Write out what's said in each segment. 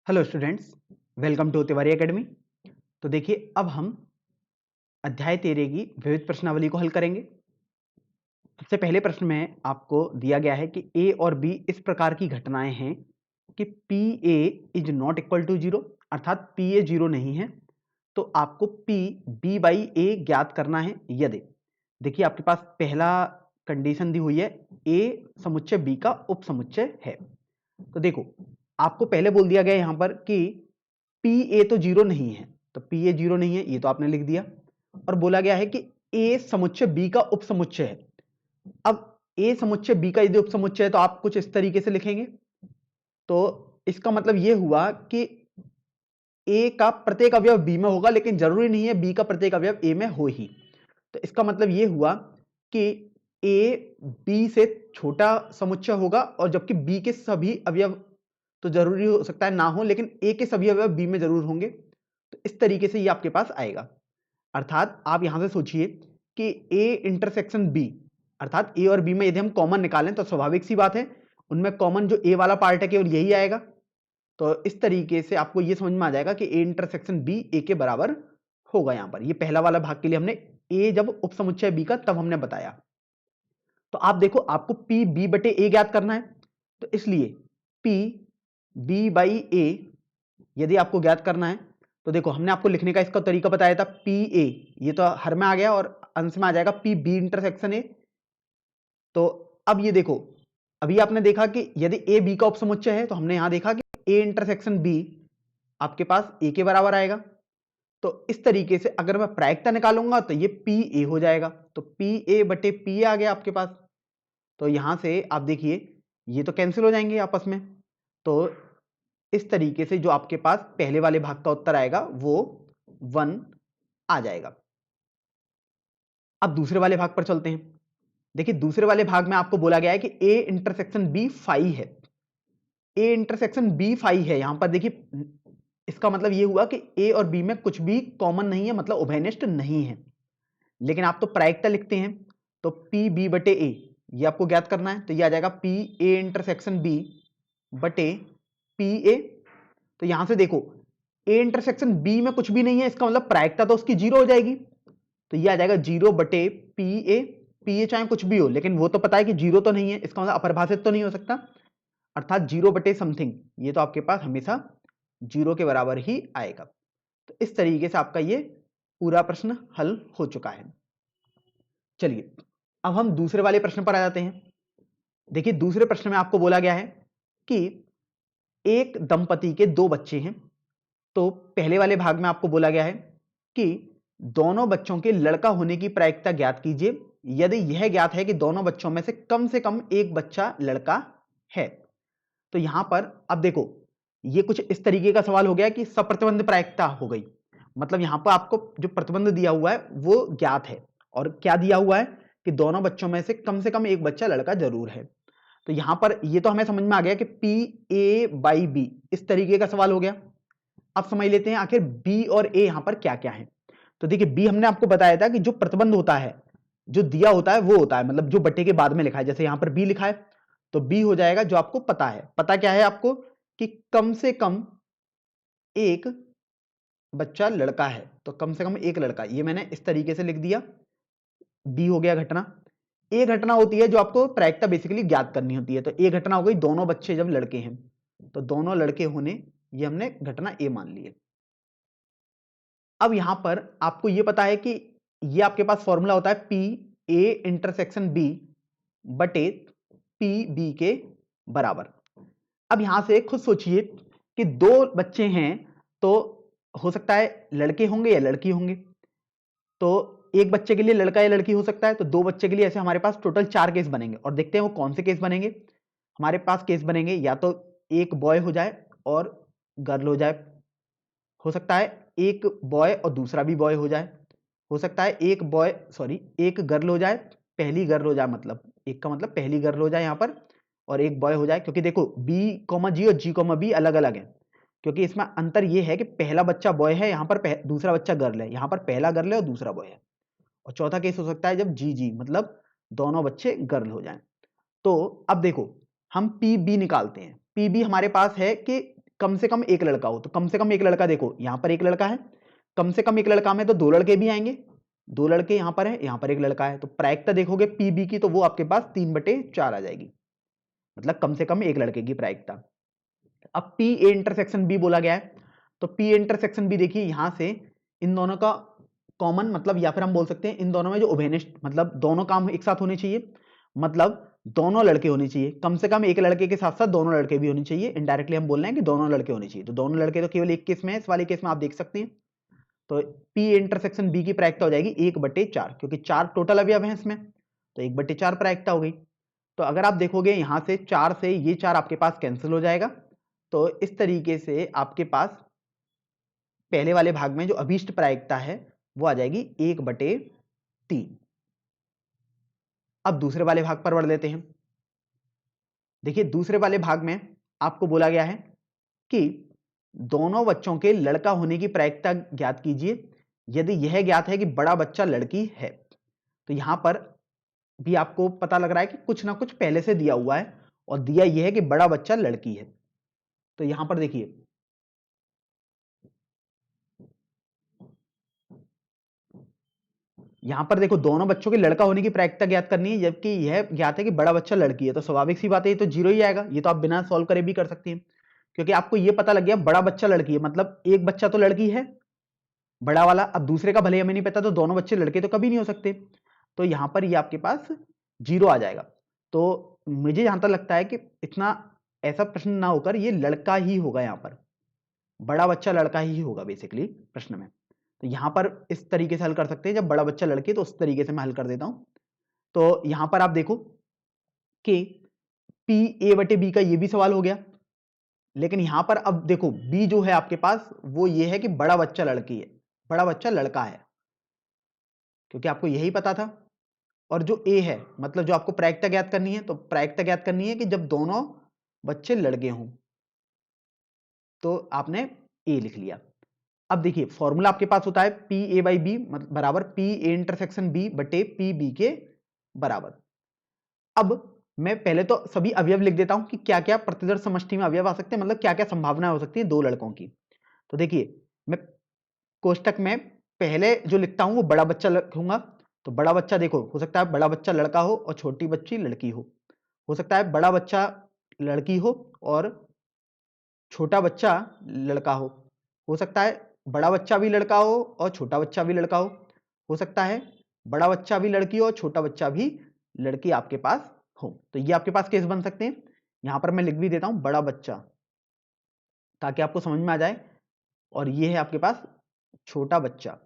Hello students, welcome to Tiwari academy. तो देखिए, अब हम अध्याय 13 की विविध प्रश्नावली को हल करेंगे। सबसे पहले प्रश्न में आपको दिया गया है कि ए और बी इस प्रकार की घटनाएं हैं कि P A is not equal to zero, अर्थात पी ए जीरो नहीं है। तो आपको पी बी बाई ए ज्ञात करना है। यदि देखिए, आपके पास पहला कंडीशन दी हुई है, ए समुच्चय बी का उप समुच्चय है। तो देखो, आपको पहले बोल दिया गया यहां पर कि पी ए तो जीरो नहीं है, तो पी ए जीरो नहीं है, ये तो आपने लिख दिया। और बोला गया है कि ए समुच्चय बी का उप समुच्चय है। अब ए समुच्चय बी का यदि उप समुच्चय है तो आप कुछ इस तरीके से लिखेंगे। तो इसका मतलब यह हुआ कि ए का प्रत्येक अवयव बी में होगा, लेकिन जरूरी नहीं है बी का प्रत्येक अवयव ए में हो ही। तो इसका मतलब यह हुआ कि ए बी से छोटा समुच्चय होगा, और जबकि बी के सभी अवयव तो जरूरी हो सकता है ना हो, लेकिन ए के सभी अवयव बी में जरूर होंगे। तो इस तरीके से ये आपके पास आएगा। अर्थात आप यहां से सोचिए कि ए इंटरसेक्शन बी, अर्थात ए और बी में यदि हम कॉमन निकालें तो स्वाभाविक सी बात है उनमें कॉमन जो ए वाला पार्ट है केवल यही आएगा। तो इस तरीके से आपको यह समझ में आ जाएगा कि ए इंटरसेक्शन बी ए के बराबर होगा। यहां पर ये पहला वाला भाग के लिए हमने ए जब उपसमुच्चय बी का तब हमने बताया। तो आप देखो, आपको पी बी बटे ए ज्ञात करना है। तो इसलिए पी बी बाई ए यदि आपको ज्ञात करना है तो देखो, हमने आपको लिखने का इसका तरीका बताया था, पी ए ये तो हर में आ गया और अंश में आ जाएगा पी बी इंटरसेक्शन ए। तो अब ये देखो, अभी आपने देखा कि यदि ए बी का उपसमुच्चय है तो हमने यहां देखा कि ए इंटरसेक्शन बी आपके पास ए के बराबर आएगा। तो इस तरीके से अगर मैं प्रायिकता निकालूंगा तो ये पी ए हो जाएगा। तो पी ए बटे पी आ गया आपके पास। तो यहां से आप देखिए, ये तो कैंसिल हो जाएंगे आपस में। तो इस तरीके से जो आपके पास पहले वाले भाग का उत्तर आएगा वो 1 आ जाएगा। अब दूसरे वाले भाग पर चलते हैं। देखिए, दूसरे वाले भाग में आपको बोला गया है कि ए इंटरसेक्शन बी फाई है। ए इंटरसेक्शन बी फाई है, यहां पर देखिए इसका मतलब यह हुआ कि ए और बी में कुछ भी कॉमन नहीं है, मतलब उभयनिष्ठ नहीं है। लेकिन आप तो प्रायिकता लिखते हैं, तो पी बी बटे ए ये आपको ज्ञात करना है। तो ये आ जाएगा पी ए इंटरसेक्शन बी बटे पी ए। तो यहां से देखो, ए इंटरसेक्शन बी में कुछ भी नहीं है, इसका मतलब प्रायिकता तो उसकी जीरो हो जाएगी। तो ये आ जाएगा जीरो बटे पी ए। पी ए चाहे कुछ भी हो, लेकिन वो तो पता है कि जीरो तो नहीं है, इसका मतलब अपरिभाषित तो नहीं हो सकता, अर्थात जीरो बटे समथिंग ये तो आपके पास हमेशा जीरो के बराबर ही आएगा। तो इस तरीके से आपका ये पूरा प्रश्न हल हो चुका है। चलिए, अब हम दूसरे वाले प्रश्न पर आ जाते हैं। देखिए, दूसरे प्रश्न में आपको बोला गया है कि एक दंपति के दो बच्चे हैं। तो पहले वाले भाग में आपको बोला गया है कि दोनों बच्चों के लड़का होने की प्रायिकता ज्ञात कीजिए यदि यह ज्ञात है कि दोनों बच्चों में से कम एक बच्चा लड़का है। तो यहां पर अब देखो, ये कुछ इस तरीके का सवाल हो गया कि सप्रतिबंध प्रायिकता हो गई। मतलब यहां पर आपको जो प्रतिबंध दिया हुआ है वो ज्ञात है, और क्या दिया हुआ है कि दोनों बच्चों में से कम एक बच्चा लड़का जरूर है। तो यहां पर ये तो हमें समझ में आ गया कि पी ए बाई बी इस तरीके का सवाल हो गया। अब समझ लेते हैं आखिर बी और ए यहां पर क्या क्या है। तो देखिए, बी हमने आपको बताया था कि जो प्रतिबंध होता है, जो दिया होता है वो होता है, मतलब जो बट्टे के बाद में लिखा है। जैसे यहां पर बी लिखा है तो बी हो जाएगा जो आपको पता है। पता क्या है आपको कि कम से कम एक बच्चा लड़का है, तो कम से कम एक लड़का, ये मैंने इस तरीके से लिख दिया। बी हो गया घटना। ए घटना होती है जो आपको प्रायिकता बेसिकली ज्ञात करनी होती है। तो ए घटना हो गई दोनों बच्चे जब लड़के हैं, तो दोनों लड़के होने, ये हमने घटना ए मान ली है। अब यहां पर आपको यह पता है कि ये आपके पास फॉर्मूला होता है पी ए इंटरसेक्शन बी बटे पी बी के बराबर। अब यहां से खुद सोचिए कि दो बच्चे हैं, तो हो सकता है लड़के होंगे या लड़की होंगे। तो एक बच्चे के लिए लड़का या लड़की हो सकता है, तो दो बच्चे के लिए ऐसे हमारे पास टोटल 4 केस बनेंगे। और देखते हैं वो कौन से केस बनेंगे। हमारे पास केस बनेंगे या तो एक बॉय हो जाए और गर्ल हो जाए, हो सकता है एक बॉय और दूसरा भी बॉय हो जाए, हो सकता है एक गर्ल हो जाए, पहली गर्ल हो जाए, मतलब एक का मतलब पहली गर्ल हो जाए यहां पर, और एक बॉय हो जाए। क्योंकि देखो, बी कॉमा जी और जी कॉमा बी अलग अलग है, क्योंकि इसमें अंतर यह है कि पहला बच्चा बॉय है यहां पर, दूसरा बच्चा गर्ल है। यहां पर पहला गर्ल है और दूसरा बॉय है। और चौथा केस हो सकता है जब जी जी मतलब दोनों बच्चे गर्ल हो जाएं। तो अब देखो, हम पी बी निकालते हैं। पी बी हमारे पास है कि कम से कम एक लड़का हो, तो कम से कम एक लड़का देखो यहां पर एक लड़का है, कम से कम एक लड़का में तो दो लड़के भी आएंगे, दो लड़के यहां पर है, यहां पर एक लड़का है, तो प्रायिकता देखोगे पीबी की तो वो आपके पास 3/4 आ जाएगी, मतलब कम से कम एक लड़के की प्रायिकता। अब पी ए इंटरसेक्शन बी बोला गया है, तो पी इंटरसेक्शन बी देखिए यहां से इन दोनों का कॉमन मतलब या फिर हम बोल सकते हैं इन दोनों में जो उभयनिष्ठ मतलब दोनों काम एक साथ होने चाहिए, मतलब दोनों लड़के होने चाहिए, कम से कम एक लड़के के साथ साथ दोनों लड़के भी होने चाहिए। इनडायरेक्टली हम बोल रहे हैं कि दोनों लड़के होने चाहिए, तो दोनों लड़के तो केवल एक केस में है, इस वाले केस में आप देख सकते हैं। तो पी इंटरसेक्शन बी की प्रायिकता हो जाएगी 1/4, क्योंकि 4 टोटल अवयव हैं इसमें, तो 1/4 प्रायिकता हो गई। तो अगर आप देखोगे यहां से 4 से ये 4 आपके पास कैंसिल हो जाएगा, तो इस तरीके से आपके पास पहले वाले भाग में जो अभीष्ट प्रायिकता है वो आ जाएगी 1/3। अब दूसरे वाले भाग पर बढ़ लेते हैं। देखिए दूसरे वाले भाग में आपको बोला गया है कि दोनों बच्चों के लड़का होने की प्रायिकता ज्ञात कीजिए यदि यह ज्ञात है कि बड़ा बच्चा लड़की है। तो यहां पर भी आपको पता लग रहा है कि कुछ ना कुछ पहले से दिया हुआ है, और दिया यह है कि बड़ा बच्चा लड़की है। तो यहां पर देखिए यहां पर देखो दोनों बच्चों के लड़का होने की प्रायिकता ज्ञात करनी है, जबकि यह ज्ञात है कि बड़ा बच्चा लड़की है, तो स्वाभाविक सी बात है ये तो जीरो ही आएगा, ये तो आप बिना सॉल्व करे भी कर सकते हैं, क्योंकि आपको ये पता लग गया बड़ा बच्चा लड़की है, मतलब एक बच्चा तो लड़की है बड़ा वाला, अब दूसरे का भले हमें नहीं पता, तो दोनों बच्चे लड़के तो कभी नहीं हो सकते, तो यहां पर ये आपके पास जीरो आ जाएगा। तो मुझे जहां तक लगता है कि इतना ऐसा प्रश्न ना होकर ये लड़का ही होगा, यहां पर बड़ा बच्चा लड़का ही होगा बेसिकली प्रश्न में। तो यहां पर इस तरीके से हल कर सकते हैं, जब बड़ा बच्चा लड़की है तो उस तरीके से मैं हल कर देता हूं। तो यहां पर आप देखो कि पी ए बटे बी का ये भी सवाल हो गया, लेकिन यहां पर अब देखो बी जो है आपके पास वो ये है कि बड़ा बच्चा लड़की है, बड़ा बच्चा लड़का है, क्योंकि आपको यही पता था। और जो ए है मतलब जो आपको प्रायिकता ज्ञात करनी है, तो प्रायिकता ज्ञात करनी है कि जब दोनों बच्चे लड़के हों, तो आपने ए लिख लिया। अब देखिए फॉर्मूला आपके पास होता है पी ए बाई बी बराबर पी ए इंटरसेक्शन बी बटे पी बी के बराबर। अब मैं पहले तो सभी अवयव लिख देता हूं कि क्या क्या प्रतिदर्श समष्टि में अवयव आ सकते हैं, मतलब क्या क्या संभावना हो सकती है दो लड़कों की। तो देखिए मैं कोष्टक में पहले जो लिखता हूं वो बड़ा बच्चा लिखूंगा, तो बड़ा बच्चा देखो हो सकता है बड़ा बच्चा लड़का हो और छोटी बच्ची लड़की हो सकता है बड़ा बच्चा लड़की हो और छोटा बच्चा लड़का हो सकता है बड़ा बच्चा भी लड़का हो और छोटा बच्चा भी लड़का हो सकता है बड़ा बच्चा भी लड़की हो और छोटा बच्चा भी लड़की आपके पास हो। तो ये आपके पास केस बन सकते हैं। यहां पर मैं लिख भी देता हूं बड़ा बच्चा ताकि आपको समझ में आ जाए, और ये है आपके पास छोटा बच्चा।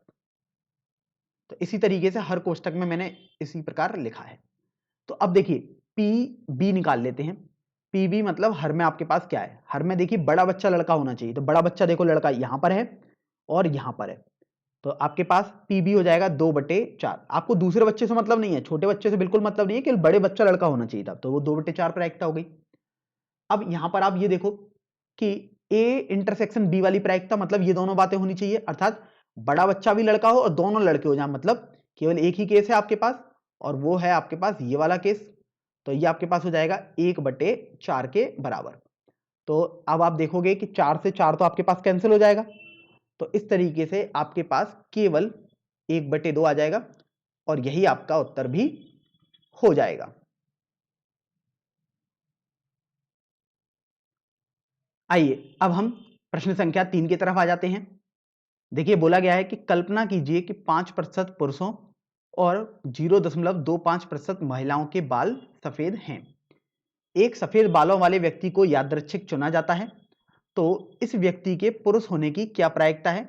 तो इसी तरीके से हर कोष्टक में मैंने इसी प्रकार लिखा है। तो अब देखिए पी बी निकाल लेते हैं। पी बी मतलब हर में आपके पास क्या है, हर में देखिए बड़ा बच्चा लड़का होना चाहिए, तो बड़ा बच्चा देखो लड़का यहां पर है और यहां पर है, तो आपके पास पी बी हो जाएगा 2/4। आपको दूसरे बच्चे से मतलब नहीं है, छोटे बच्चे से बिल्कुल मतलब नहीं है, केवल बड़े बच्चा लड़का होना चाहिए था, तो वो 2/4 प्रायिकता हो गई। अब यहां पर आप ये देखो कि ए इंटरसेक्शन बी वाली प्रायिकता मतलब ये दोनों बातें होनी चाहिए, अर्थात बड़ा बच्चा भी लड़का हो और दोनों लड़के हो जाए, मतलब केवल एक ही केस है आपके पास और वो है आपके पास ये वाला केस। तो ये आपके पास हो जाएगा 1/4 के बराबर। तो अब आप देखोगे कि 4 से 4 तो आपके पास कैंसिल हो जाएगा, तो इस तरीके से आपके पास केवल 1/2 आ जाएगा और यही आपका उत्तर भी हो जाएगा। आइए अब हम प्रश्न संख्या 3 की तरफ आ जाते हैं। देखिए बोला गया है कि कल्पना कीजिए कि 5% पुरुषों और 0.25% महिलाओं के बाल सफेद हैं। एक सफेद बालों वाले व्यक्ति को यादृच्छिक चुना जाता है, तो इस व्यक्ति के पुरुष होने की क्या प्रायिकता है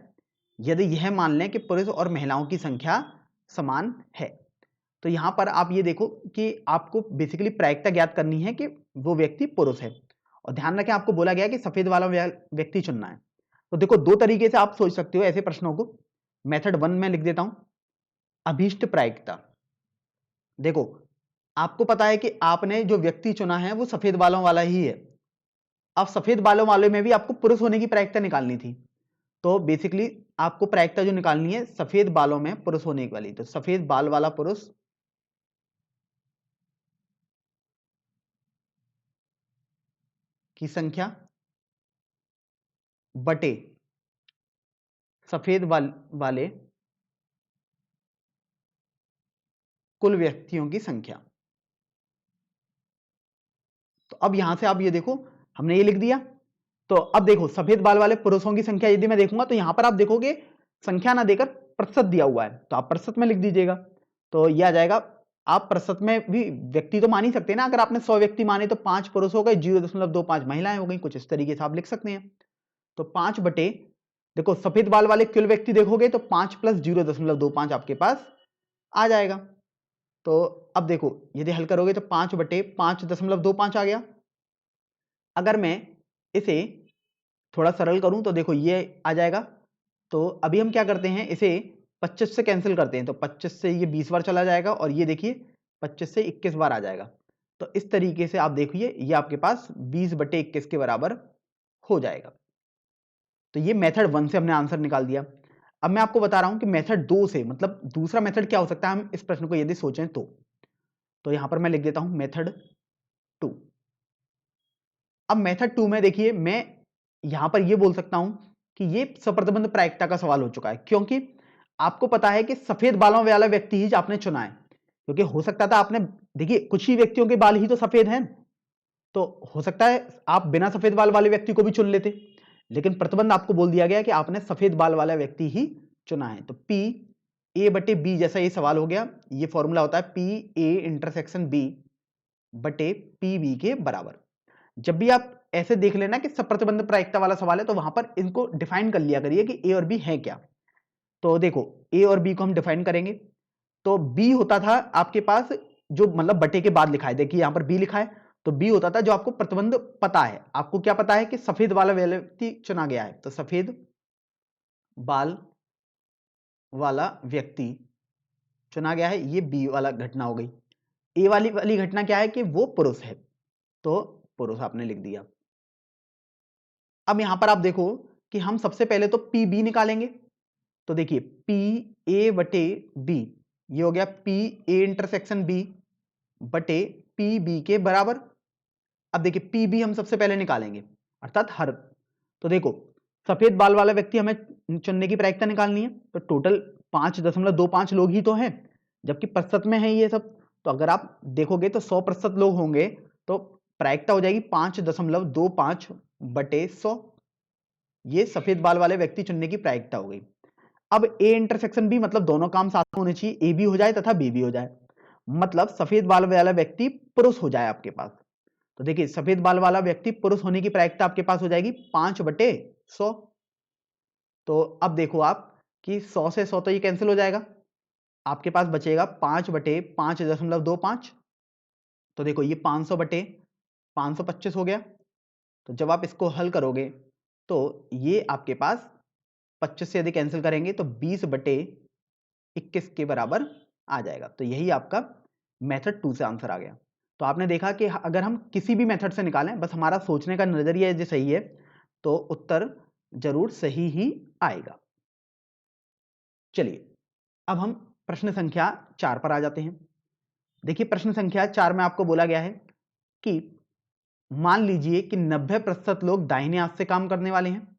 यदि यह मान लें कि पुरुष और महिलाओं की संख्या समान है। तो यहां पर आप ये देखो कि आपको बेसिकली प्रायिकता ज्ञात करनी है कि वो व्यक्ति पुरुष है, और ध्यान रखें आपको बोला गया है कि सफेद वाला व्यक्ति चुनना है। तो देखो दो तरीके से आप सोच सकते हो ऐसे प्रश्नों को। मेथड 1 में लिख देता हूं अभीष्ट प्रायिकता। देखो आपको पता है कि आपने जो व्यक्ति चुना है वो सफेद बालों वाला ही है, अब सफेद बालों वाले में भी आपको पुरुष होने की प्रायिकता निकालनी थी, तो बेसिकली आपको प्रायिकता जो निकालनी है सफेद बालों में पुरुष होने वाली, तो सफेद बाल वाला पुरुष की संख्या बटे सफेद वाले कुल व्यक्तियों की संख्या। तो अब यहां से आप ये देखो, हमने ये लिख दिया। तो अब देखो सफेद बाल वाले पुरुषों की संख्या यदि मैं देखूंगा तो यहां पर आप देखोगे संख्या ना देकर प्रतिशत दिया हुआ है, तो आप प्रतिशत में लिख दीजिएगा। तो ये आ जाएगा, आप प्रतिशत में भी व्यक्ति तो मान ही सकते हैं ना, अगर आपने 100 व्यक्ति माने तो 5 पुरुष हो गए, 0.25 महिलाएं हो गई, कुछ इस तरीके से आप लिख सकते हैं। तो 5 बटे, देखो सफेद बाल वाले कुल व्यक्ति देखोगे तो 5 + 0.25 आपके पास आ जाएगा। तो अब देखो यदि हल करोगे तो 5 बटे 5.25 आ गया। अगर मैं इसे थोड़ा सरल करूं तो देखो ये आ जाएगा। तो अभी हम क्या करते हैं, इसे 25 से कैंसिल करते हैं, तो 25 से ये 20 बार चला जाएगा और ये देखिए 25 से 21 बार आ जाएगा। तो इस तरीके से आप देखिए ये आपके पास 20 बटे 21 के बराबर हो जाएगा। तो ये मेथड 1 से हमने आंसर निकाल दिया। अब मैं आपको बता रहा हूं कि मेथड 2 से, मतलब दूसरा मेथड क्या हो सकता है हम इस प्रश्न को यदि सोचें तो यहां पर मैं लिख देता हूं मेथड 2। अब मेथड 2 में देखिए मैं यहां पर यह बोल सकता हूं कि यह सप्रतिबंध प्रायिकता का सवाल हो चुका है, क्योंकि आपको पता है कि सफेद बालों वाला व्यक्ति ही आपने चुना है, क्योंकि हो सकता था आपने, देखिए कुछ ही व्यक्तियों के बाल ही तो सफेद हैं, तो हो सकता है आप बिना सफेद बाल वाले व्यक्ति को भी चुन लेते, लेकिन प्रतिबंध आपको बोल दिया गया कि आपने सफेद बाल वाला व्यक्ति ही चुना है। तो पी ए बटे बी जैसा ये सवाल हो गया, ये फॉर्मूला होता है पी ए इंटरसेक्शन बी बटे पी बी के बराबर। जब भी आप ऐसे देख लेना कि सप्रतिबंध प्रायिकता वाला सवाल है तो वहां पर इनको डिफाइन कर लिया करिए कि ए और बी है क्या। तो देखो ए और बी को हम डिफाइन करेंगे, तो बी होता था आपके पास जो मतलब बटे के बाद लिखा है, देखिए यहां पर बी लिखा है, तो बी होता था जो आपको प्रतिबंध पता है, आपको क्या पता है कि सफेद वाला व्यक्ति चुना गया है, तो सफेद बाल वाला व्यक्ति चुना गया है, ये बी वाला घटना हो गई। ए वाली घटना क्या है कि वो पुरुष है, तो पुरुष आपने लिख दिया। अब यहां पर आप देखो कि हम सबसे पहले तो पी बी निकालेंगे, तो देखिए पी ए बटे बी, ये हो गया पी ए इंटरसेक्शन बी बटे पी बी के बराबर। अब देखिए पी बी हम सबसे पहले निकालेंगे, अर्थात हर, तो देखो सफेद बाल वाला व्यक्ति हमें चुनने की प्रायिकता निकालनी है, तो टोटल 5.25 लोग ही तो हैं, जबकि प्रतिशत में है ये सब, तो अगर आप देखोगे तो 100% लोग होंगे, तो प्रायिकता हो जाएगी 5.25 बटे 100, ये सफेद बाल वाले व्यक्ति चुनने की प्रायिकता हो गई। अब ए इंटरसेक्शन बी, मतलब दोनों काम साथ में होने चाहिए, ए भी हो जाए तथा बी भी हो जाए, मतलब सफेद बाल वाला व्यक्ति पुरुष हो जाए आपके पास। तो देखिए सफेद बाल वाला व्यक्ति पुरुष होने की प्रायिकता आपके पास हो जाएगी 5/100। तो अब देखो आप कि 100 से 100 तो ये कैंसिल हो जाएगा, आपके पास बचेगा 5/5.25। तो देखो ये 500/525 हो गया। तो जब आप इसको हल करोगे तो ये आपके पास 25 से यदि कैंसिल करेंगे तो 20/21 के बराबर आ जाएगा। तो यही आपका मेथड 2 से आंसर आ गया। तो आपने देखा कि अगर हम किसी भी मेथड से निकालें, बस हमारा सोचने का नजरिया यदि सही है तो उत्तर जरूर सही ही आएगा। चलिए अब हम प्रश्न संख्या 4 पर आ जाते हैं। देखिए प्रश्न संख्या 4 में आपको बोला गया है कि मान लीजिए कि 90% लोग दाहिने हाथ से काम करने वाले हैं,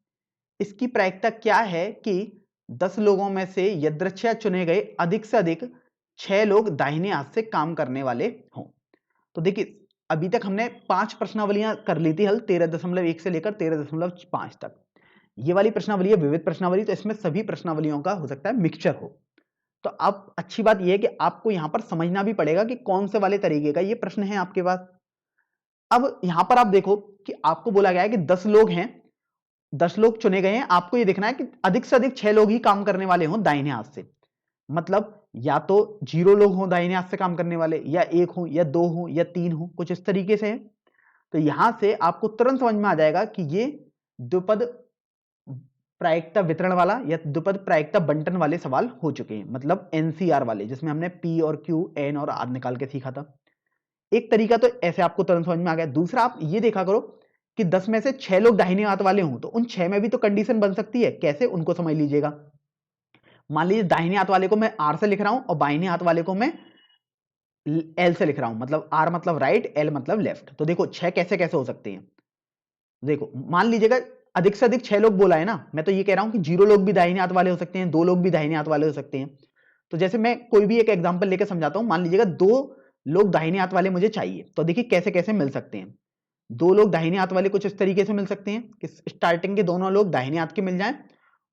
इसकी प्रायिकता क्या है कि 10 लोगों में से यदृच्छया चुने गए अधिक से अधिक 6 लोग दाहिने हाथ से काम करने वाले हों। तो देखिए अभी तक हमने 5 प्रश्नावलियां कर ली थी हल, 13.1 से लेकर 13.5 तक। ये वाली प्रश्नावली है विविध प्रश्नावली, तो इसमें सभी प्रश्नावलियों का हो सकता है मिक्सचर हो। तो अब अच्छी बात यह है कि आपको यहां पर समझना भी पड़ेगा कि कौन से वाले तरीके का ये प्रश्न है आपके पास। अब यहां पर आप देखो कि आपको बोला गया है कि 10 लोग हैं, 10 लोग चुने गए हैं, आपको ये देखना है कि अधिक से अधिक 6 लोग ही काम करने वाले हों दाहिने हाथ से, मतलब या तो 0 लोग हों दाहिने हाथ से काम करने वाले, या 1 हो, या 2 हो, या 3 हो, कुछ इस तरीके से है। तो यहां से आपको तुरंत समझ में आ जाएगा कि ये द्विपद प्रायिकता वितरण वाला या द्विपद प्रायिकता बंटन वाले सवाल हो चुके हैं, मतलब एनसीआर वाले, जिसमें हमने पी और क्यू, एन और आर निकाल के सीखा था। एक तरीका तो ऐसे आपको तुरंत समझ में आ गया। दूसरा आप ये देखा करो कि 10 में से 6 लोग दाहिने हाथ वाले हों, तो उन 6 में भी तो कंडीशन बन सकती है, कैसे उनको समझ लीजिएगा। मान लीजिए दाहिने हाथ वाले को मैं आर से लिख रहा हूं और बाहिने हाथ वाले को मैं एल से लिख रहा हूं, मतलब आर मतलब राइट, एल मतलब लेफ्ट। तो देखो 6 कैसे कैसे हो सकते हैं। देखो मान लीजिएगा अधिक से अधिक 6 लोग बोला है ना, मैं तो ये कह रहा हूं कि 0 लोग भी दाहिने हाथ वाले हो सकते हैं, 2 लोग भी दाहिने हाथ वाले हो सकते हैं। तो जैसे मैं कोई भी एक एग्जांपल लेकर समझाता हूं, मान लीजिएगा 2 लोग दाहिने हाथ वाले मुझे चाहिए, तो देखिए कैसे कैसे मिल सकते हैं। 2 लोग दाहिने हाथ वाले कुछ इस तरीके से मिल सकते हैं कि स्टार्टिंग के दोनों लोग दाहिने हाथ के मिल जाएं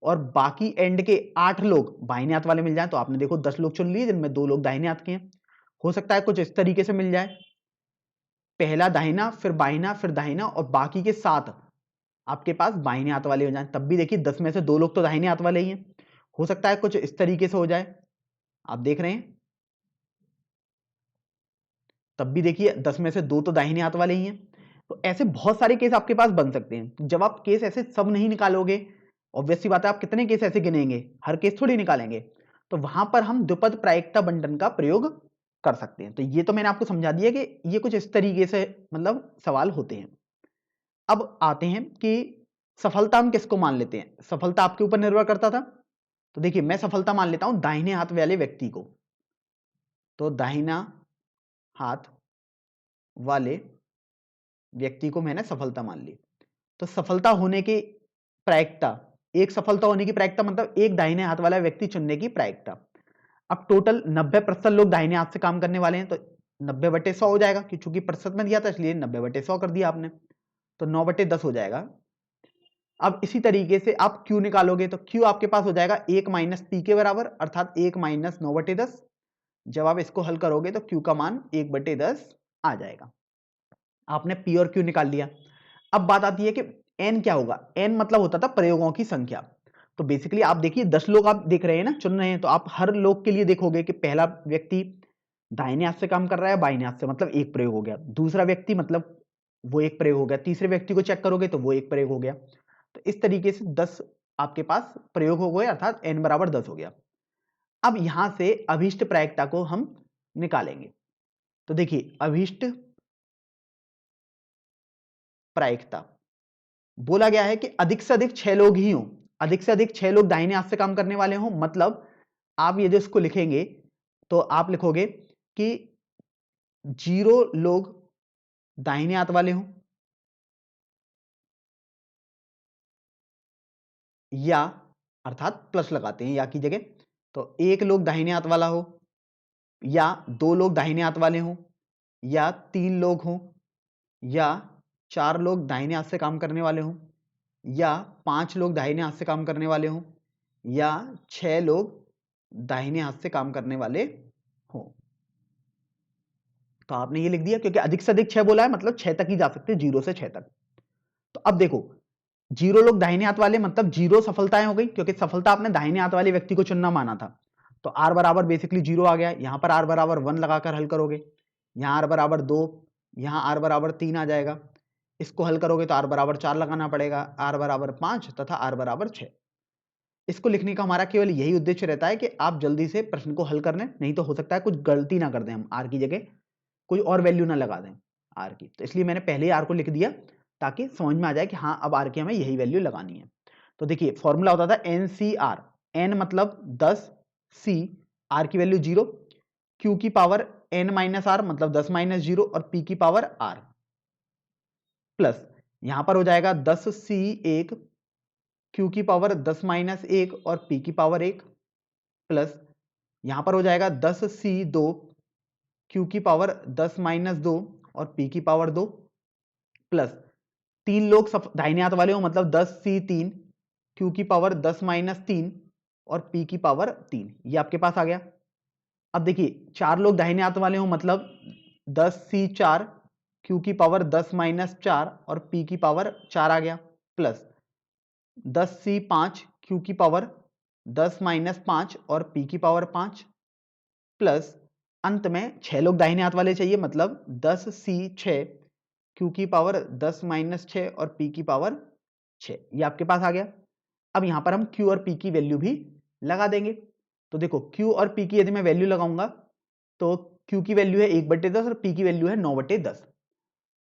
और बाकी एंड के 8 लोग बाहिने हाथ वाले मिल जाएं। तो आपने देखो 10 लोग चुन लिए जिनमें 2 लोग दाहिने हाथ के हैं। हो सकता है कुछ इस तरीके से मिल जाए, पहला दाहिना फिर बाहिना फिर दाहिना और बाकी के 7 आपके पास बाहिने हाथ वाले हो जाएं। तब भी देखिए 10 में से 2 लोग तो दाहिने हाथ वाले ही हैं। हो सकता है कुछ इस तरीके से हो जाए, आप देख रहे हैं। तब भी देखिए 10 में से 2 तो दाहिने हाथ वाले ही हैं। तो ऐसे बहुत सारे केस आपके पास बन सकते हैं। जब आप केस ऐसे सब नहीं निकालोगे, ऑब्वियस सी बात है, आप कितने केस ऐसे गिनेंगे, हर केस थोड़ी निकालेंगे। तो वहां पर हम द्विपद प्रायिकता बंटन का प्रयोग कर सकते हैं। तो ये तो मैंने आपको समझा दिया कि ये कुछ इस तरीके से मतलब सवाल होते हैं। अब आते हैं कि सफलता हम किसको मान लेते हैं। सफलता आपके ऊपर निर्भर करता था। तो देखिए मैं सफलता मान लेता हूं दाहिने हाथ वाले व्यक्ति को। तो दाहिना हाथ वाले व्यक्ति को मैंने सफलता मान ली। तो सफलता होने की प्रायिकता, एक सफलता होने की प्रायिकता मतलब एक दाहिने हाथ वाला व्यक्ति चुनने की प्रायिकता। अब टोटल 90% लोग दाहिने हाथ से काम करने वाले हैं, तो 90/100 हो जाएगा, कि चूंकि प्रतिशत में दिया था इसलिए 90/100 कर दिया आपने, तो 9/10 हो जाएगा। अब इसी तरीके से आप Q निकालोगे तो Q आपके पास हो जाएगा 1 माइनस P के बराबर, अर्थात 1 माइनस 9/10। जब आप इसको हल करोगे तो Q का मान 1/10 आ जाएगा। आपने P और Q निकाल लिया। अब बात आती है कि N क्या होगा। N मतलब होता था प्रयोगों की संख्या। तो बेसिकली आप देखिए 10 लोग आप देख रहे हैं ना, चुन रहे हैं, तो आप हर लोग के लिए देखोगे कि पहला व्यक्ति दाहिने हाथ से काम कर रहा है, बाहिने हाथ से, मतलब एक प्रयोग हो गया। दूसरा व्यक्ति मतलब वो एक प्रयोग हो गया। तीसरे व्यक्ति को चेक करोगे तो वो एक प्रयोग हो गया। तो इस तरीके से 10 आपके पास प्रयोग हो गए, अर्थात n बराबर 10 हो गया। अब यहां से अभीष्ट प्रायिकता को हम निकालेंगे। तो देखिए अभीष्ट प्रायिकता बोला गया है कि अधिक से अधिक 6 लोग ही हों, अधिक से अधिक 6 लोग दाहिने हाथ से काम करने वाले हों। मतलब आप यदि इसको लिखेंगे तो आप लिखोगे कि 0 लोग दाहिने हाथ वाले हों, या अर्थात प्लस लगाते हैं या की जगह, तो 1 लोग दाहिने हाथ वाला हो, या 2 लोग दाहिने हाथ वाले हों, या 3 लोग हों, या 4 लोग दाहिने हाथ से काम करने वाले हों, या 5 लोग दाहिने हाथ से काम करने वाले हों, या 6 लोग दाहिने हाथ से काम करने वाले हों। तो आपने ये लिख दिया, क्योंकि अधिक से अधिक 6 बोला है, मतलब 6 तक ही जा सकते हैं, 0 से 6 तक। तो अब देखो 0 लोग दाहिने हाथ वाले, मतलब 0 सफलताएं हो गई, क्योंकि सफलता आपने दाहिने हाथ वाले व्यक्ति को चुनना माना था। तो r बराबर बेसिकली 0 आ गया। यहां पर r बराबर 1 लगाकर हल करोगे, यहां r बराबर 2, यहां r बराबर 3 आ जाएगा। इसको हल करोगे तो r बराबर 4 लगाना पड़ेगा, r बराबर 5 तथा r बराबर 6। इसको लिखने का हमारा केवल यही उद्देश्य रहता है कि आप जल्दी से प्रश्न को हल कर लें, नहीं तो हो सकता है कुछ गलती ना कर दें, हम r की जगह कोई और वैल्यू ना लगा दें r की। तो इसलिए मैंने पहले ही r को लिख दिया ताकि समझ में आ जाए कि हाँ अब r की हमें यही वैल्यू लगानी है। तो देखिए फॉर्मूला होता था NCR, n मतलब 10, c r की वैल्यू 0, q की पावर n माइनस r मतलब 10 माइनस 0 और p की पावर r, प्लस यहां पर हो जाएगा 10c1 q की पावर 10 माइनस 1 और p की पावर 1, प्लस यहां पर हो जाएगा 10c2 q की पावर 10 माइनस 2 और p की पावर 2, प्लस 3 लोग दाहिने हाथ वाले हो, मतलब 10c3 q की पावर 10 माइनस 3 और p की पावर 3, ये आपके पास आ गया। अब देखिए 4 लोग दाहिने हाथ वाले हो, मतलब 10c4 q की पावर 10 माइनस 4 और p की पावर 4 आ गया, प्लस 10c5 q की पावर 10 माइनस 5 और p की पावर 5, प्लस अंत में 6 लोग दाहिने हाथ वाले चाहिए, मतलब 10c6 q की पावर 10 माइनस 6 और p की पावर 6, ये आपके पास आ गया। अब यहां पर हम q और p की वैल्यू भी लगा देंगे। तो देखो q और p की यदि मैं वैल्यू लगाऊंगा तो q की वैल्यू है 1/10 और p की वैल्यू है 9/10।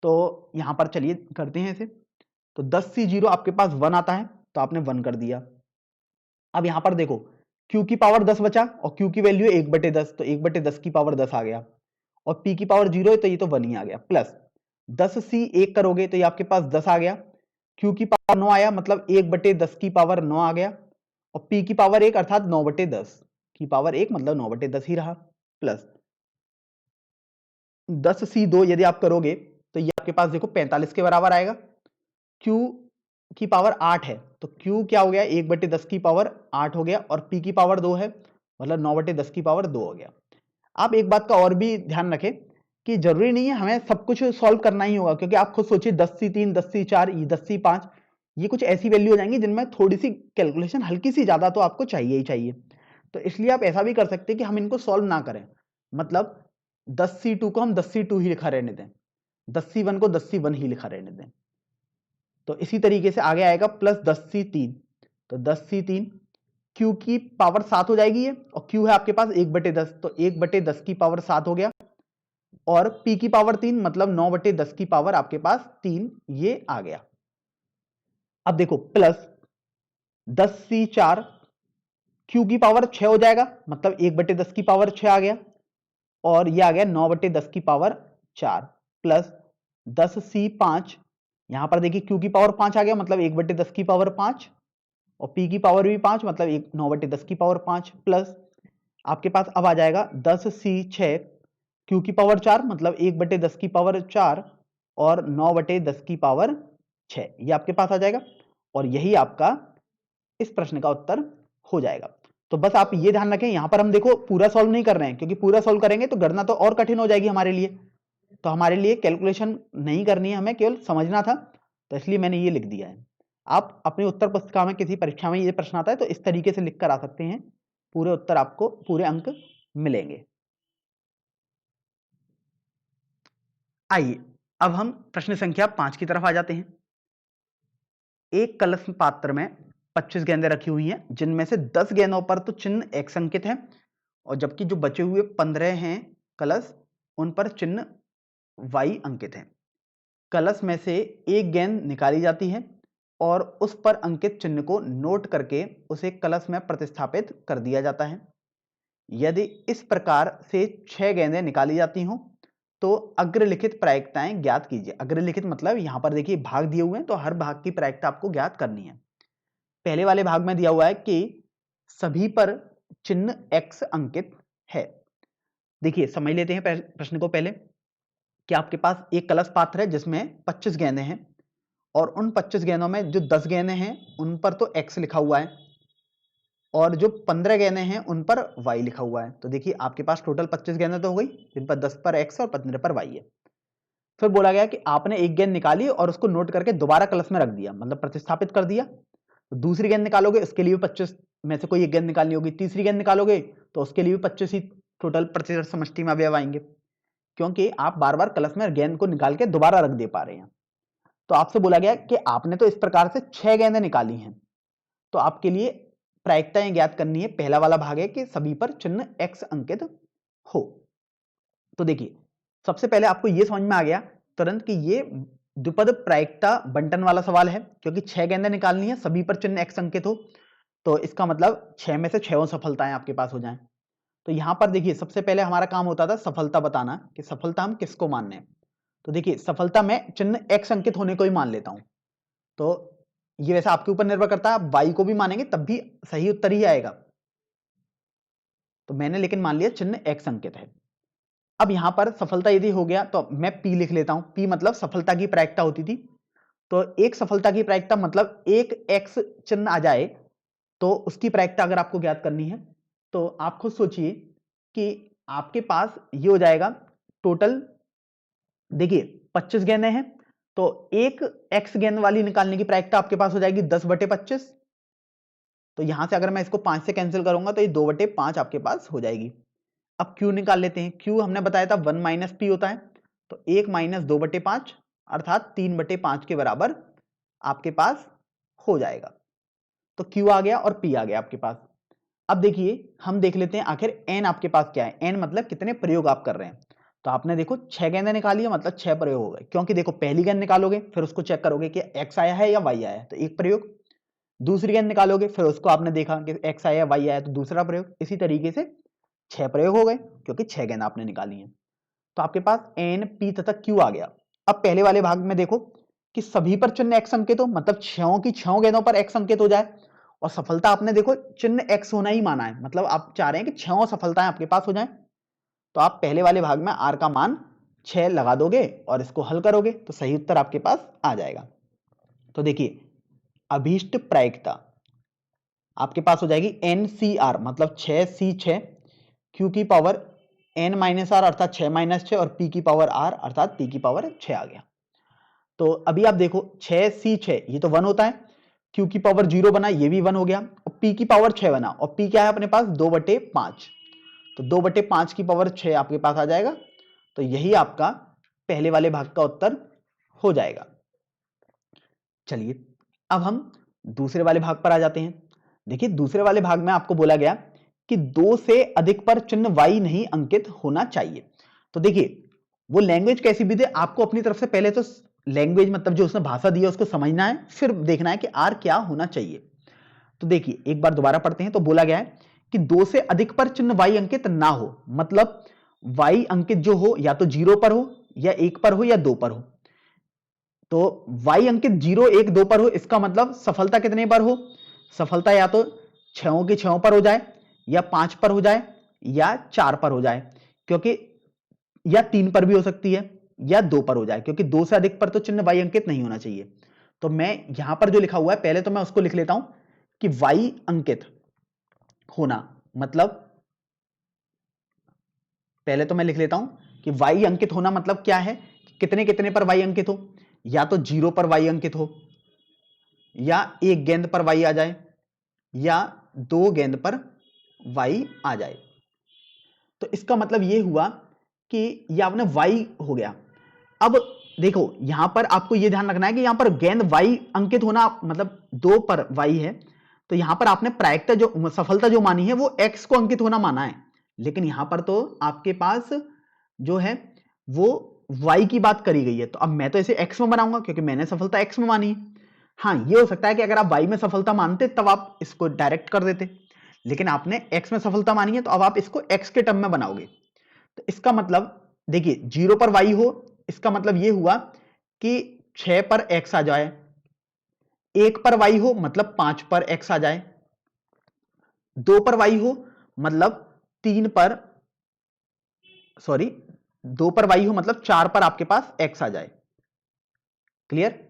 तो यहां पर चलिए करते हैं इसे। तो 10c0 आपके पास 1 आता है, तो आपने 1 कर दिया। अब यहां पर देखो q की पावर 10 बचा और q की वैल्यू है 1/10, तो 1/10 की पावर 10 आ गया, और p की पावर 0 है तो ये तो 1 ही आ गया, प्लस 10c 1 करोगे तो ये आपके पास 10 आ गया, Q की पावर 9 आया, मतलब 1/10 की पावर 9 आ गया, और P की पावर 1 अर्थात 9/10 की पावर 1 मतलब 9/10 ही रहा, प्लस 10C2 यदि आप करोगे तो ये आपके पास देखो 45 के बराबर आएगा। Q की पावर 8 है, तो Q क्या हो गया, 1/10 की पावर 8 हो गया, और P की पावर 2 है, मतलब 9/10 की पावर 2 हो गया। आप एक बात का और भी ध्यान रखें कि जरूरी नहीं है हमें सब कुछ सॉल्व करना ही होगा, क्योंकि आप खुद सोचिए 10C3, 10C4, 10C5, ये कुछ ऐसी वैल्यू हो जाएंगी जिनमें थोड़ी सी कैलकुलेशन हल्की सी ज्यादा तो आपको चाहिए ही चाहिए। तो इसलिए आप ऐसा भी कर सकते हैं कि हम इनको सॉल्व ना करें, मतलब 10C2 को हम 10C2 ही लिखा रहने दें, 10C1 को 10C1 ही लिखा रहने दें। तो इसी तरीके से आगे आएगा प्लस 10C3, तो 10C3 Q की पावर 7 हो जाएगी ये, और Q है आपके पास 1/10, तो 1/10 की पावर 7 हो गया, और P की पावर 3 मतलब 9/10 की पावर आपके पास 3 ये आ गया। अब देखो प्लस 10C4 Q की पावर 6 हो जाएगा, मतलब 1/10 की पावर 6 आ गया, और ये आ गया 9/10 की पावर 4, प्लस 10C5, यहां पर देखिए Q की पावर 5 आ गया, मतलब 1/10 की पावर 5, और P की पावर भी 5, मतलब 9/10 की पावर 5, प्लस आपके पास अब आ जाएगा 10C6 Q की पावर 4, मतलब 1/10 की पावर 4, और 9/10 की पावर 6, ये आपके पास आ जाएगा, और यही आपका इस प्रश्न का उत्तर हो जाएगा। तो बस आप ये ध्यान रखें, यहां पर हम देखो पूरा सॉल्व नहीं कर रहे हैं, क्योंकि पूरा सॉल्व करेंगे तो गणना तो और कठिन हो जाएगी हमारे लिए, तो हमारे लिए कैलकुलेशन नहीं करनी है, हमें केवल समझना था, तो इसलिए मैंने ये लिख दिया है। आप अपनी उत्तर पुस्तिका में किसी परीक्षा में ये प्रश्न आता है तो इस तरीके से लिख कर आ सकते हैं, पूरे उत्तर आपको पूरे अंक मिलेंगे। आइए अब हम प्रश्न संख्या 5 की तरफ आ जाते हैं। एक कलश पात्र में 25 गेंदें रखी हुई हैं, जिनमें से 10 गेंदों पर तो चिन्ह X अंकित है, और जबकि जो बचे हुए 15 हैं कलश, उन पर चिन्ह Y अंकित है। कलश में से एक गेंद निकाली जाती है और उस पर अंकित चिन्ह को नोट करके उसे कलश में प्रतिस्थापित कर दिया जाता है। यदि इस प्रकार से 6 गेंदें निकाली जाती हों तो अग्रलिखित प्रायिकताएं ज्ञात कीजिए। अग्रलिखित मतलब यहां पर देखिए भाग दिए हुए हैं, तो हर भाग की प्रायिकता आपको ज्ञात करनी है। पहले वाले भाग में दिया हुआ है कि सभी पर चिन्ह X अंकित है। देखिए समझ लेते हैं प्रश्न को पहले, कि आपके पास एक कलश पात्र है जिसमें 25 गेंदें हैं, और उन 25 गेंदों में जो 10 गेंदें हैं उन पर तो X लिखा हुआ है, और जो 15 गेंदें हैं उन पर Y लिखा हुआ है। तो देखिए आपके पास टोटल 25 गेंदें तो हो गई, जिन पर 10 पर X और 15 पर Y है। फिर बोला गया कि आपने एक गेंद निकाली और उसको नोट करके दोबारा कलश में रख दिया, मतलब प्रतिस्थापित कर दिया। तो दूसरी गेंद निकालोगे, उसके लिए भी 25 में से कोई एक गेंद निकालनी होगी। तीसरी गेंद निकालोगे तो उसके लिए भी 25 ही टोटल प्रतिशत समष्टि में अवयव आएंगे, क्योंकि आप बार बार कलश में गेंद को निकाल के दोबारा रख दे पा रहे हैं। तो आपसे बोला गया कि आपने तो इस प्रकार से 6 गेंदें निकाली हैं, तो आपके लिए प्रायिकताएं ज्ञात करनी है। पहला वाला भाग है कि सभी पर चिन्ह X अंकित हो। तो देखिए सबसे पहले आपको यह समझ में आ गया तुरंत कि ये द्विपद प्रायिकता बंटन वाला सवाल है, क्योंकि 6 गेंदें निकालनी है, सभी पर चिन्ह X अंकित हो, तो इसका मतलब 6 में से 6 सफलताएं आपके पास हो जाएं। तो यहां पर देखिए सबसे पहले हमारा काम होता था सफलता बताना, कि सफलता हम किसको मानने हैं। तो देखिए सफलता में चिन्ह X अंकित होने को ही मान लेता हूं, तो ये वैसा आपके ऊपर निर्भर करता है, आप Y को भी मानेंगे तब भी सही उत्तर ही आएगा। तो मैंने लेकिन मान लिया चिन्ह X अंकित है। अब यहां पर सफलता यदि हो गया तो मैं P लिख लेता हूं। P मतलब सफलता की प्रायिकता होती थी, तो एक सफलता की प्रायिकता मतलब एक X चिन्ह आ जाए तो उसकी प्रायिकता अगर आपको ज्ञात करनी है, तो आप खुद सोचिए कि आपके पास ये हो जाएगा टोटल। देखिए 25 गेंदें हैं, तो एक X गेंद वाली निकालने की प्रायिकता आपके पास हो जाएगी 10/25। तो यहां से अगर मैं इसको 5 से कैंसिल करूंगा तो ये 2/5 आपके पास हो जाएगी। अब Q निकाल लेते हैं। Q हमने बताया था 1 - P होता है, तो 1 - 2/5 अर्थात 3/5 के बराबर आपके पास हो जाएगा। तो Q आ गया और P आ गया आपके पास। अब देखिए हम देख लेते हैं आखिर N आपके पास क्या है। N मतलब कितने प्रयोग आप कर रहे हैं। तो आपने देखो 6 गेंदें निकाली है, मतलब 6 प्रयोग हो गए, क्योंकि देखो पहली गेंद निकालोगे फिर उसको चेक करोगे कि X आया है या Y आया है, तो एक प्रयोग। दूसरी गेंद निकालोगे फिर उसको आपने देखा कि X आया Y आया, तो दूसरा प्रयोग। इसी तरीके से 6 प्रयोग हो गए, क्योंकि 6 गेंद आपने निकाली हैं। तो आपके पास N, P तथा Q आ गया। अब पहले वाले भाग में देखो कि सभी पर चिन्ह x अंकित हो, मतलब छहों की छहों गेंदों पर x अंकित हो जाए, और सफलता आपने देखो चिन्ह x होना ही माना है, मतलब आप चाह रहे हैं कि छहों सफलताएं आपके पास हो जाएं, तो आप पहले वाले भाग में r का मान 6 लगा दोगे और इसको हल करोगे तो सही उत्तर आपके पास आ जाएगा। तो देखिए अभीष्ट प्रायिकता आपके पास हो जाएगी NCR, मतलब 6C6, Q की पावर n-r अर्थात 6 - 6 और P की पावर r अर्थात P की पावर 6 आ गया। तो अभी आप देखो 6C6 ये तो 1 होता है, Q की पावर 0 बना, ये भी 1 हो गया, और P की पावर 6 बना, और P क्या है अपने पास 2/5, तो 2/5 की पावर 6 आपके पास आ जाएगा। तो यही आपका पहले वाले भाग का उत्तर हो जाएगा। चलिए अब हम दूसरे वाले भाग पर आ जाते हैं। देखिए दूसरे वाले भाग में आपको बोला गया कि 2 से अधिक पर चिन्ह y नहीं अंकित होना चाहिए। तो देखिए वो लैंग्वेज कैसी भी दे, आपको अपनी तरफ से पहले तो लैंग्वेज मतलब जो उसने भाषा दी है उसको समझना है, फिर देखना है कि r क्या होना चाहिए। तो देखिए एक बार दोबारा पढ़ते हैं। तो बोला गया है कि 2 से अधिक पर चिन्ह y अंकित ना हो, मतलब y अंकित जो हो या तो 0 पर हो या 1 पर हो या 2 पर हो। तो y अंकित 0, 1, 2 पर हो, इसका मतलब सफलता कितने पर हो, सफलता या तो छहों की छहों पर हो जाए, या 5 पर हो जाए, या 4 पर हो जाए, क्योंकि या 3 पर भी हो सकती है, या 2 पर हो जाए, क्योंकि 2 से अधिक पर तो चिन्ह y अंकित नहीं होना चाहिए। तो मैं यहां पर जो लिखा हुआ है पहले तो मैं उसको लिख लेता हूं कि y अंकित होना, मतलब पहले तो मैं लिख लेता हूं कि y अंकित होना मतलब क्या है, कितने कितने पर y अंकित हो, या तो 0 पर y अंकित हो, या 1 गेंद पर y आ जाए, या 2 गेंद पर y आ जाए। तो इसका मतलब ये हुआ कि ये आपने y हो गया। अब देखो यहां पर आपको ये ध्यान रखना है कि यहां पर गेंद y अंकित होना मतलब 2 पर y है, तो यहां पर आपने प्रायिकता जो सफलता जो मानी है वो x को अंकित होना माना है, लेकिन यहां पर तो आपके पास जो है वो y की बात करी गई है। तो अब मैं तो इसे x में बनाऊंगा क्योंकि मैंने सफलता x में मानी है। हाँ ये हो सकता है कि अगर आप y में सफलता मानते तब आप इसको डायरेक्ट कर देते, लेकिन आपने x में सफलता मानी है तो अब आप इसको x के टर्म में बनाओगे। तो इसका मतलब देखिए 0 पर y हो, इसका मतलब ये हुआ कि 6 पर x आ जाए, 1 पर y हो मतलब 5 पर x आ जाए, 2 पर y हो मतलब 3 पर सॉरी 2 पर y हो मतलब 4 पर आपके पास x आ जाए। क्लियर?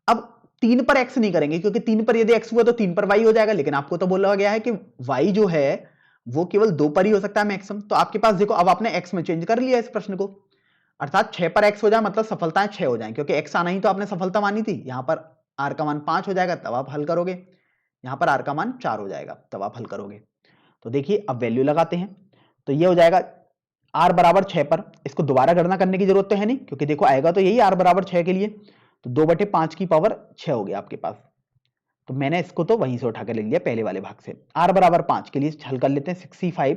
अब 3 पर x नहीं करेंगे क्योंकि 3 पर यदि x हुआ तो 3 पर y हो जाएगा, लेकिन आपको तो बोला गया है कि y जो है वो केवल 2 पर ही हो सकता है मैक्सिमम। तो आपके पास देखो अब आपने x में चेंज कर लिया इस प्रश्न को, अर्थात 6 पर x हो जाए मतलब सफलताएं 6 हो जाए, क्योंकि x आना ही तो आपने सफलता मानी थी। यहां पर r का मान 5 हो जाएगा तब आप हल करोगे, यहां पर r का मान 4 हो जाएगा तब आप हल करोगे। तो देखिए अब वैल्यू लगाते हैं, तो ये हो जाएगा r बराबर 6 पर, इसको दोबारा गणना करने की जरूरत तो है नहीं क्योंकि देखो आएगा तो यही r बराबर 6 के लिए, तो 2/5 की पावर 6 हो गया आपके पास। तो मैंने इसको तो वहीं से उठा कर ले लिया पहले वाले भाग से। r बराबर 5 के लिए हल कर लेते हैं 65,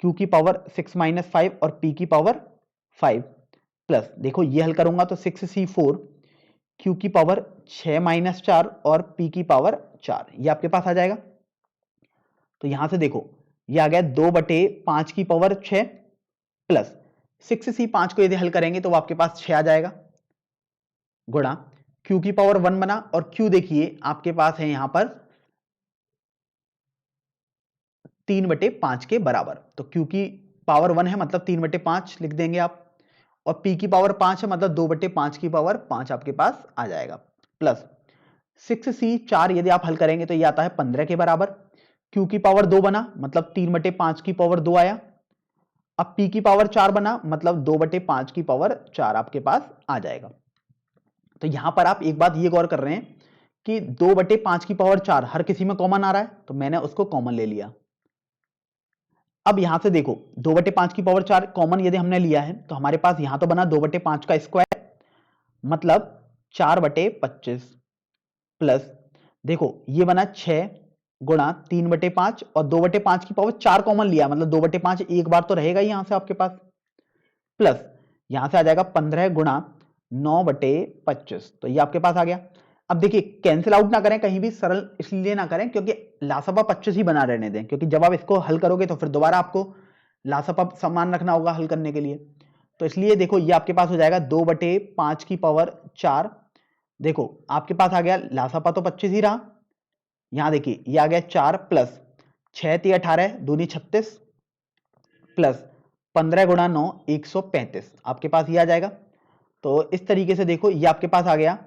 q की पावर 6 - 5 और p की पावर 5 प्लस देखो ये हल करूंगा तो 6c4, q की पावर 6 - 4 और p की पावर 4, ये आपके पास आ जाएगा। तो यहां से देखो ये आ गया 2/5 की पावर 6 प्लस 6c5 को यदि हल करेंगे तो वो आपके पास 6 आ जाएगा, गुणा q की पावर 1 बना, और q देखिए आपके पास है यहां पर 3/5 के बराबर, तो q की पावर 1 है मतलब 3/5 लिख देंगे आप, और p की पावर 5 है मतलब 2/5 की पावर 5 आपके पास आ जाएगा, प्लस 6c4 यदि आप हल करेंगे तो ये आता है 15 के बराबर, q की पावर 2 बना मतलब 3/5 की पावर 2 आया, अब p की पावर 4 बना मतलब 2/5 की पावर 4 आपके पास आ जाएगा। तो यहां पर आप एक बात ये गौर कर रहे हैं कि 2/5 की पावर 4 हर किसी में कॉमन आ रहा है, तो मैंने उसको कॉमन ले लिया। अब यहां से देखो 2/5 की पावर 4 कॉमन यदि हमने लिया है तो हमारे पास यहां तो बना 2/5 का स्क्वायर मतलब 4/25 प्लस देखो ये बना 6 गुणा 3/5 और 2/5 की पावर 4 कॉमन लिया मतलब 2/5 एक बार तो रहेगा ही यहां से आपके पास, प्लस यहां से आ जाएगा 15 गुणा 9/25, तो ये आपके पास आ गया। अब देखिए कैंसिल आउट ना करें कहीं भी, सरल इसलिए ना करें क्योंकि लासपा 25 ही बना रहने दें, क्योंकि जब आप इसको हल करोगे तो फिर दोबारा आपको लासपा समान रखना होगा हल करने के लिए। तो इसलिए देखो ये आपके पास हो जाएगा 2/5 की पावर 4 देखो आपके पास आ गया लासापा तो 25 ही रहा, यहां देखिए ये आ गया 4 प्लस 6 × 18 दूनी 36 प्लस 15 × 9 135 आपके पास ये आ जाएगा। तो इस तरीके से देखो ये आपके पास आ गया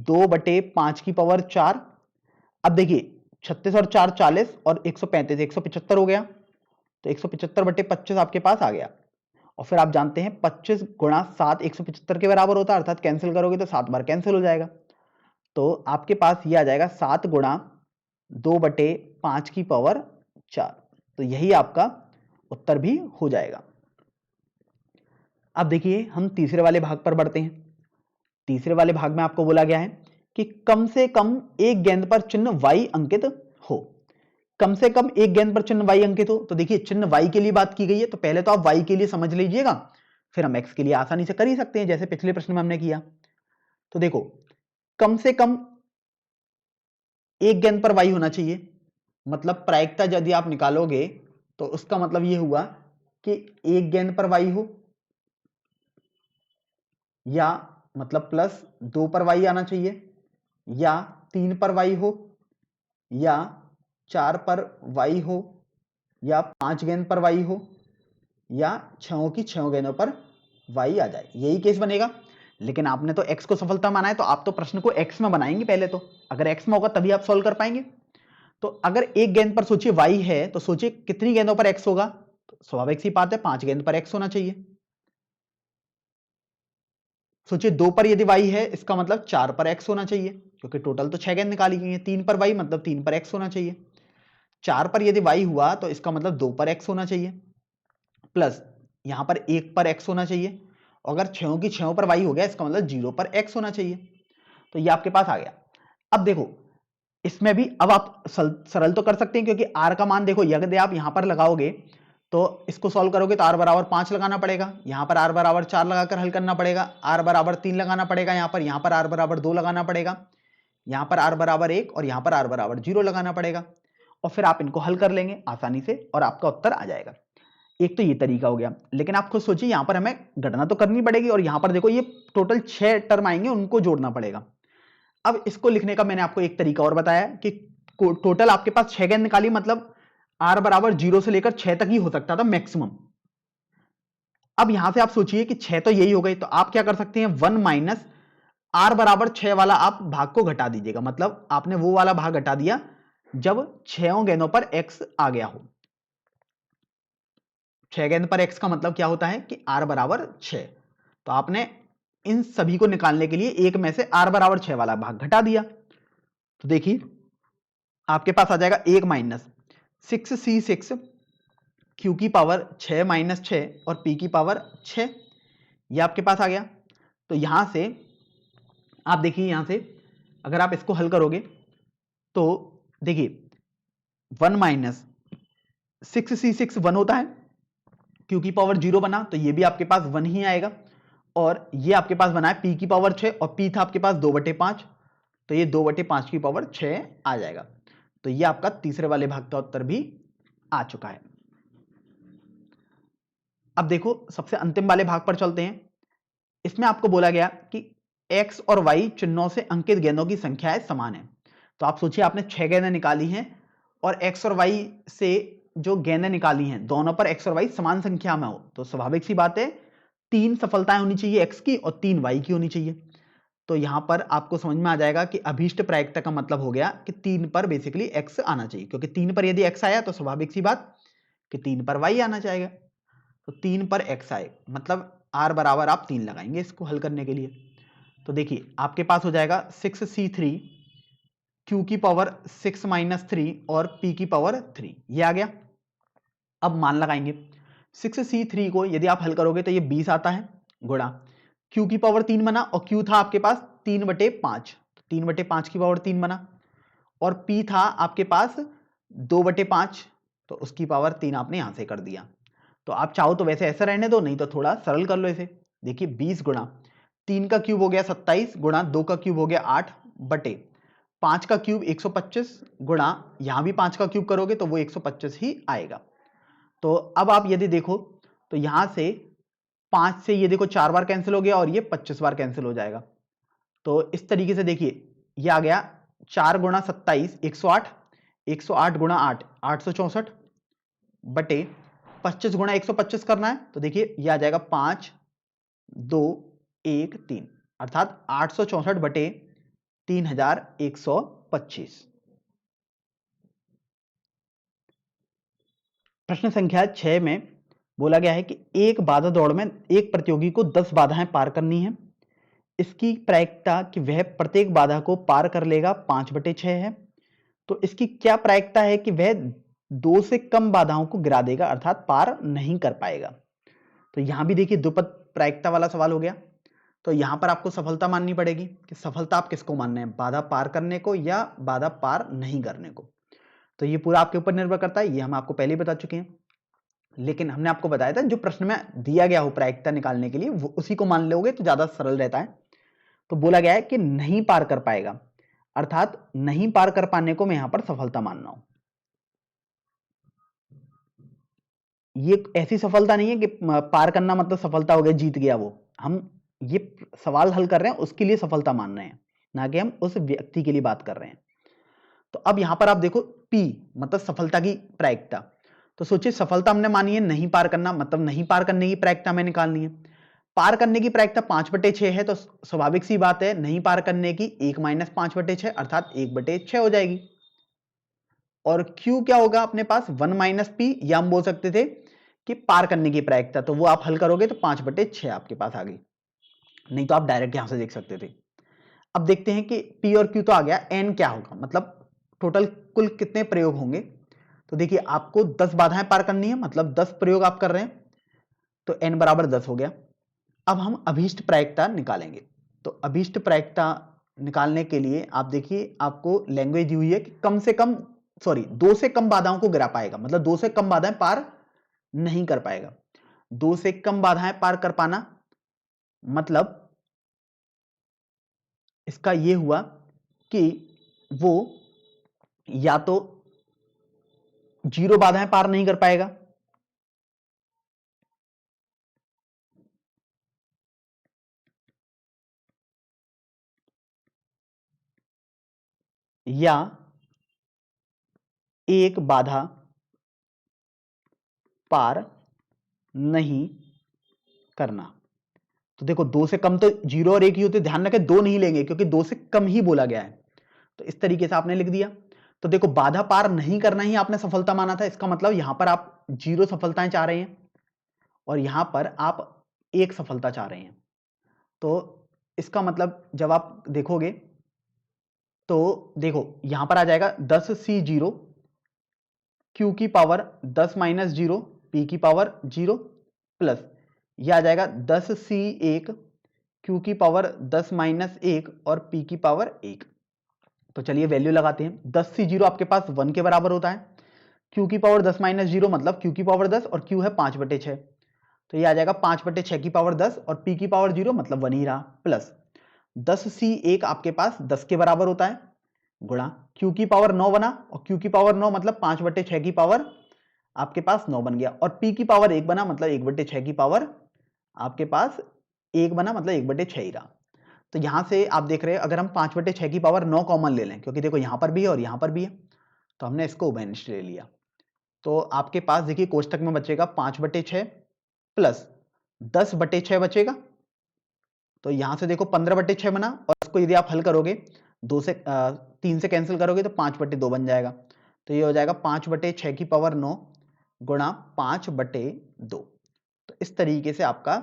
2/5 की पावर 4। अब देखिए 36 और 4 40 और 135 175 हो गया, तो 175/25 आपके पास आ गया। और फिर आप जानते हैं 25 × 7 175 के बराबर होता है, अर्थात कैंसिल करोगे तो 7 बार कैंसिल हो जाएगा। तो आपके पास ये आ जाएगा 7 × 2/5 की पावर 4। तो यही आपका उत्तर भी हो जाएगा। अब देखिए हम तीसरे वाले भाग पर बढ़ते हैं। तीसरे वाले भाग में आपको बोला गया है कि कम से कम एक गेंद पर चिन्ह y अंकित हो। कम से कम एक गेंद पर चिन्ह y अंकित हो, तो देखिए चिन्ह y के लिए बात की गई है, तो पहले तो आप y के लिए समझ लीजिएगा, फिर हम x के लिए आसानी से कर ही सकते हैं जैसे पिछले प्रश्न में हमने किया। तो देखो कम से कम एक गेंद पर y होना चाहिए, मतलब प्रायिकता यदि आप निकालोगे तो उसका मतलब ये हुआ कि एक गेंद पर y हो, या मतलब प्लस 2 पर y आना चाहिए, या 3 पर y हो, या 4 पर y हो, या 5 गेंद पर y हो, या 6 की 6 गेंदों पर y आ जाए, यही केस बनेगा। लेकिन आपने तो x को सफलता माना है, तो आप तो प्रश्न को x में बनाएंगे पहले। तो अगर x में होगा तभी आप सॉल्व कर पाएंगे। तो अगर एक गेंद पर सोचिए y है, तो सोचिए कितनी गेंदों पर x होगा, तो स्वाभाविक सी बात है 5 गेंद पर x होना चाहिए। सोचिए 2 पर यदि y है, इसका मतलब 4 पर x होना चाहिए, क्योंकि टोटल तो 6 गेंद निकाली गई है। 3 पर y मतलब 3 पर x होना चाहिए। 4 पर यदि y हुआ तो इसका मतलब 2 पर x होना चाहिए, प्लस यहां पर 1 पर x होना चाहिए। अगर 6 की 6 पर y हो गया, इसका मतलब 0 पर x होना चाहिए। तो ये आपके पास आ गया। अब देखो इसमें भी अब आप सरल तो कर सकते हैं, क्योंकि r का मान देखो यदि आप यहां पर लगाओगे तो इसको सॉल्व करोगे तो r बराबर 5 लगाना पड़ेगा, यहां पर r बराबर 4 लगाकर हल करना पड़ेगा, r बराबर 3 लगाना पड़ेगा, यहां पर r बराबर 2 लगाना पड़ेगा, यहां पर r बराबर 1 और यहां पर r बराबर 0 लगाना पड़ेगा। और फिर आप इनको हल कर लेंगे आसानी से और आपका उत्तर आ जाएगा। एक तो ये तरीका हो गया, लेकिन आप खुद सोचिए यहां पर हमें गणना तो करनी पड़ेगी, और यहां पर देखो ये टोटल 6 टर्म आएंगे, उनको जोड़ना पड़ेगा। अब इसको लिखने का मैंने आपको एक तरीका और बताया कि टोटल आपके पास 6 गेंद निकाली, मतलब r बराबर 0 से लेकर 6 तक ही हो सकता था मैक्सिमम। अब यहां से आप सोचिए कि 6 तो यही हो गई, तो आप क्या कर सकते हैं 1 माइनस r बराबर 6 वाला आप भाग को घटा दीजिएगा, मतलब आपने वो वाला भाग घटा दिया जब 6 गेंदों पर x आ गया हो। 6 गेंद पर x का मतलब क्या होता है कि r बराबर 6, तो आपने इन सभी को निकालने के लिए एक में से r बराबर 6 वाला भाग घटा दिया। तो देखिए आपके पास आ जाएगा 1 माइनस 6c6 q की पावर 6 माइनस 6 और p की पावर 6, ये आपके पास आ गया। तो यहां से आप देखिए, यहां से अगर आप इसको हल करोगे तो देखिए 1 माइनस 6c6 1 होता है, q की पावर 0 बना तो ये भी आपके पास 1 ही आएगा, और ये आपके पास बना है p की पावर 6 और p था आपके पास 2/5, तो ये 2/5 की पावर 6 आ जाएगा। तो ये आपका तीसरे वाले भाग का उत्तर भी आ चुका है। अब देखो सबसे अंतिम वाले भाग पर चलते हैं। इसमें आपको बोला गया कि x और y चिन्हों से अंकित गेंदों की संख्याएं समान है। तो आप सोचिए आपने 6 गेंदें निकाली हैं और x और y से जो गेंदें निकाली हैं दोनों पर x और y समान संख्या में हो, तो स्वाभाविक सी बात है 3 सफलताएं होनी चाहिए x की और 3 y की होनी चाहिए। तो यहां पर आपको समझ में आ जाएगा कि अभीष्ट प्रायिकता का मतलब हो गया कि 3 पर बेसिकली x आना चाहिए, क्योंकि 3 पर यदि x आया तो स्वाभाविक सी बात कि 3 पर y आना चाहिए। तो 3 पर x आए मतलब r बराबर आप 3 लगाएंगे इसको हल करने के लिए। तो देखिए आपके पास हो जाएगा 6c3 q की पावर 6 माइनस 3 और p की पावर 3, ये आ गया। अब मान लगाएंगे 6c3 को यदि आप हल करोगे तो ये 20 आता है, गुणा q की पावर 3 बना और q था आपके पास 3/5, 3/5 की पावर 3 बना, और p था आपके पास 2/5, तो उसकी पावर 3 आपने यहां से कर दिया। तो आप चाहो तो वैसे ऐसा रहने दो, नहीं तो थोड़ा सरल कर लो इसे। देखिए 20 गुणा 3 का क्यूब हो गया 27, गुणा 2 का क्यूब हो गया 8 बटे 5 का क्यूब 125, गुणा यहां भी 5 का क्यूब करोगे तो वो 125 ही आएगा। तो अब आप यदि देखो तो यहां से 5 से ये देखो 4 बार कैंसिल हो गया और ये 25 बार कैंसिल हो जाएगा। तो इस तरीके से देखिए ये आ गया 4 गुणा 27 108, 108 गुणा 8 864 बटे 25 गुणा 125 करना है तो देखिए ये आ जाएगा 5 2 1 3 अर्थात 864 बटे 3125। प्रश्न संख्या 6 में बोला गया है कि एक बाधा दौड़ में एक प्रतियोगी को 10 बाधाएं पार करनी है। इसकी प्रायिकता कि वह प्रत्येक बाधा को पार कर लेगा 5/6 है। तो इसकी क्या प्रायिकता है कि वह 2 से कम बाधाओं को गिरा देगा अर्थात पार नहीं कर पाएगा। तो यहां भी देखिए द्विपद प्रायिकता वाला सवाल हो गया। तो यहां पर आपको सफलता माननी पड़ेगी कि सफलता आप किसको मानने हैं, बाधा पार करने को या बाधा पार नहीं करने को। तो ये पूरा आपके ऊपर निर्भर करता है, ये हम आपको पहले ही बता चुके हैं। लेकिन हमने आपको बताया था जो प्रश्न में दिया गया हो प्रायिकता निकालने के लिए वो उसी को मान लोगे तो ज्यादा सरल रहता है। तो बोला गया है कि नहीं पार कर पाएगा अर्थात नहीं पार कर पाने को मैं यहां पर सफलता मान रहा हूं। ये ऐसी सफलता नहीं है कि पार करना मतलब सफलता हो गया, जीत गया वो। हम ये सवाल हल कर रहे हैं उसके लिए सफलता मान रहे हैं, ना कि हम उस व्यक्ति के लिए बात कर रहे हैं। तो अब यहां पर आप देखो P मतलब सफलता की प्रायिकता। तो सोचिए सफलता हमने मानी है नहीं पार करना, मतलब नहीं पार करने की प्रायिकता हमें निकालनी है। पार करने की प्रायिकता 5/6 है तो स्वाभाविक सी बात है नहीं पार करने की 1 - 5/6 अर्थात 1/6 हो जाएगी। और Q क्या होगा अपने पास 1 - P, या हम बोल सकते थे कि पार करने की प्रायिकता। तो वो आप हल करोगे तो 5/6 आपके पास आ गई, नहीं तो आप डायरेक्ट यहां से देख सकते थे। अब देखते हैं कि P और Q तो आ गया, N क्या होगा, मतलब टोटल कुल कितने प्रयोग होंगे। तो देखिए आपको 10 बाधाएं पार करनी है, मतलब 10 प्रयोग आप कर रहे हैं तो N बराबर 10 हो गया। अब हम अभीष्ट प्रायिकता निकालेंगे। तो अभीष्ट प्रायिकता निकालने के लिए आप देखिए आपको लैंग्वेज दी हुई है कि कम से कम 2 से कम बाधाओं को गिरा पाएगा, मतलब 2 से कम बाधाएं पार नहीं कर पाएगा। 2 से कम बाधाएं पार कर पाना मतलब इसका यह हुआ कि वो या तो 0 बाधाएं पार नहीं कर पाएगा, या एक बाधा पार नहीं करना। तो देखो 2 से कम तो 0 और 1 ही होते, ध्यान रखें 2 नहीं लेंगे क्योंकि 2 से कम ही बोला गया है। तो इस तरीके से आपने लिख दिया। तो देखो बाधा पार नहीं करना ही आपने सफलता माना था, इसका मतलब यहां पर आप 0 सफलताएं चाह रहे हैं और यहां पर आप 1 सफलता चाह रहे हैं। तो इसका मतलब जब आप देखोगे तो देखो यहां पर आ जाएगा 10C0 Q की पावर 10 - 0 P की पावर 0 प्लस यह आ जाएगा 10C1 Q की पावर 10 - 1 और P की पावर 1। तो चलिए वैल्यू लगाते हैं। 10C0 आपके पास 1 के बराबर होता है, Q की पावर 10 - 0 मतलब Q की पावर 10 और Q है 5/6, तो ये आ जाएगा 5/6 की पावर 10 और P की पावर 0 मतलब 1 ही रहा, प्लस 10C1 आपके पास 10 के बराबर होता है गुणा Q की पावर 9 बना और Q की पावर 9 मतलब 5/6 की पावर आपके पास 9 बन गया और P की पावर 1 बना मतलब 1/6 की पावर आपके पास 1 बना मतलब 1/6 ही रहा। तो यहां से आप देख रहे हैं अगर हम 5/6 की पावर 9 कॉमन ले लें, क्योंकि देखो यहां पर भी है और यहां पर भी है, तो हमने इसको उभयनिष्ठ ले लिया। तो आपके पास देखिए कोष्टक में बचेगा 5/6 प्लस 10/6 बचेगा। तो यहां से देखो 15/6 बना और इसको यदि आप हल करोगे 3 से कैंसिल करोगे तो 5/2 बन जाएगा। तो ये हो जाएगा 5/6 की पावर 9 गुणा 5/2। तो इस तरीके से आपका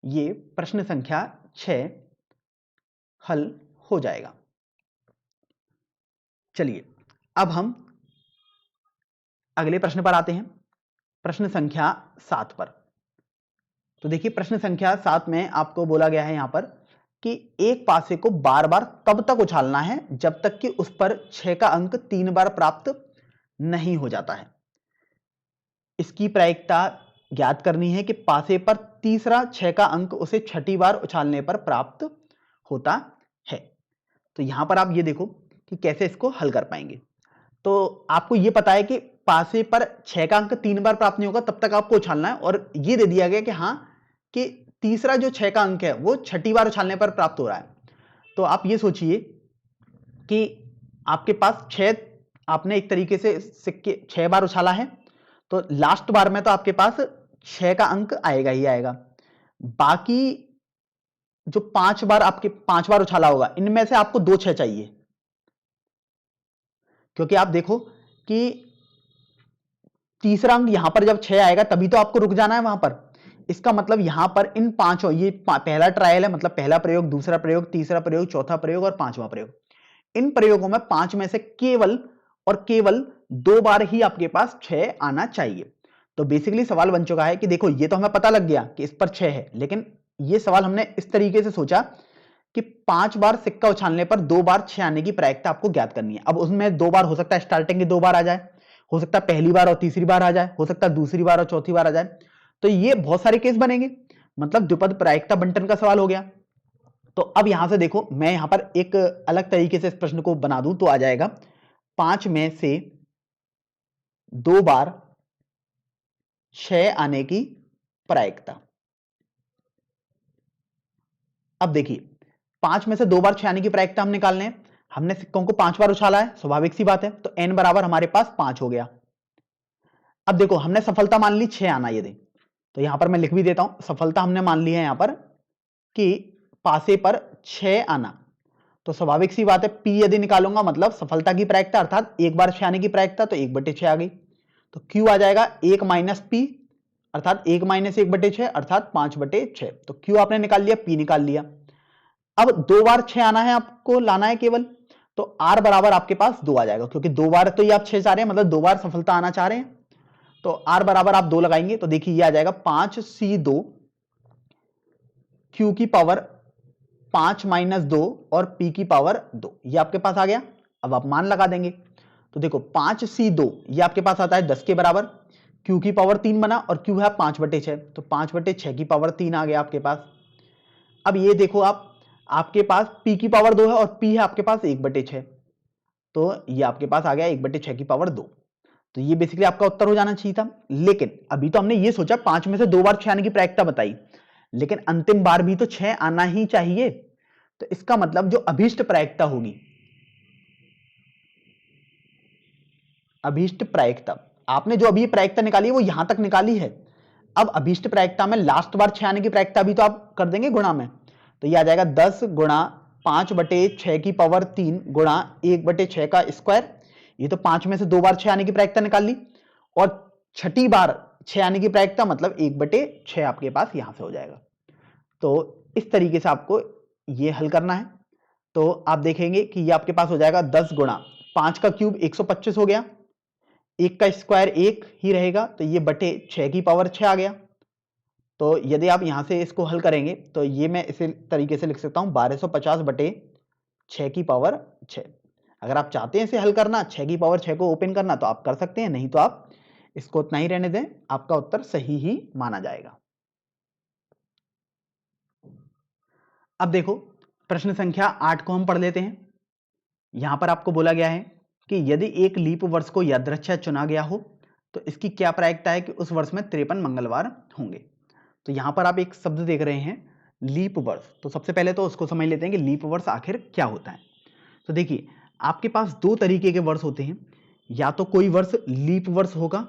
ये प्रश्न संख्या 6 हल हो जाएगा। चलिए अब हम अगले प्रश्न पर आते हैं, प्रश्न संख्या 7 पर। तो देखिए प्रश्न संख्या 7 में आपको बोला गया है यहां पर कि एक पासे को बार बार तब तक उछालना है जब तक कि उस पर 6 का अंक 3 बार प्राप्त नहीं हो जाता है। इसकी प्रायिकता ज्ञात करनी है कि पासे पर तीसरा 6 का अंक उसे छठी बार उछालने पर प्राप्त होता है। तो यहां पर आप ये देखो कि कैसे इसको हल कर पाएंगे। तो आपको ये पता है कि पासे पर 6 का अंक 3 बार प्राप्त नहीं होगा तब तक आपको उछालना है, और ये दे दिया गया कि हाँ कि तीसरा जो 6 का अंक है वो छठी बार उछालने पर प्राप्त हो रहा है। तो आप ये सोचिए कि आपके पास 6, आपने एक तरीके से सिक्के 6 बार उछाला है, तो लास्ट बार में तो आपके पास 6 का अंक आएगा ही आएगा। बाकी जो 5 बार आपके 5 बार उछाला होगा, इनमें से आपको 2 6 चाहिए, क्योंकि आप देखो कि तीसरा अंक यहां पर जब 6 आएगा तभी तो आपको रुक जाना है वहां पर। इसका मतलब यहां पर इन पांचों, ये पहला ट्रायल है, मतलब पहला प्रयोग, दूसरा प्रयोग, तीसरा प्रयोग, चौथा प्रयोग और पांचवा प्रयोग। इन प्रयोगों में 5 में से केवल और केवल 2 बार ही आपके पास 6 आना चाहिए। तो बेसिकली सवाल बन चुका है कि देखो ये तो हमें पता लग गया कि इस पर 6 है, लेकिन ये सवाल हमने इस तरीके से सोचा कि 5 बार सिक्का उछालने पर 2 बार 6 आने की प्रायिकता आपको ज्ञात करनी है। अब उसमें 2 बार हो सकता है स्टार्टिंग के 2 बार आ जाए, हो सकता है पहली बार और तीसरी बार आ जाए, हो सकता है दूसरी बार और चौथी बार आ जाए। तो ये बहुत सारे केस बनेंगे, मतलब द्विपद प्रायिकता बंटन का सवाल हो गया। तो अब यहां से देखो, मैं यहां पर एक अलग तरीके से इस प्रश्न को बना दूं तो आ जाएगा 5 में से 2 बार 6 आने की प्रायिकता। अब देखिए 5 में से 2 बार 6 आने की प्रायिकता हम निकालने हैं। हमने सिक्कों को 5 बार उछाला है, स्वाभाविक सी बात है, तो n बराबर हमारे पास 5 हो गया। अब देखो हमने सफलता मान ली 6 आना, ये दे, तो यहां पर मैं लिख भी देता हूं, सफलता हमने मान ली है यहां पर कि पासे पर 6 आना। तो स्वाभाविक सी बात है, P यदि निकालूंगा मतलब सफलता की प्रायिकता, अर्थात एक बार 6 आने की प्रायिकता, तो 1/6 आ गई। तो Q आ जाएगा 1 माइनस P, अर्थात 1 माइनस 1/6 अर्थात 5/6। तो Q आपने निकाल लिया, P निकाल लिया। अब 2 बार 6 आना है, आपको लाना है केवल, तो R बराबर आपके पास 2 आ जाएगा, क्योंकि 2 बार तो ये आप 6 चाह रहे हैं, मतलब 2 बार सफलता आना चाह रहे हैं। तो R बराबर आप 2 लगाएंगे, तो देखिए ये आ जाएगा 5C2 Q की पावर 5 माइनस 2 और P की पावर 2, ये आपके पास आ गया। अब आप मान लगा देंगे, तो देखो 5C2 ये आपके पास आता है 10 के बराबर, Q की पावर 3 बना और Q है 5/6, तो 5/6 की पावर 3 आ गया आपके पास। अब ये देखो आपके पास P की पावर 2 है और P है आपके पास 1/6, तो ये आपके पास आ गया 1/6 की पावर 2। तो ये बेसिकली आपका उत्तर हो जाना चाहिए था। लेकिन अभी तो हमने ये सोचा 5 में से 2 बार 6 आने की प्रायिकता बताई, लेकिन अंतिम बार भी तो 6 आना ही चाहिए। तो इसका मतलब जो अभीष्ट प्रायिकता होगी, अभीष्ट प्रायिकता, आपने जो अभी प्रायिकता निकाली है वो यहां तक निकाली है। अब अभीष्ट प्रायिकता में लास्ट बार 6 आने की प्रायिकता भी तो आप कर देंगे गुणा में, तो ये आ जाएगा 10 गुणा 5/6 की पावर 3 गुणा 1/6 का स्क्वायर। ये तो 5 में से 2 बार 6 आने की प्रायिकता निकाल ली, और छठी बार 6 आने की प्रायिकता मतलब 1/6 आपके पास यहां से हो जाएगा। तो इस तरीके से आपको ये हल करना है। तो आप देखेंगे कि ये आपके पास हो जाएगा 10 गुणा 5 का क्यूब 125 हो गया, 1 का स्क्वायर 1 ही रहेगा, तो ये बटे 6 की पावर 6 आ गया। तो यदि आप यहां से इसको हल करेंगे तो ये मैं इसी तरीके से लिख सकता हूं 1250 बटे 6 की पावर 6। अगर आप चाहते हैं इसे हल करना, 6 की पावर 6 को ओपन करना, तो आप कर सकते हैं, नहीं तो आप इसको उतना ही रहने दें, आपका उत्तर सही ही माना जाएगा। अब देखो प्रश्न संख्या 8 को हम पढ़ लेते हैं। यहां पर आपको बोला गया है कि यदि एक लीप वर्ष को यादृच्छा चुना गया हो तो इसकी क्या प्रायिकता है कि उस वर्ष में 53 मंगलवार होंगे। तो यहां पर आप एक शब्द देख रहे हैं लीप वर्ष, तो सबसे पहले तो उसको समझ लेते हैं कि लीप वर्ष आखिर क्या होता है। तो देखिए आपके पास 2 तरीके के वर्ष होते हैं, या तो कोई वर्ष लीप वर्ष होगा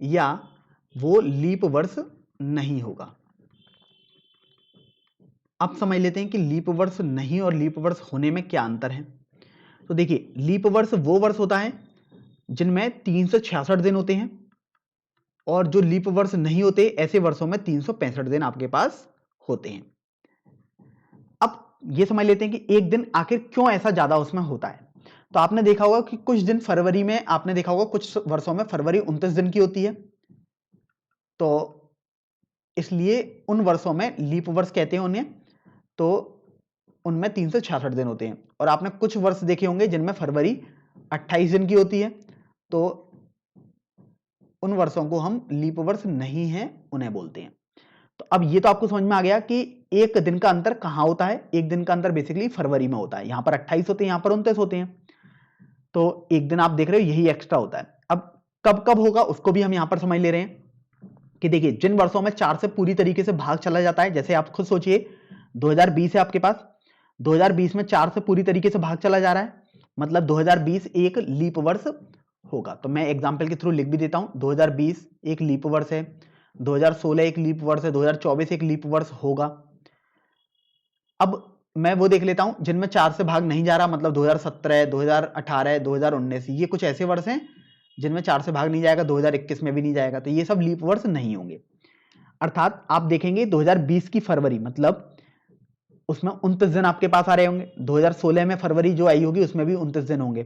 या वो लीप वर्ष नहीं होगा। अब समझ लेते हैं कि लीप वर्ष नहीं और लीप वर्ष होने में क्या अंतर है। तो देखिए लीप वर्ष वो वर्ष होता है जिनमें 366 दिन होते हैं, और जो लीप वर्ष नहीं होते ऐसे वर्षों में 365 दिन आपके पास होते हैं। अब ये समझ लेते हैं कि एक दिन आखिर क्यों ऐसा ज्यादा उसमें होता है। तो आपने देखा होगा कि कुछ दिन फरवरी में, आपने देखा होगा कुछ वर्षों में फरवरी 29 दिन की होती है, तो इसलिए उन वर्षों में लीप वर्ष कहते हैं उन्हें, तो उनमें 366 दिन होते हैं। और आपने कुछ वर्ष देखे होंगे जिनमें फरवरी 28 दिन की होती है, तो उन वर्षों को हम लीप वर्ष नहीं है उन्हें बोलते हैं। तो अब ये तो आपको समझ में आ गया कि एक दिन का अंतर कहां होता है। एक दिन का अंतर बेसिकली फरवरी में होता है, यहां पर 28 होते हैं, यहां पर 29 होते हैं, तो एक दिन आप देख रहे हो यही एक्स्ट्रा होता है। अब कब कब होगा उसको भी हम यहां पर समझ ले रहे हैं कि देखिए जिन वर्षों में 4 से पूरी तरीके से भाग चला जाता है, जैसे आप खुद सोचिए 2020 है आपके पास, 2020 में 4 से पूरी तरीके से भाग चला जा रहा है, मतलब 2020 एक लीप वर्ष होगा। तो मैं एग्जाम्पल के थ्रू लिख भी देता हूं, 2020 एक लीप वर्ष है, 2016 एक लीप वर्ष है, 2024 एक लीप वर्ष होगा। अब मैं वो देख लेता हूं जिनमें 4 से भाग नहीं जा रहा, मतलब 2017, 2018, 2019, ये कुछ ऐसे वर्ष हैं जिनमें 4 से भाग नहीं जाएगा, 2021 में भी नहीं जाएगा, तो ये सब लीप वर्ष नहीं होंगे। अर्थात आप देखेंगे 2020 की फरवरी, मतलब उसमें 29 दिन आपके पास आ रहे होंगे, 2016 में फरवरी जो आई होगी उसमें भी 29 दिन होंगे,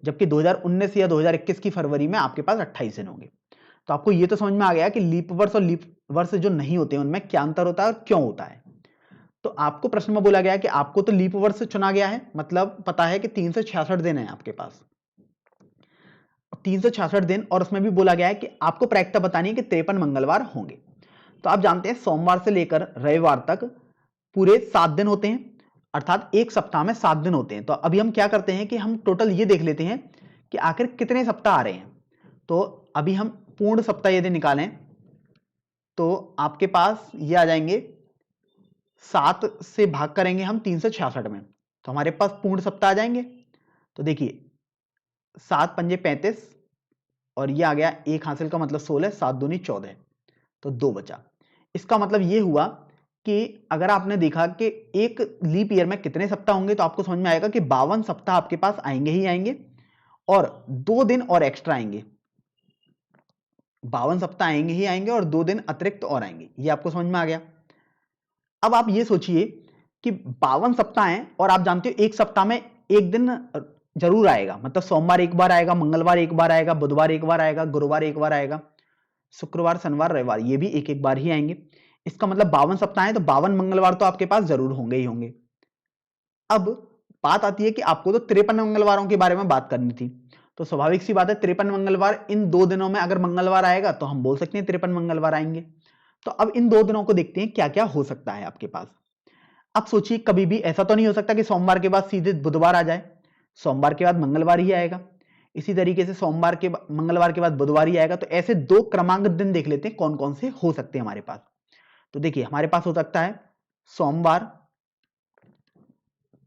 जबकि 2019 या 2021 की फरवरी में आपके पास 28 दिन होंगे। तो आपको ये तो समझ में आ गया कि लीप वर्ष और लीप वर्ष जो नहीं होते उनमें क्या अंतर होता है और क्यों होता है। तो आपको प्रश्न में बोला गया कि आपको तो लीप वर्ष चुना गया है, मतलब पता है कि 366 दिन है आपके पास, 366 दिन, और उसमें भी बोला गया है कि आपको प्रायिकता बतानी है कि 53 मंगलवार होंगे। तो आप जानते हैं सोमवार से लेकर रविवार तक पूरे 7 दिन होते हैं, अर्थात एक सप्ताह में 7 दिन होते हैं। तो अभी हम क्या करते हैं कि हम टोटल ये देख लेते हैं कि आखिर कितने सप्ताह आ रहे हैं। तो अभी हम पूर्ण सप्ताह यदि निकालें तो आपके पास ये आ जाएंगे, 7 से भाग करेंगे हम 366 में, तो हमारे पास पूर्ण सप्ताह आ जाएंगे। तो देखिए 7 पंजे 35 और ये आ गया एक हासिल का मतलब 16, 7 दूनी 14, तो 2 बचा। इसका मतलब ये हुआ कि अगर आपने देखा कि एक लीप ईयर में कितने सप्ताह होंगे, तो आपको समझ में आएगा कि 52 सप्ताह आपके पास आएंगे ही आएंगे, और 2 दिन और एक्स्ट्रा आएंगे, 52 सप्ताह आएंगे ही आएंगे और 2 दिन अतिरिक्त और आएंगे। ये आपको समझ में आ गया। अब आप ये सोचिए कि 52 सप्ताह हैं और आप जानते हो एक सप्ताह में एक दिन जरूर आएगा, मतलब सोमवार एक बार आएगा, मंगलवार एक बार आएगा, बुधवार एक बार आएगा, गुरुवार एक बार आएगा, शुक्रवार, शनिवार, रविवार, ये भी एक एक बार ही आएंगे। इसका मतलब 52 सप्ताह है तो 52 मंगलवार तो आपके पास जरूर होंगे ही होंगे। अब बात आती है कि आपको तो 53 मंगलवारों के बारे में बात करनी थी, तो स्वाभाविक सी बात है 53 मंगलवार, इन 2 दिनों में अगर मंगलवार आएगा तो हम बोल सकते हैं 53 मंगलवार आएंगे। तो अब इन 2 दिनों को देखते हैं क्या क्या हो सकता है आपके पास। अब सोचिए कभी भी ऐसा तो नहीं हो सकता कि सोमवार के बाद सीधे बुधवार आ जाए, सोमवार के बाद मंगलवार ही आएगा, इसी तरीके से सोमवार के मंगलवार के बाद बुधवार ही आएगा। तो ऐसे 2 क्रमांक दिन देख लेते हैं कौन कौन से हो सकते हैं हमारे पास। तो देखिए हमारे पास हो सकता है सोमवार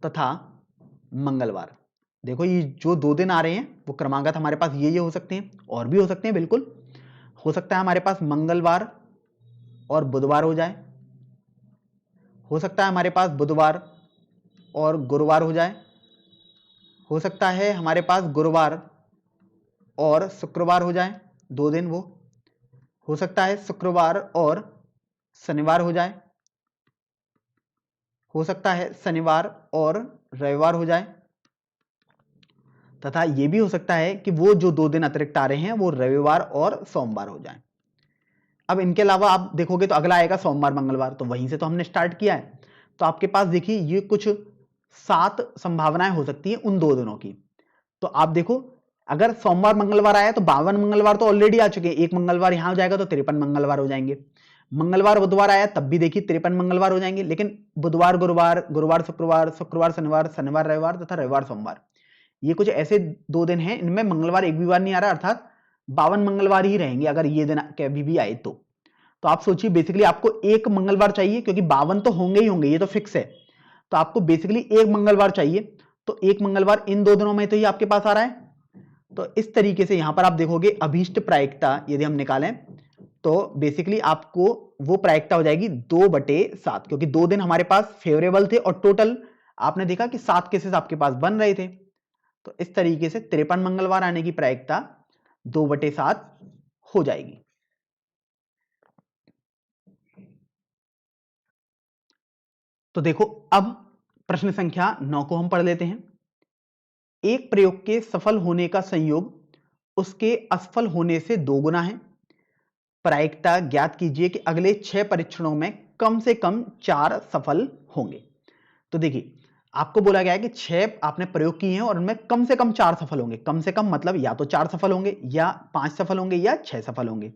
तथा मंगलवार। देखो ये जो 2 दिन आ रहे हैं वो क्रमांक हमारे पास ये हो सकते हैं, और भी हो सकते हैं, बिल्कुल हो सकता है हमारे पास मंगलवार और बुधवार हो जाए, हो सकता है हमारे पास बुधवार और गुरुवार हो जाए, हो सकता है हमारे पास गुरुवार और शुक्रवार हो जाए, 2 दिन वो, हो सकता है शुक्रवार और शनिवार हो जाए, हो सकता है शनिवार और रविवार हो जाए, तथा यह भी हो सकता है कि वो जो 2 दिन अतिरिक्त आ रहे हैं वो रविवार और सोमवार हो जाए। अब इनके अलावा आप देखोगे तो अगला आएगा सोमवार मंगलवार, तो वहीं से तो हमने स्टार्ट किया है। तो आपके पास देखिए ये कुछ 7 संभावनाएं हो सकती हैं उन 2 दिनों की। तो आप देखो अगर सोमवार मंगलवार आया तो 52 मंगलवार तो ऑलरेडी आ चुके हैं, एक मंगलवार यहां हो जाएगा तो 53 मंगलवार हो जाएंगे। मंगलवार बुधवार आया तब भी देखिए 53 मंगलवार हो जाएंगे, लेकिन बुधवार गुरुवार, गुरुवार शुक्रवार, शुक्रवार शनिवार, शनिवार रविवार तथा रविवार सोमवार, ये कुछ ऐसे 2 दिन हैं इनमें मंगलवार एक भी बार नहीं आ रहा, अर्थात 52 मंगलवार ही रहेंगे अगर ये दिन कभी भी आए तो। तो आप सोचिए बेसिकली आपको एक मंगलवार चाहिए, क्योंकि 52 तो होंगे ही होंगे, ये तो फिक्स है। तो आपको बेसिकली एक मंगलवार चाहिए, तो एक मंगलवार इन 2 दिनों में तो ये आपके पास आ रहा है। तो इस तरीके से यहां पर आप देखोगे अभीष्ट प्रायिकता यदि हम निकालें तो बेसिकली आपको वो प्रायिकता हो जाएगी 2/7, क्योंकि 2 दिन हमारे पास फेवरेबल थे और टोटल आपने देखा कि 7 केसेस आपके पास बन रहे थे। तो इस तरीके से 53 मंगलवार आने की प्रायिकता 2/7 हो जाएगी। तो देखो अब प्रश्न संख्या 9 को हम पढ़ लेते हैं। एक प्रयोग के सफल होने का संयोग उसके असफल होने से 2 गुना है। प्रायिकता ज्ञात कीजिए कि अगले 6 परीक्षणों में कम से कम 4 सफल होंगे। तो देखिए आपको बोला गया है कि 6 आपने प्रयोग किए हैं और उनमें कम से कम 4 सफल होंगे। कम से कम मतलब या तो 4 सफल होंगे या 5 सफल होंगे या 6 सफल होंगे।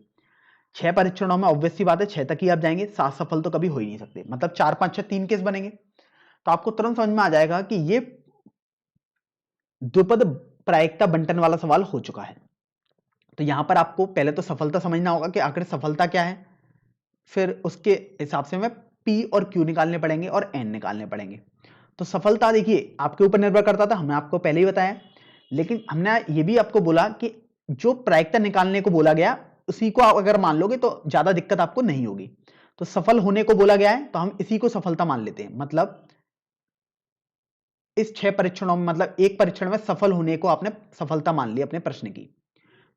6 परीक्षणों में ऑब्वियस सी बात है 6 तक ही आप जाएंगे, 7 सफल तो कभी हो ही नहीं सकते, मतलब 4 5 6 3 केस बनेंगे। तो आपको तुरंत समझ में आ जाएगा कि ये द्विपद प्रायिकता बंटन वाला सवाल हो चुका है। तो यहां पर आपको पहले तो सफलता समझना होगा कि आखिर सफलता क्या है, फिर उसके हिसाब से मैं P और Q निकालने पड़ेंगे और N निकालने पड़ेंगे। तो सफलता देखिए आपके ऊपर निर्भर करता था, हमने आपको पहले ही बताया, लेकिन हमने ये भी आपको बोला कि जो प्रायिकता निकालने को बोला गया उसी को आप अगर मान लोगे तो ज्यादा दिक्कत आपको नहीं होगी। तो सफल होने को बोला गया है तो हम इसी को सफलता मान लेते हैं। मतलब इस 6 परीक्षणों में, मतलब एक परीक्षण में सफल होने को आपने सफलता मान ली अपने प्रश्न की,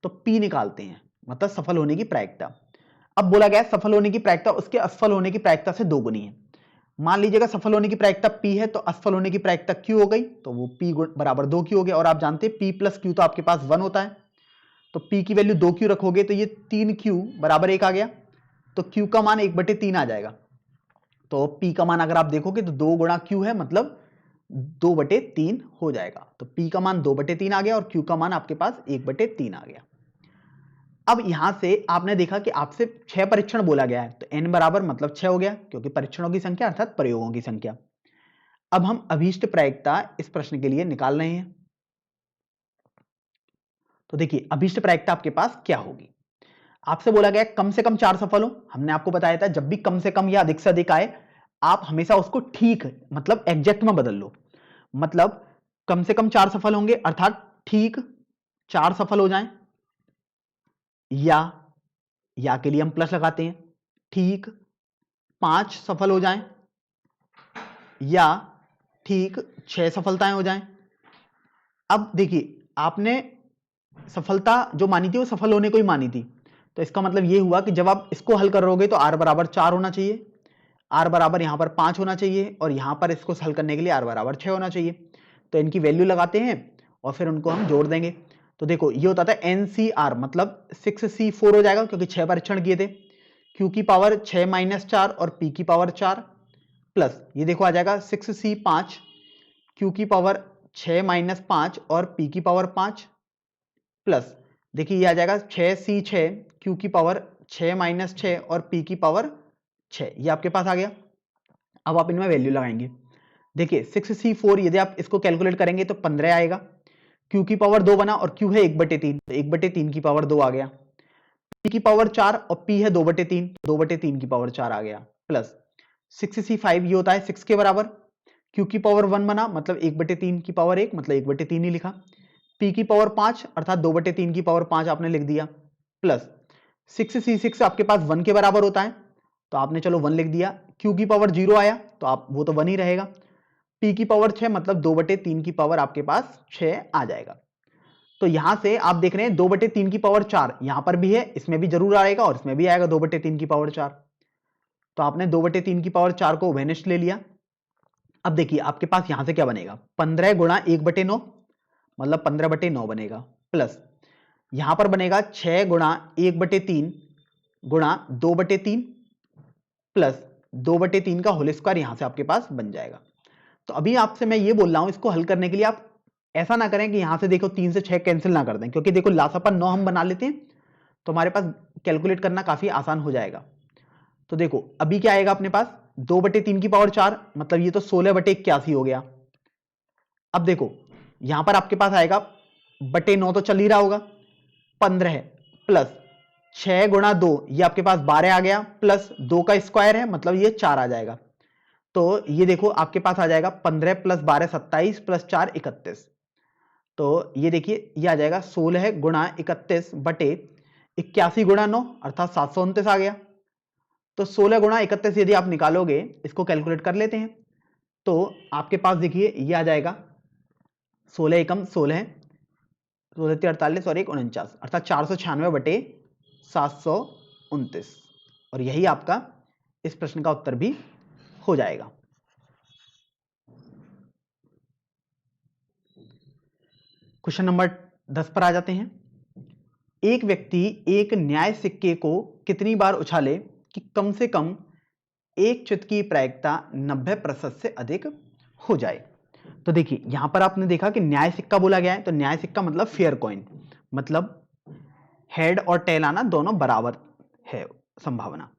तो P निकालते हैं, मतलब सफल होने की प्रायिकता। अब बोला गया सफल होने की प्रायिकता उसके असफल होने की प्रायिकता से दोगुनी है। मान लीजिएगा सफल होने की प्रायिकता P है तो असफल होने की प्रायिकता Q हो गई, तो वो P बराबर 2Q हो गया। और आप जानते हैं P प्लस Q तो आपके पास 1 होता है, तो P की वैल्यू 2Q रखोगे तो ये 3Q बराबर 1 आ गया, तो Q का मान 1/3 आ जाएगा। तो P का मान अगर आप देखोगे तो 2 गुणा Q है, मतलब 2/3 हो जाएगा। तो P का मान 2/3 आ गया और Q का मान आपके पास 1/3 आ गया। अब यहां से आपने देखा कि आपसे 6 परीक्षण बोला गया है, तो n बराबर मतलब 6 हो गया, क्योंकि परीक्षणों की संख्या अर्थात प्रयोगों की संख्या। अब हम अभीष्ट प्रायिकता इस प्रश्न के लिए निकाल रहे हैं। तो देखिए अभीष्ट प्रायिकता आपके पास क्या होगी। आपसे बोला गया कम से कम 4 सफल हो। हमने आपको बताया था जब भी कम से कम या अधिक से अधिक आए आप हमेशा उसको ठीक मतलब एग्जैक्ट में बदल लो। मतलब कम से कम 4 सफल होंगे अर्थात ठीक 4 सफल हो जाएं, या के लिए हम प्लस लगाते हैं, ठीक 5 सफल हो जाएं, या ठीक 6 सफलताएं हो जाएं। अब देखिए आपने सफलता जो मानी थी वो सफल होने को ही मानी थी, तो इसका मतलब ये हुआ कि जब आप इसको हल करोगे तो r बराबर 4 होना चाहिए, r बराबर यहां पर 5 होना चाहिए, और यहां पर इसको हल करने के लिए r बराबर 6 होना चाहिए। तो इनकी वैल्यू लगाते हैं और फिर उनको हम जोड़ देंगे। तो देखो ये होता था NCR, मतलब 6C4 हो जाएगा क्योंकि 6 परीक्षण किए थे, Q की पावर 6 - 4 और P की पावर 4, प्लस ये देखो आ जाएगा 6C5, Q की पावर 6 - 5 और P की पावर 5, प्लस देखिए ये आ जाएगा 6C6, Q की पावर 6 - 6 और P की पावर 6, ये आपके पास आ गया। अब आप इनमें वैल्यू लगाएंगे। देखिए 6C4 यदि आप इसको कैलकुलेट करेंगे तो 15 आएगा, Q की पावर 2 बना और Q है 1/3, तो 1/3 की पावर 2 आ गया, P की पावर 4 और P है 2/3, 2/3 की पावर 4 आ गया, प्लस 6C5 ये होता है 6 के बराबर, Q की पावर 1 बना मतलब 1/3 की पावर 1 मतलब 1/3 ही लिखा, P की पावर 5 अर्थात 2/3 की पावर 5 आपने लिख दिया, प्लस 6C6 आपके पास 1 के बराबर होता है तो आपने चलो 1 लिख दिया, Q की पावर 0 आया तो आप वो तो 1 ही रहेगा, P की पावर 6 मतलब 2/3 की पावर आपके पास 6 आ जाएगा। तो यहां से आप देख रहे हैं 2/3 की पावर 4 यहां पर भी है, इसमें भी जरूर आएगा और इसमें भी आएगा 2/3 की पावर 4, तो आपने 2/3 की पावर 4 को उभयनिष्ठ ले लिया। अब देखिए आपके पास यहां से क्या बनेगा, 15 गुणा 1/9 मतलब 15/9 बनेगा, प्लस यहां पर बनेगा 6 गुणा 1/3 गुणा 2/3 प्लस 2/3 का होल स्क्वायर यहां से आपके पास बन जाएगा। तो अभी आपसे मैं ये बोल रहा हूं इसको हल करने के लिए आप ऐसा ना करें कि यहां से देखो 3 से 6 कैंसिल ना कर दें, क्योंकि देखो लासापा 9 हम बना लेते हैं तो हमारे पास कैलकुलेट करना काफी आसान हो जाएगा। तो देखो अभी क्या आएगा अपने पास 2/3 की पावर 4 मतलब ये तो 16/81 हो गया। अब देखो यहां पर आपके पास आएगा बटे 9 तो चल ही रहा होगा, 15 प्लस 6 गुणा 2 ये आपके पास 12 आ गया, प्लस 2 का स्क्वायर है मतलब ये 4 आ जाएगा। तो ये देखो आपके पास आ जाएगा 15 प्लस 12 27 प्लस 4 31, तो ये देखिए ये आ जाएगा 16 गुणा 31 बटे 81 गुणा 9 अर्थात 729 आ गया। तो 16 गुणा 31 यदि आप निकालोगे, इसको कैलकुलेट कर लेते हैं, तो आपके पास देखिए ये आ जाएगा 16 एकम 16, 16 48 और 1 49 अर्थात 496 बटे 729, और यही आपका इस प्रश्न का उत्तर भी हो जाएगा। क्वेश्चन नंबर 10 पर आ जाते हैं। एक व्यक्ति एक न्याय सिक्के को कितनी बार उछाले कि कम से कम एक चित्त की प्रायिकता 90% से अधिक हो जाए। तो देखिए यहां पर आपने देखा कि न्याय सिक्का बोला गया है, तो न्याय सिक्का मतलब फेयर कॉइन, मतलब हेड और टेल आना दोनों बराबर है संभावना।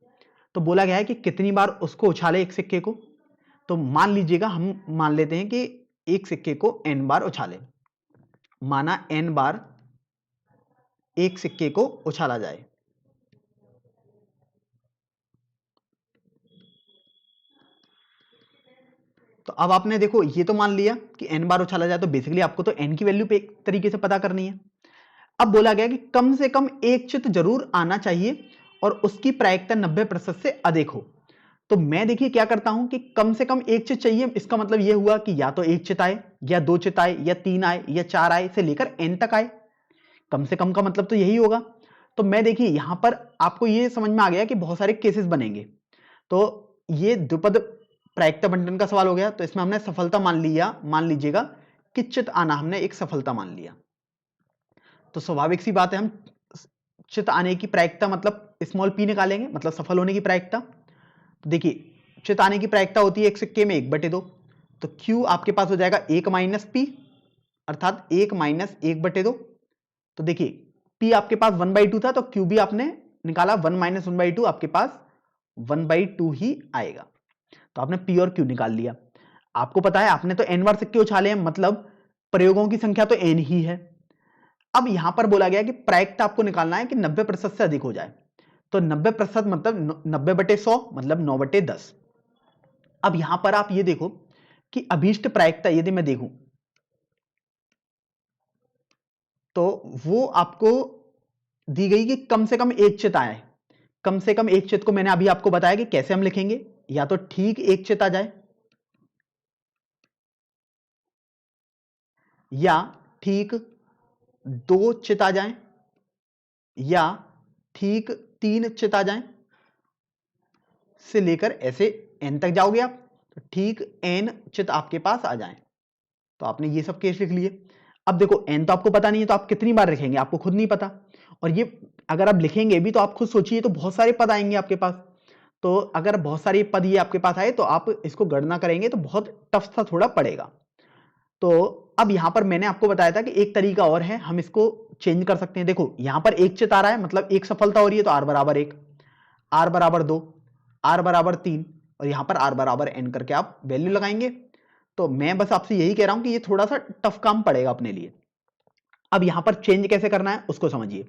तो बोला गया है कि कितनी बार उसको उछाले एक सिक्के को, तो मान लीजिएगा हम मान लेते हैं कि एक सिक्के को n बार उछाले, माना n बार एक सिक्के को उछाला जाए। तो अब आपने देखो ये तो मान लिया कि n बार उछाला जाए, तो बेसिकली आपको तो n की वैल्यू पे एक तरीके से पता करनी है। अब बोला गया कि कम से कम एक चित जरूर आना चाहिए और उसकी प्रायिकता 90% से अधिक हो। तो मैं देखिए क्या करता हूं कि कम से कम एक चित चाहिए, इसका मतलब यह हुआ कि या तो एक चित आए या दो चित आए या तीन आए या चार आए से लेकर n तक आए। कम से कम का मतलब तो यही होगा। तो मैं देखिए यहां पर आपको यह समझ में आ गया कि बहुत सारे केसेस बनेंगे। तो ये द्विपद प्रायिकता बंटन का सवाल हो गया, तो इसमें हमने सफलता मान लीजिएगा कि चित आना हमने एक सफलता मान लिया। तो स्वाभाविक सी बात है, हम चित आने की प्रायिकता मतलब स्मॉल p निकालेंगे, मतलब सफल होने की प्रायिकता। तो देखिए चित आने की प्रायिकता होती है एक सिक्के में 1/2, तो q आपके पास हो जाएगा 1 माइनस p, अर्थात 1 माइनस 1/2। तो देखिए p आपके पास 1/2 था, तो q भी आपने निकाला 1 माइनस 1/2, आपके पास 1/2 ही आएगा। तो आपने p और q निकाल लिया। आपको पता है आपने तो n बार सिक्के उछाले हैं, मतलब प्रयोगों की संख्या तो n ही है। अब यहां पर बोला गया कि प्रायिकता आपको निकालना है कि 90% से अधिक हो जाए। तो 90% मतलब 90/100 मतलब 9/10। अब यहां पर आप ये देखो कि अभीष्ट प्रायिकता यदि मैं देखूं तो वो आपको दी गई कि कम से कम एक चित आए। कम से कम एक चित को मैंने अभी आपको बताया कि कैसे हम लिखेंगे, या तो ठीक एक चित आ जाए या ठीक दो चित आ जाएं या ठीक तीन चित आ जाएं, से लेकर ऐसे n तक जाओगे आप, तो ठीक n चित आपके पास आ जाएं। तो आपने ये सब केस लिख लिए। अब देखो n तो आपको पता नहीं है, तो आप कितनी बार लिखेंगे आपको खुद नहीं पता, और ये अगर आप लिखेंगे भी तो आप खुद सोचिए तो बहुत सारे पद आएंगे आपके पास। तो अगर बहुत सारे पद ये आपके पास आए तो आप इसको गणना करेंगे तो बहुत टफ सा थोड़ा पड़ेगा। तो अब यहां पर मैंने आपको बताया था कि एक तरीका और है, हम इसको चेंज कर सकते हैं। देखो यहां पर एक चित आ रहा है, मतलब एक सफलता हो रही है, तो r बराबर 1, r बराबर 2, r बराबर 3, और यहां पर r बराबर n करके आप वैल्यू लगाएंगे। तो मैं बस आपसे यही कह रहा हूं कि ये थोड़ा सा टफ काम पड़ेगा अपने लिए। अब यहां पर चेंज कैसे करना है उसको समझिए।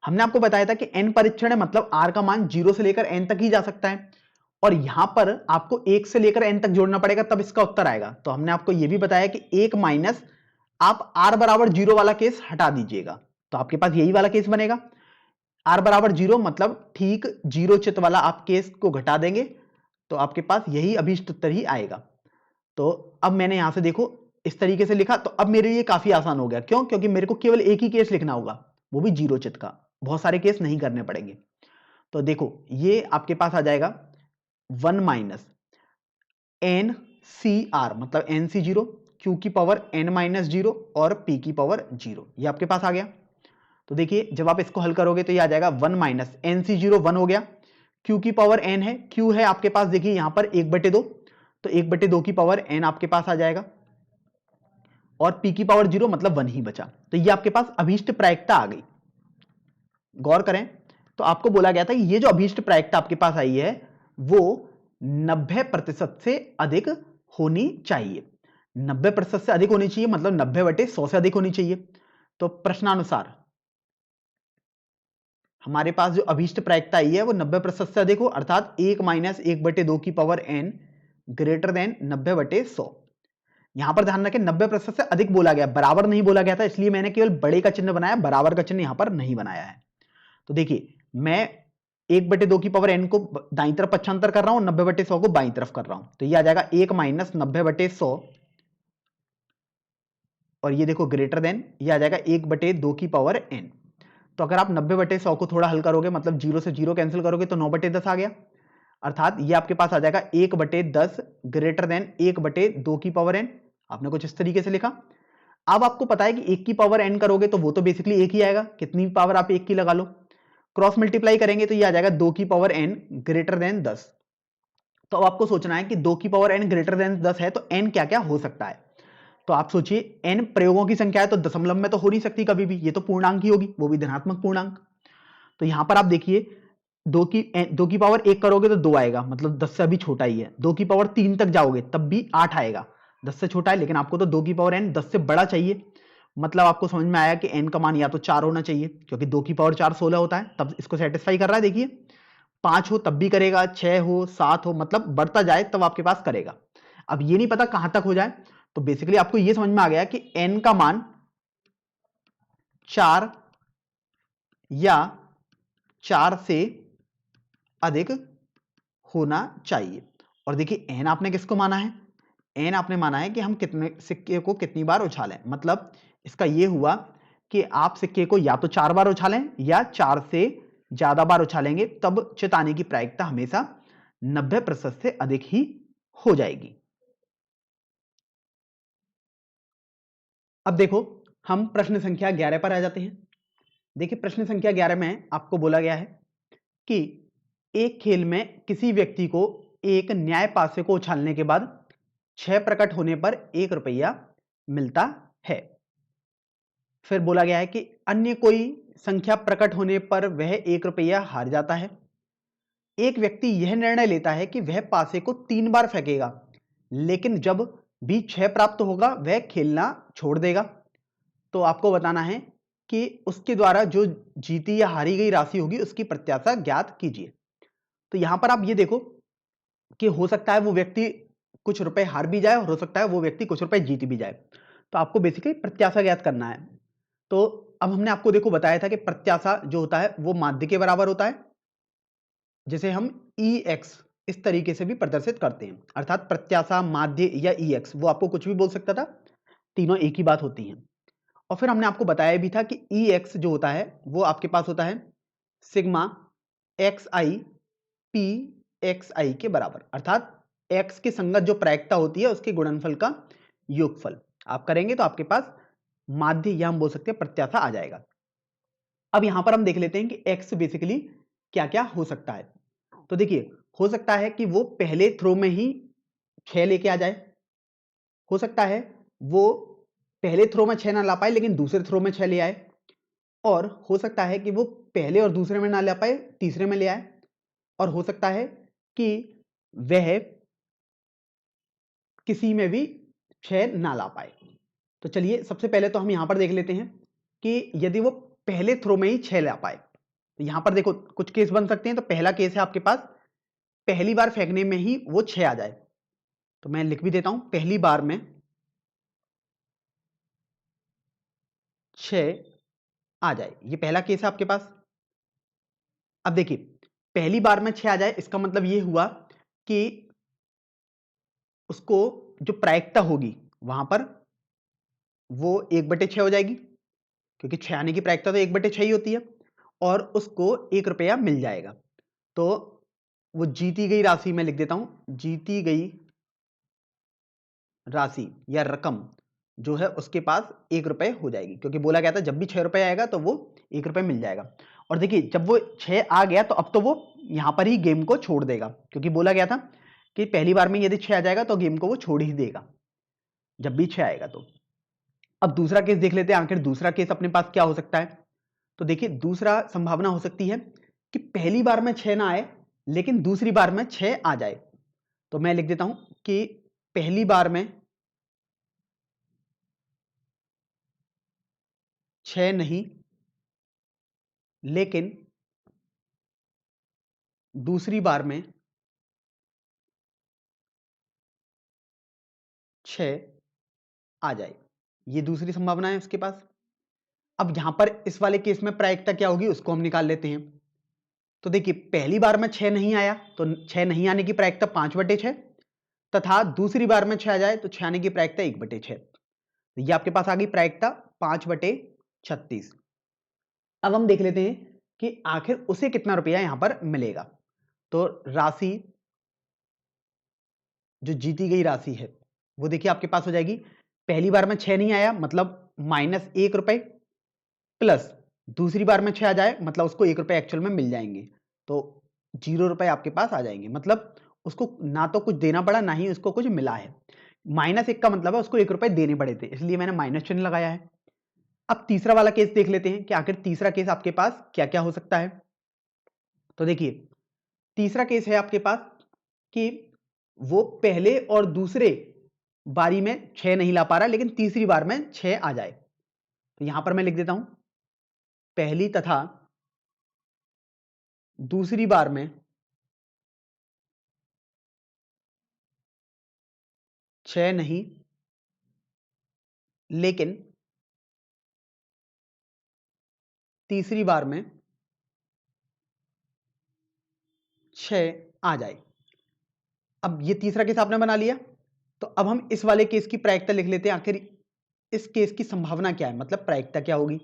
हमने आपको बताया था कि n परीक्षण है, मतलब r का मान 0 से लेकर n तक ही जा सकता है, और यहां पर आपको 1 से लेकर n तक जोड़ना पड़ेगा, तब इसका उत्तर आएगा। तो हमने आपको यह भी बताया कि 1 माइनस आप r बराबर 0 वाला केस हटा दीजिएगा, तो आपके पास यही वाला केस बनेगा। r बराबर 0 मतलब ठीक 0 चित वाला आप केस को घटा देंगे, तो आपके पास यही अभीष्ट उत्तर ही आएगा। तो अब मैंने यहां से देखो इस तरीके से लिखा, तो अब मेरे लिए काफी आसान हो गया। क्यों? क्योंकि मेरे को केवल एक ही केस लिखना होगा, वो भी 0 चित का, बहुत सारे केस नहीं करने पड़ेंगे। तो देखो ये आपके पास आ जाएगा 1 माइनस एन सी आर, मतलब एन सी 0, क्यू की पावर n माइनस 0 और p की पावर 0, ये आपके पास आ गया। तो देखिए जब आप इसको हल करोगे तो ये आ जाएगा 1 माइनस एन सी 0, 1 हो गया, q की पावर n है, q है आपके पास देखिए यहां पर 1/2, तो 1/2 की पावर n आपके पास आ जाएगा, और p की पावर 0 मतलब 1 ही बचा। तो ये आपके पास अभीष्ट प्रायिकता आ गई। गौर करें तो आपको बोला गया था कि ये जो अभीष्ट प्रायिकता आपके पास आई है वो 90% से अधिक होनी चाहिए। 90% से अधिक होनी चाहिए मतलब 90/100 से अधिक होनी चाहिए। तो प्रश्नानुसार हमारे पास जो अभीष्ट प्रायिकता आई है वो 90% से अधिक हो, अर्थात 1 माइनस 1/2 की पावर n ग्रेटर देन 90/100। यहां पर ध्यान रखें 90% से अधिक बोला गया, बराबर नहीं बोला गया था, इसलिए मैंने केवल बड़े का चिन्ह बनाया, बराबर का चिन्ह यहां पर नहीं बनाया है। तो देखिए मैं 1/2 की पावर n को दाईं तरफ पक्षांतर कर रहा हूं, 90/100 को बाईं तरफ कर रहा हूं, तो ये आ जाएगा 1 माइनस 90/100, और ये देखो ग्रेटर देन ये आ जाएगा 1/2 की पावर n। तो अगर आप 90/100 को थोड़ा हल करोगे, मतलब 0 से 0 कैंसिल करोगे, तो 9/10 आ गया, अर्थात ये आपके पास आ जाएगा 1/10 ग्रेटर देन 1/2 की पावर n। आपने कुछ इस तरीके से लिखा। अब आपको पता है कि 1 की पावर n करोगे तो वो तो बेसिकली 1 ही आएगा, कितनी पावर आप 1 की लगा लो, क्रॉस मल्टीप्लाई करेंगे तो ये आ जाएगा 2 की पावर n ग्रेटर देन 10। तो अब आपको सोचना है कि 2 की पावर n ग्रेटर देन 10 है तो n क्या क्या हो सकता है। तो आप सोचिए n प्रयोगों की संख्या है, तो दशमलव में तो हो नहीं सकती कभी भी, ये तो पूर्णांक ही होगी, वो भी धनात्मक पूर्णांक। तो यहां पर आप देखिए 2 की पावर 1 करोगे तो 2 आएगा, मतलब 10 से अभी छोटा ही है। 2 की पावर 3 तक जाओगे तब भी 8 आएगा, 10 से छोटा है, लेकिन आपको तो 2 की पावर n 10 से बड़ा चाहिए। मतलब आपको समझ में आया कि n का मान या तो 4 होना चाहिए, क्योंकि 2 की पावर 4 16 होता है, तब इसको सेटिस्फाई कर रहा है। देखिए 5 हो तब भी करेगा, 6 हो 7 हो, मतलब बढ़ता जाए तब आपके पास करेगा। अब ये नहीं पता कहां तक हो जाए, तो बेसिकली आपको ये समझ में आ गया कि n का मान 4 या 4 से अधिक होना चाहिए। और देखिए n आपने किसको माना है, n आपने माना है कि हम कितने सिक्के को कितनी बार उछालें। मतलब इसका ये हुआ कि आप सिक्के को या तो 4 बार उछालें या 4 से ज्यादा बार उछालेंगे, तब चित आने की प्रायिकता हमेशा 90% से अधिक ही हो जाएगी। अब देखो हम प्रश्न संख्या 11 पर आ जाते हैं। देखिए प्रश्न संख्या 11 में आपको बोला गया है कि एक खेल में किसी व्यक्ति को एक न्याय पासे को उछालने के बाद 6 प्रकट होने पर 1 रुपया मिलता है। फिर बोला गया है कि अन्य कोई संख्या प्रकट होने पर वह 1 रुपया हार जाता है। एक व्यक्ति यह निर्णय लेता है कि वह पासे को 3 बार फेंकेगा, लेकिन जब भी 6 प्राप्त होगा वह खेलना छोड़ देगा। तो आपको बताना है कि उसके द्वारा जो जीती या हारी गई राशि होगी उसकी प्रत्याशा ज्ञात कीजिए। तो यहां पर आप ये देखो कि हो सकता है वो व्यक्ति कुछ रुपए हार भी जाए और हो सकता है वो व्यक्ति कुछ रुपए जीत भी जाए। तो आपको बेसिकली प्रत्याशा ज्ञात करना है। तो अब हमने आपको देखो बताया था कि प्रत्याशा जो होता है वो माध्य के बराबर होता है, जिसे हम EX इस तरीके से भी प्रदर्शित करते हैं। अर्थात प्रत्याशा, माध्य या EX, वो आपको कुछ भी बोल सकता था, तीनों एक ही बात होती हैं। और फिर हमने आपको बताया भी था कि EX जो होता है वो आपके पास होता है सिग्मा XI PXI के बराबर, अर्थात X की संगत जो प्रायिकता होती है उसके गुणनफल का योगफल। आप करेंगे तो आपके पास माध्य या हम बोल सकते हैं प्रत्याशा आ जाएगा। अब यहां पर हम देख लेते हैं कि X बेसिकली क्या क्या हो सकता है। तो देखिए हो सकता है कि वो पहले थ्रो में ही 6 लेके आ जाए, हो सकता है वो पहले थ्रो में 6 ना ला पाए लेकिन दूसरे थ्रो में 6 ले आए, और हो सकता है कि वो पहले और दूसरे में ना ला पाए तीसरे में ले आए, और हो सकता है कि वह किसी में भी 6 ना ला पाए। तो चलिए सबसे पहले तो हम यहां पर देख लेते हैं कि यदि वो पहले थ्रो में ही 6 ला पाए, तो यहां पर देखो कुछ केस बन सकते हैं। तो पहला केस है आपके पास पहली बार फेंकने में ही वो 6 आ जाए। तो मैं लिख भी देता हूं, पहली बार में 6 आ जाए, ये पहला केस है आपके पास। अब देखिए पहली बार में 6 आ जाए इसका मतलब ये हुआ कि उसको जो प्रायिकता होगी वहां पर वो 1/6 हो जाएगी, क्योंकि 6 आने की प्रायिकता तो 1/6 ही होती है, और उसको 1 रुपया मिल जाएगा। तो वो जीती गई राशि में लिख देता हूं, जीती गई राशि या रकम जो है उसके पास 1 रुपए हो जाएगी, क्योंकि बोला गया था जब भी 6 रुपए आएगा तो वो 1 रुपए मिल जाएगा। और देखिए जब वो 6 आ गया तो अब तो वो यहां पर ही गेम को छोड़ देगा, क्योंकि बोला गया था कि पहली बार में यदि 6 आ जाएगा तो गेम को वो छोड़ ही देगा जब भी 6 आएगा। तो अब दूसरा केस देख लेते हैं, आखिर दूसरा केस अपने पास क्या हो सकता है। तो देखिए दूसरा संभावना हो सकती है कि पहली बार में 6 ना आए लेकिन दूसरी बार में 6 आ जाए। तो मैं लिख देता हूं कि पहली बार में 6 नहीं, लेकिन दूसरी बार में 6 आ जाए, ये दूसरी संभावना है उसके पास। अब यहां पर इस वाले केस में प्रायिकता क्या होगी उसको हम निकाल लेते हैं। तो देखिए पहली बार में 6 नहीं आया तो 6 नहीं आने की प्रायिकता 5/6, तथा दूसरी बार में 6 आ जाए तो 6 आने की प्रायिकता 1/6। तो ये आपके पास आ गई प्रायिकता 5/36। अब हम देख लेते हैं कि आखिर उसे कितना रुपया यहां पर मिलेगा। तो राशि जो जीती गई राशि है वो देखिए आपके पास हो जाएगी, पहली बार में 6 नहीं आया मतलब -1 रुपए, प्लस दूसरी बार में 6 आ जाए मतलब उसको 1 रुपए एक्चुअल में मिल जाएंगे, तो 0 रुपए आपके पास आ जाएंगे। मतलब उसको ना तो कुछ देना पड़ा ना ही उसको कुछ मिला है। -1 का मतलब है उसको 1 रुपए देने पड़े थे, इसलिए मैंने माइनस चिन्ह लगाया है। अब तीसरा वाला केस देख लेते हैं कि आखिर तीसरा केस आपके पास क्या क्या हो सकता है। तो देखिए तीसरा केस है आपके पास कि वो पहले और दूसरे बारी में 6 नहीं ला पा रहा लेकिन तीसरी बार में 6 आ जाए। तो यहां पर मैं लिख देता हूं पहली तथा दूसरी बार में 6 नहीं, लेकिन तीसरी बार में 6 आ जाए। अब ये तीसरा केस आपने बना लिया, तो अब हम इस वाले केस की प्रायिकता लिख लेते हैं। आखिर इस केस की संभावना क्या है, मतलब प्रायिकता क्या होगी।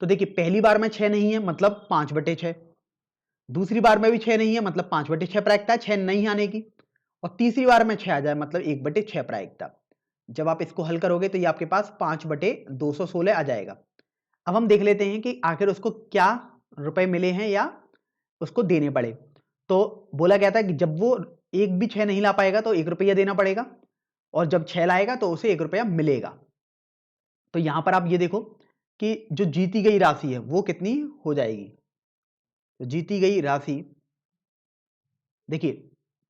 तो देखिए, पहली बार में 6 नहीं है, मतलब 5/6। दूसरी बार में भी 6 नहीं है, मतलब 5/6 प्रायिकता है 6 नहीं आने की। और तीसरी बार में 6 आ जाए, मतलब 1/6 प्रायिकता। जब आप इसको हल करोगे तो ये आपके पास 5/216 आ जाएगा। अब हम देख लेते हैं कि आखिर उसको क्या रुपए मिले हैं या उसको देने पड़े। तो बोला गया था कि जब वो एक भी 6 नहीं ला पाएगा तो 1 रुपया देना पड़ेगा, और जब 6 लाएगा तो उसे 1 रुपया मिलेगा। तो यहां पर आप ये देखो कि जो जीती गई राशि है वो कितनी हो जाएगी। तो जीती गई राशि, देखिए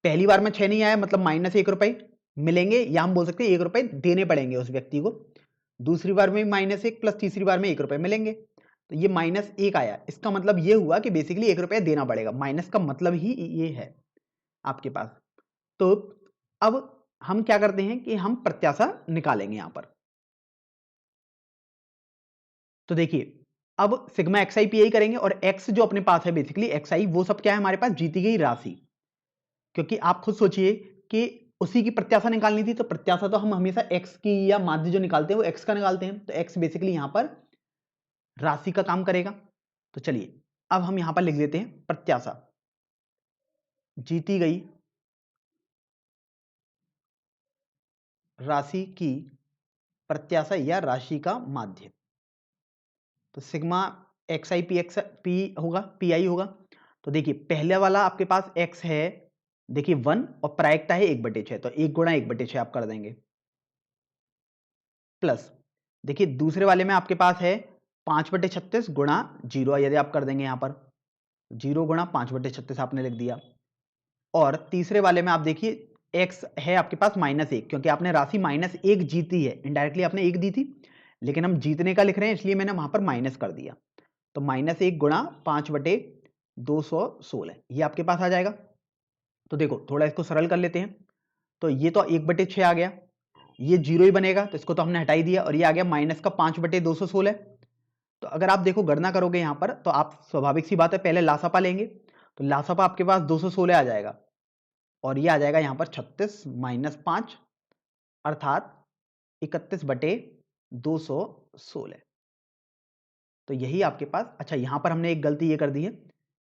पहली बार में 6 नहीं आया, मतलब -1 रुपए मिलेंगे, या हम बोल सकते हैं 1 रुपए देने पड़ेंगे उस व्यक्ति को। दूसरी बार में -1 प्लस तीसरी बार में 1 रुपए मिलेंगे, तो ये -1 आया। इसका मतलब ये हुआ कि बेसिकली 1 रुपया देना पड़ेगा, माइनस का मतलब ही ये है आपके पास। तो अब हम क्या करते हैं कि हम प्रत्याशा निकालेंगे यहां पर। तो देखिए, अब sigma x I P I करेंगे, और एक्स जो अपने पास है बेसिकली एक्स आई, वो सब क्या है हमारे पास, जीती गई राशि। क्योंकि आप खुद सोचिए कि उसी की प्रत्याशा निकालनी थी, तो प्रत्याशा तो हम हमेशा एक्स की या माध्य जो निकालते हैं वो एक्स का निकालते हैं। तो एक्स बेसिकली यहां पर राशि का काम करेगा। तो चलिए अब हम यहां पर लिख देते हैं प्रत्याशा, जीती गई राशि की प्रत्याशा या राशि का माध्य। तो सिग्मा एक्स पी होगा, पी आई होगा। तो देखिए पहले वाला आपके पास x है, देखिए 1, और प्रायिकता है 1/6, तो 1 गुणा 1/6 आप कर देंगे, प्लस देखिए दूसरे वाले में आपके पास है 5/36 गुणा 0, यदि आप कर देंगे यहां पर 0 गुणा 5/36 आपने लिख दिया। और तीसरे वाले में आप देखिए x है आपके पास -1, क्योंकि आपने राशि -1 जीती है, इनडायरेक्टली आपने 1 दी थी, लेकिन हम जीतने का लिख रहे हैं इसलिए मैंने वहां पर माइनस कर दिया। तो -1 गुणा 5/216 ये आपके पास आ जाएगा। तो देखो थोड़ा इसको सरल कर लेते हैं। तो ये तो 1/6 आ गया, ये 0 ही बनेगा, तो इसको तो हमने हटा ही दिया, और ये आ गया माइनस का 5/216। तो अगर आप देखो गणना करोगे यहां पर, तो आप स्वाभाविक सी बात है पहले लासापा लेंगे, तो लासापा आपके पास 216 आ जाएगा, और ये आ जाएगा यहां पर 36 - 5 अर्थात 31/216। तो यही आपके पास, अच्छा यहां पर हमने एक गलती ये कर दी है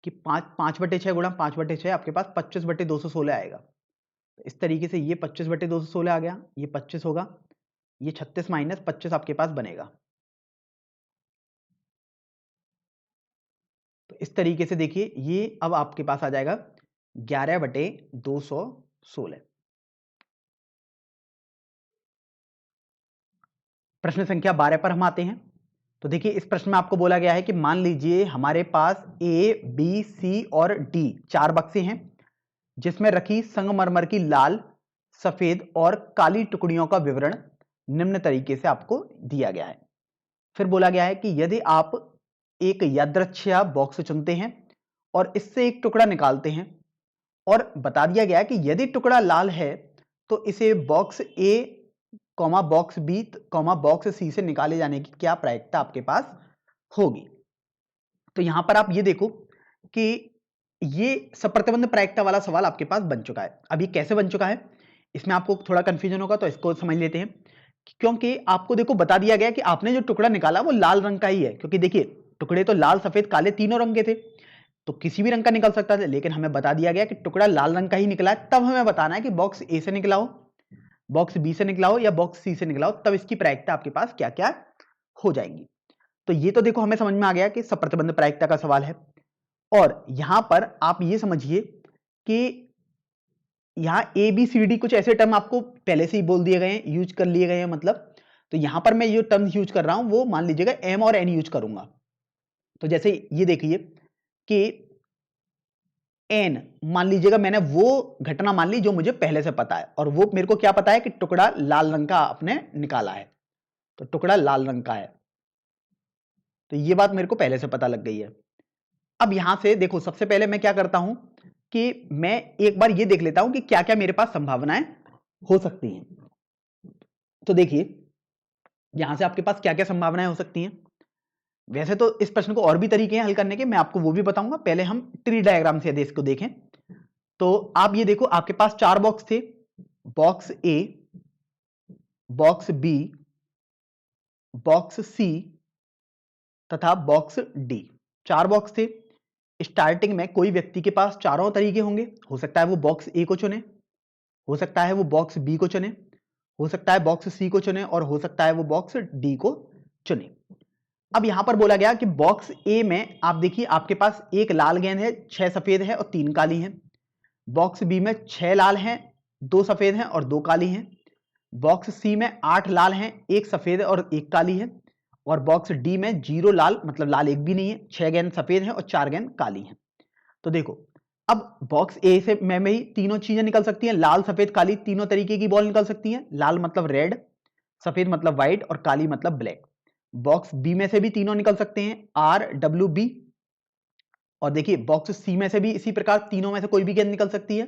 कि 5/6 गुणा 5/6 आपके पास 25/216 आएगा। तो इस तरीके से ये 25/216 आ गया, ये 25 होगा, ये 36 - 25 आपके पास बनेगा। तो इस तरीके से देखिए ये अब आपके पास आ जाएगा 11/216। प्रश्न संख्या 12 पर हम आते हैं। तो देखिए इस प्रश्न में आपको बोला गया है कि मान लीजिए हमारे पास ए, बी, सी और डी 4 बक्से हैं, जिसमें रखी संगमरमर की लाल, सफेद और काली टुकड़ियों का विवरण निम्न तरीके से आपको दिया गया है। फिर बोला गया है कि यदि आप एक यादृच्छिक बॉक्स चुनते हैं और इससे एक टुकड़ा निकालते हैं, और बता दिया गया है कि यदि टुकड़ा लाल है तो इसे बॉक्स ए, बॉक्स बी, बॉक्स सी से निकाले जाने की क्या प्रायिकता आपके पास होगी। तो यहां पर आप ये देखो कि ये सप्रतिबंध प्रायिकता वाला सवाल आपके पास बन चुका है। अब ये कैसे बन चुका है, इसमें आपको थोड़ा कंफ्यूजन होगा, तो इसको समझ लेते हैं। क्योंकि आपको देखो बता दिया गया कि आपने जो टुकड़ा निकाला वो लाल रंग का ही है, क्योंकि देखिए टुकड़े तो लाल, सफेद, काले तीनों रंग के थे, तो किसी भी रंग का निकल सकता था, लेकिन हमें बता दिया गया कि टुकड़ा लाल रंग का ही निकला है। तब हमें बताना है कि बॉक्स ए से निकला हो, बॉक्स बी से निकला हो या बॉक्स सी से निकला हो, तब इसकी प्रायिकता आपके पास क्या क्या हो जाएंगी। तो ये तो देखो हमें समझ में आ गया कि सप्रतिबंध प्रायिकता का सवाल है। और यहां पर आप ये समझिए कि यहां ए बी सी डी कुछ ऐसे टर्म आपको पहले से ही बोल दिए गए हैं, यूज कर लिए गए हैं मतलब। तो यहां पर मैं ये टर्म यूज कर रहा हूं वो मान लीजिएगा एम और एन यूज करूंगा। तो जैसे ये देखिए कि एन मान लीजिएगा, मैंने वो घटना मान ली जो मुझे पहले से पता है, और वो मेरे को क्या पता है कि टुकड़ा लाल रंग का आपने निकाला है, तो टुकड़ा लाल रंग का है, तो ये बात मेरे को पहले से पता लग गई है। अब यहां से देखो सबसे पहले मैं क्या करता हूं कि मैं एक बार ये देख लेता हूं कि क्या क्या मेरे पास संभावनाएं हो सकती हैं। तो देखिए यहां से आपके पास क्या क्या संभावनाएं हो सकती हैं। वैसे तो इस प्रश्न को और भी तरीके हैं हल करने के, मैं आपको वो भी बताऊंगा। पहले हम ट्री डायग्राम से यदि इसको देखें तो आप ये देखो, आपके पास 4 बॉक्स थे, बॉक्स ए, बॉक्स बी, बॉक्स सी तथा बॉक्स डी। 4 बॉक्स थे। स्टार्टिंग में कोई व्यक्ति के पास चारों तरीके होंगे, हो सकता है वो बॉक्स ए को चुने, हो सकता है वो बॉक्स बी को चुने, हो सकता है बॉक्स सी को चुने और हो सकता है वो बॉक्स डी को चुने। अब यहां पर बोला गया कि बॉक्स ए में आप देखिए आपके पास एक लाल गेंद है, 6 सफेद है और 3 काली हैं। बॉक्स बी में 6 लाल हैं, 2 सफेद हैं और 2 काली हैं। बॉक्स सी में 8 लाल हैं, 1 सफेद और 1 काली है। और बॉक्स डी में 0 लाल, मतलब लाल एक भी नहीं है, 6 गेंद सफेद हैं और 4 गेंद काली हैं। तो देखो अब बॉक्स ए से में ही तीनों चीजें निकल सकती हैं, लाल सफेद काली, तीनों तरीके की बॉल निकल सकती हैं। लाल मतलब रेड, सफेद मतलब व्हाइट और काली मतलब ब्लैक। बॉक्स बी में से भी तीनों निकल सकते हैं, RWB। और देखिए बॉक्स सी में से भी इसी प्रकार तीनों में से कोई भी गेंद निकल सकती है,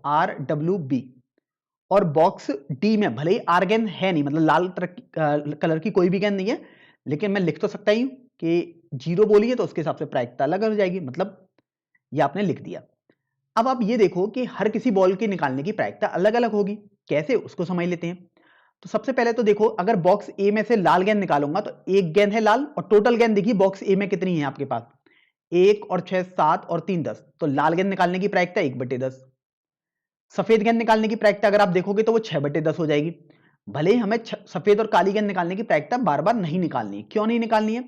RWB। और बॉक्स डी में भले ही आर गेंद है नहीं, मतलब लाल कलर की कोई भी गेंद नहीं है, लेकिन मैं लिख तो सकता ही हूं कि 0 बोली है तो उसके हिसाब से प्रायिकता अलग हो जाएगी, मतलब ये आपने लिख दिया। अब आप ये देखो कि हर किसी बॉल के निकालने की प्रायिकता अलग अलग होगी, कैसे उसको समझ लेते हैं। तो सबसे पहले तो देखो, अगर बॉक्स ए में से लाल गेंद निकालूंगा तो एक गेंद है लाल, और टोटल गेंद देखिए बॉक्स ए में कितनी है आपके पास, 1 और 6 7 और 3 10। तो लाल गेंद निकालने की प्रायिकता 1/10। सफेद गेंद निकालने की प्रायिकता अगर आप देखोगे तो वो 6/10 हो जाएगी। भले ही हमें सफेद और काली गेंद निकालने की प्रायिकता बार बार नहीं निकालनी है। क्यों नहीं निकालनी है?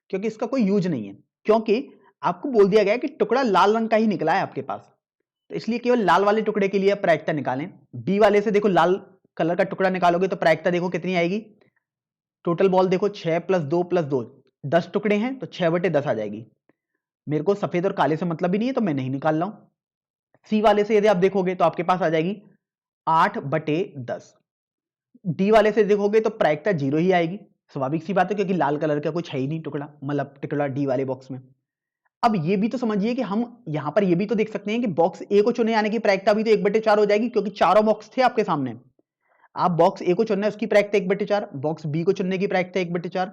क्योंकि इसका कोई यूज नहीं है, क्योंकि आपको बोल दिया गया है कि टुकड़ा लाल रंग का ही निकला है आपके पास, तो इसलिए केवल लाल वाले टुकड़े के लिए प्रायिकता निकालें। बी वाले से देखो लाल कलर का टुकड़ा निकालोगे तो प्रायिकता देखो कितनी आएगी। टोटल बॉल देखो 6 + 2 + 2, 10 टुकड़े हैं तो 6/10 आ जाएगी। मेरे को सफेद और काले से मतलब ही नहीं है तो मैं नहीं निकाल रहा हूं। सी वाले से यदि आप देखोगे तो आपके पास आ जाएगी 8/10। डी वाले से देखोगे तो प्रायिकता 0 ही आएगी, स्वाभाविक सी बात है, क्योंकि लाल कलर का कुछ है ही नहीं टुकड़ा, मतलब टुकड़ा डी वाले बॉक्स में। अब ये भी तो समझिए कि हम यहां पर ये भी तो देख सकते हैं कि बॉक्स ए को चुने आने की प्रायिकता भी तो 1/4 हो जाएगी, क्योंकि चारों बॉक्स थे आपके सामने। आप बॉक्स ए को चुनना है उसकी प्रायिकता 1/4, बॉक्स बी को चुनने की प्रायिकता 1/4,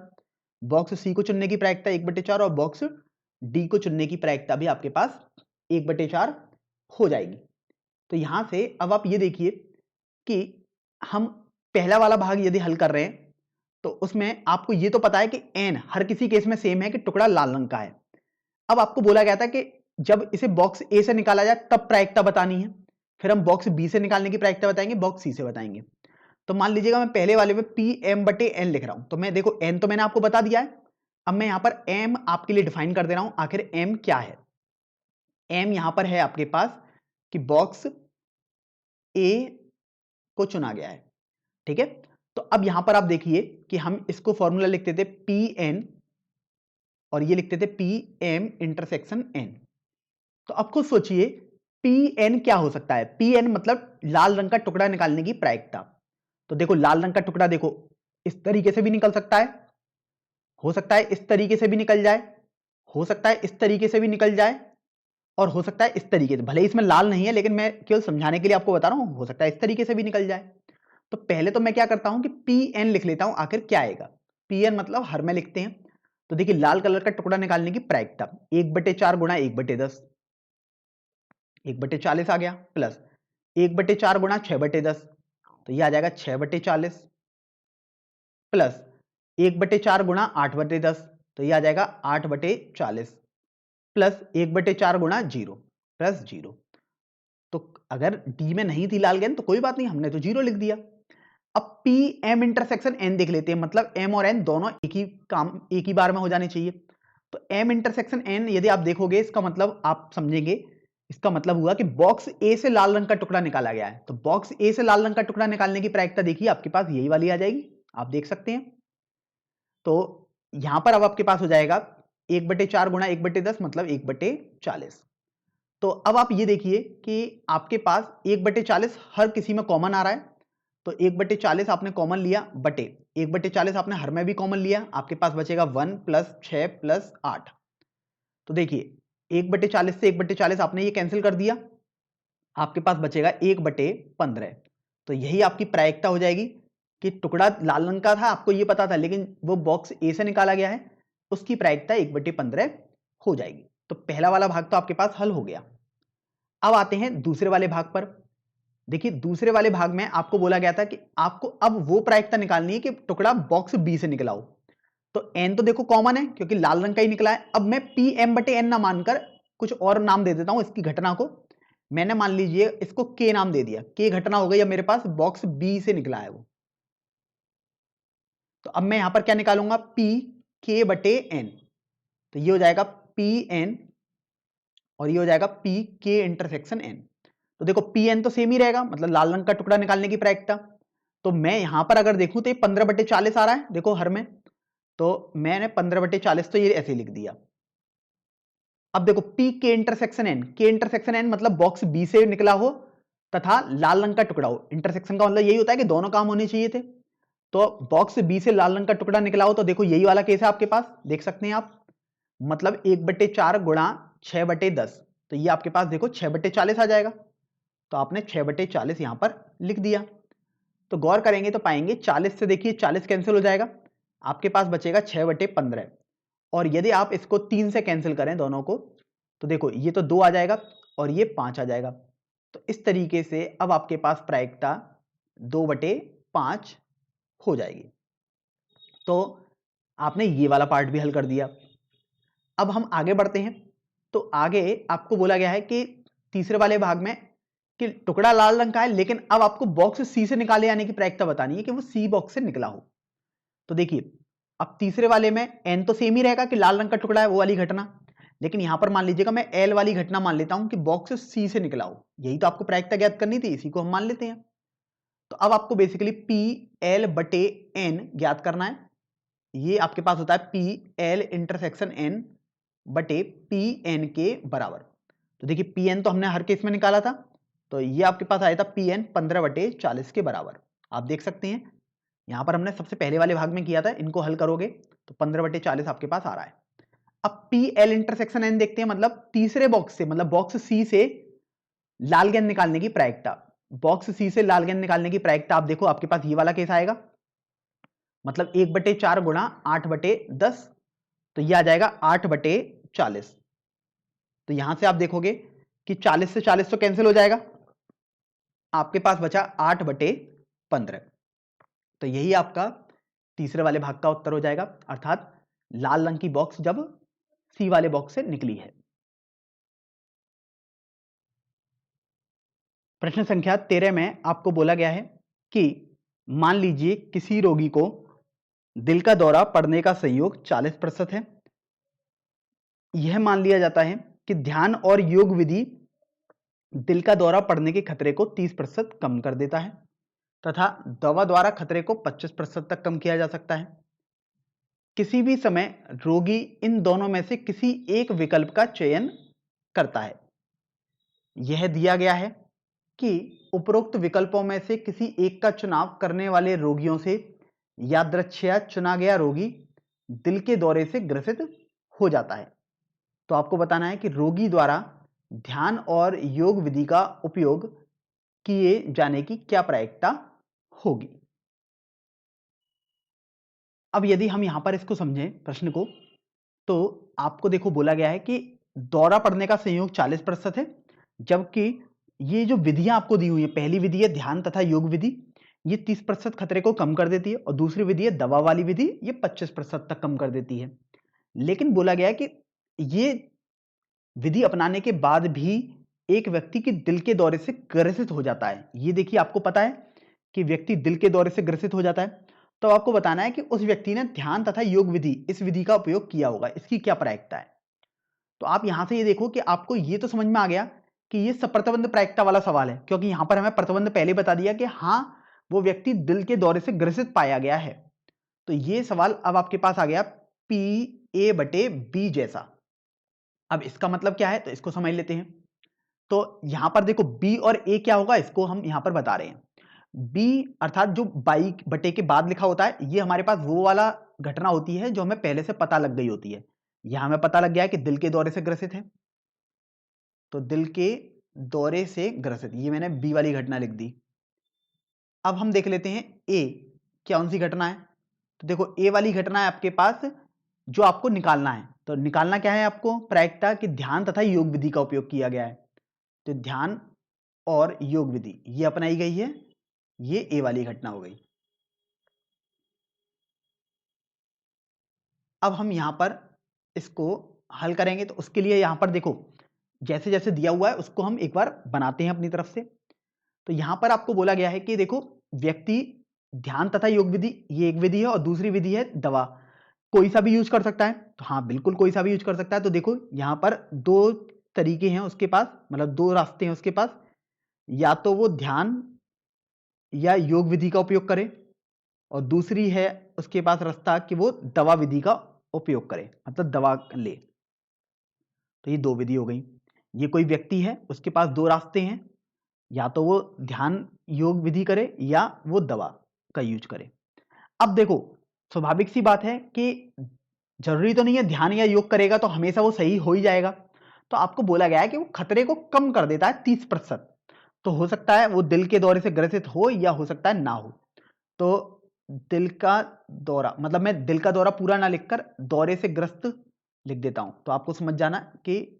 बॉक्स सी को चुनने की प्रायिकता 1/4 और बॉक्स डी को चुनने की प्रायिकता भी आपके पास 1/4 हो जाएगी। तो यहां से अब आप ये देखिए कि हम पहला वाला भाग यदि हल कर रहे हैं तो उसमें आपको ये तो पता है कि एन हर किसी केस में सेम है कि टुकड़ा लाल रंग का है। अब आपको बोला गया था कि जब इसे बॉक्स ए से निकाला जाए तब प्रायिकता बतानी है, फिर हम बॉक्स बी से निकालने की प्रायिकता बताएंगे, बॉक्स सी से बताएंगे। तो मान लीजिएगा मैं पहले वाले में PM/N लिख रहा हूं, तो मैं देखो N तो मैंने आपको बता दिया है, अब मैं यहां पर M आपके लिए डिफाइन कर दे रहा हूं। आखिर M क्या है? M यहां पर है आपके पास कि बॉक्स ए को चुना गया है, ठीक है। तो अब यहां पर आप देखिए कि हम इसको फॉर्मूला लिखते थे PN और ये लिखते थे PM/N। तो अब खुद सोचिए PN क्या हो सकता है? PN मतलब लाल रंग का टुकड़ा निकालने की प्रायिकता। तो देखो लाल रंग का टुकड़ा देखो इस तरीके से भी निकल सकता है, हो सकता है इस तरीके से भी निकल जाए, हो सकता है इस तरीके से भी निकल जाए, और हो सकता है इस तरीके से। भले ही इसमें लाल नहीं है लेकिन मैं केवल समझाने के लिए आपको बता रहा हूं, हो सकता है इस तरीके से भी निकल जाए। तो पहले तो मैं क्या करता हूं कि PN लिख लेता हूं, आखिर क्या आएगा। PN मतलब हर में लिखते हैं। तो देखिए लाल कलर का टुकड़ा निकालने की प्रायिकता 1/4 गुणा 1/10, 1/40 आ गया, प्लस 1/4 गुणा 6/10, तो ये आ जाएगा 6/40, प्लस 1/4 गुणा 8/10, तो ये आ जाएगा 8/40, प्लस 1/4 गुणा 0 प्लस 0। तो अगर डी में नहीं थी लाल गेंद तो कोई बात नहीं, हमने तो 0 लिख दिया। अब PM/N देख लेते हैं, मतलब M और N दोनों एक ही बार में हो जाने चाहिए। तो M/N यदि आप देखोगे इसका मतलब आप समझेंगे, इसका मतलब हुआ कि बॉक्स ए से लाल रंग का टुकड़ा निकाला गया है। तो बॉक्स ए से लाल रंग का टुकड़ा निकालने की प्रायिकता देखिए आपके पास यही वाली आ जाएगी, आप देख सकते हैं। तो यहां पर अब आपके पास हो जाएगा 1/4 गुणा 1/10 मतलब 1/40। तो अब आप ये देखिए कि आपके पास 1/40 हर किसी में कॉमन आ रहा है। तो 1/40 आपने कॉमन लिया, बटे 1/40 आपने हर में भी कॉमन लिया, आपके पास बचेगा 1 + 6 + 8। तो देखिए 1/40 से 1/40 आपने ये कैंसिल कर दिया, आपके पास बचेगा 1/15। तो यही आपकी प्रायिकता हो जाएगी कि टुकड़ा लाल रंग का था, आपको ये पता था, लेकिन वो बॉक्स ए से निकाला गया है, उसकी प्रायिकता 1/15 हो जाएगी। तो पहला वाला भाग तो आपके पास हल हो गया। अब आते हैं दूसरे वाले भाग पर। देखिए दूसरे वाले भाग में आपको बोला गया था कि आपको अब वो प्रायिकता निकालनी है कि टुकड़ा बॉक्स बी से निकला हो। तो एन तो देखो कॉमन है क्योंकि लाल रंग का ही निकला है। अब मैं पी एम बटे एन ना मानकर कुछ और नाम दे देता हूं इसकी घटना को। मैंने मान लीजिए इसको के नाम दे दिया, के घटना हो गई। अब मेरे पास बॉक्स बी से निकला है वो। तो अब मैं यहां पर क्या निकालूंगा, पी के बटे एन। तो ये हो जाएगा पी एन और ये हो जाएगा पी के इंटरसेक्शन एन। तो देखो पी एन तो सेम ही रहेगा, मतलब लाल रंग का टुकड़ा निकालने की प्रायिकता। तो मैं यहां पर अगर देखूं तो ये 15/40 आ रहा है, देखो हर में। तो मैंने 15/40 तो ये ऐसे लिख दिया। अब देखो पी के इंटरसेक्शन एन, के इंटरसेक्शन एन मतलब बॉक्स बी से निकला हो तथा लाल रंग का टुकड़ा हो। इंटरसेक्शन का मतलब यही होता है कि दोनों काम होने चाहिए थे। तो बॉक्स बी से लाल रंग का टुकड़ा निकला हो, तो देखो यही वाला केस है आपके पास, देख सकते हैं आप। मतलब 1/4 गुणा 6/10, तो ये आपके पास देखो 6/40 आ जाएगा। तो आपने 6/40 यहां पर लिख दिया। तो गौर करेंगे तो पाएंगे 40 से देखिए 40 कैंसिल हो जाएगा, आपके पास बचेगा 6/15। और यदि आप इसको 3 से कैंसिल करें दोनों को, तो देखो ये तो 2 आ जाएगा और ये 5 आ जाएगा। तो इस तरीके से अब आपके पास प्रायिकता 2/5 हो जाएगी। तो आपने ये वाला पार्ट भी हल कर दिया। अब हम आगे बढ़ते हैं। तो आगे आपको बोला गया है कि तीसरे वाले भाग में कि टुकड़ा लाल रंग का है, लेकिन अब आपको बॉक्स सी से निकाले जाने की प्रायिकता बतानी है कि वो सी बॉक्स से निकला हो। तो देखिए अब तीसरे वाले में एन तो सेम ही रहेगा कि लाल रंग का टुकड़ा है, वो वाली घटना। लेकिन यहां पर मान लीजिएगा मैं एल वाली घटना मान लेता हूं कि बॉक्स सी से निकला हो। यही तो आपको प्रायिकता ज्ञात करनी थी, इसी को हम मान लेते हैं। तो अब आपको बेसिकली पी एल बटे एन ज्ञात करना है। ये आपके पास होता है पी एल इंटरसेक्शन एन बटे पी एन के बराबर। तो देखिए पी एन तो हमने हर केस में निकाला था, तो ये आपके पास आया था पी एन 15/40 के बराबर। आप देख सकते हैं यहां पर हमने सबसे पहले वाले भाग में किया था, इनको हल करोगे तो 15/40 आपके पास आ रहा है। अब पी एल इंटरसेक्शन एन देखते हैं, मतलब तीसरे बॉक्स से, मतलब बॉक्स सी से लाल गेंद निकालने की प्रायिकता। बॉक्स सी से लाल गेंद निकालने की प्रायिकता आप देखो आपके पास ये वाला केस आएगा, मतलब 1/4 गुणा 8/10। तो ये आ जाएगा 8/40। तो यहां से आप देखोगे कि 40 से 40 तो कैंसिल हो जाएगा, आपके पास बचा 8/15। तो यही आपका तीसरे वाले भाग का उत्तर हो जाएगा, अर्थात लाल रंग की बॉक्स जब सी वाले बॉक्स से निकली है। प्रश्न संख्या 13 में आपको बोला गया है कि मान लीजिए किसी रोगी को दिल का दौरा पड़ने का संयोग 40% है। यह मान लिया जाता है कि ध्यान और योग विधि दिल का दौरा पड़ने के खतरे को 30% कम कर देता है तथा दवा द्वारा खतरे को 25% तक कम किया जा सकता है। किसी भी समय रोगी इन दोनों में से किसी एक विकल्प का चयन करता है। यह दिया गया है कि उपरोक्त विकल्पों में से किसी एक का चुनाव करने वाले रोगियों से यादृच्छया चुना गया रोगी दिल के दौरे से ग्रसित हो जाता है। तो आपको बताना है कि रोगी द्वारा ध्यान और योग विधि का उपयोग किए जाने की क्या प्रायिकता होगी। अब यदि हम यहां पर इसको समझें प्रश्न को, तो आपको देखो बोला गया है कि दौरा पड़ने का संयोग 40% है, जबकि ये जो विधियां आपको दी हुई है, पहली विधि है ध्यान तथा योग विधि, ये 30% खतरे को कम कर देती है, और दूसरी विधि है दवा वाली विधि, ये 25% तक कम कर देती है। लेकिन बोला गया है कि ये विधि अपनाने के बाद भी एक व्यक्ति के दिल के दौरे से ग्रसित हो जाता है। ये देखिए आपको पता है कि व्यक्ति दिल के दौरे से ग्रसित हो जाता है, तो आपको बताना है कि उस व्यक्ति ने ध्यान तथा योग विधि, इस विधि का उपयोग किया होगा, इसकी क्या प्रायिकता है। तो आप यहां से ये देखो कि आपको ये तो समझ में आ गया कि ये सप्रतिबंध प्रायिकता वाला सवाल है, क्योंकि यहां पर हमें प्रतिबंध पहले बता दिया कि हाँ वो व्यक्ति दिल के दौरे से ग्रसित पाया गया है। तो ये सवाल अब आपके पास आ गया पी ए बटे बी जैसा। अब इसका मतलब क्या है तो इसको समझ लेते हैं। तो यहां पर देखो बी और ए क्या होगा, इसको हम यहां पर बता रहे हैं। बी अर्थात जो बाई बटे के बाद लिखा होता है, ये हमारे पास वो वाला घटना होती है जो हमें पहले से पता लग गई होती है। यहां हमें पता लग गया है कि दिल के दौरे से ग्रसित है, तो दिल के दौरे से ग्रसित, ये मैंने बी वाली घटना लिख दी। अब हम देख लेते हैं ए। कौन सी घटना है? तो देखो ए वाली घटना है आपके पास जो आपको निकालना है। तो निकालना क्या है आपको? प्रायिकता कि ध्यान तथा योग विधि का उपयोग किया गया है। तो ध्यान और योग विधि ये अपनाई गई है, ये ए वाली घटना हो गई। अब हम यहां पर इसको हल करेंगे, तो उसके लिए यहां पर देखो जैसे जैसे दिया हुआ है उसको हम एक बार बनाते हैं अपनी तरफ से। तो यहां पर आपको बोला गया है कि देखो व्यक्ति ध्यान तथा योग विधि ये एक विधि है और दूसरी विधि है दवा, कोई सा भी यूज कर सकता है। तो हाँ बिल्कुल कोई सा भी यूज कर सकता है। तो देखो यहां पर दो तरीके हैं उसके पास, मतलब दो रास्ते हैं उसके पास, या तो वो ध्यान या योग विधि का उपयोग करे और दूसरी है उसके पास रास्ता कि वो दवा विधि का उपयोग करे, मतलब दवा ले। तो ये दो विधि हो गई। ये कोई व्यक्ति है उसके पास दो रास्ते हैं, या तो वो ध्यान योग विधि करे या वो दवा का यूज करे। अब देखो स्वाभाविक सी बात है कि जरूरी तो नहीं है ध्यान या योग करेगा तो हमेशा वो सही हो ही जाएगा। तो आपको बोला गया है कि वो खतरे को कम कर देता है 30%। तो हो सकता है वो दिल के दौरे से ग्रसित हो या हो सकता है ना हो। तो दिल का दौरा, मतलब मैं दिल का दौरा पूरा ना लिखकर दौरे से ग्रस्त लिख देता हूं, तो आपको समझ जाना कि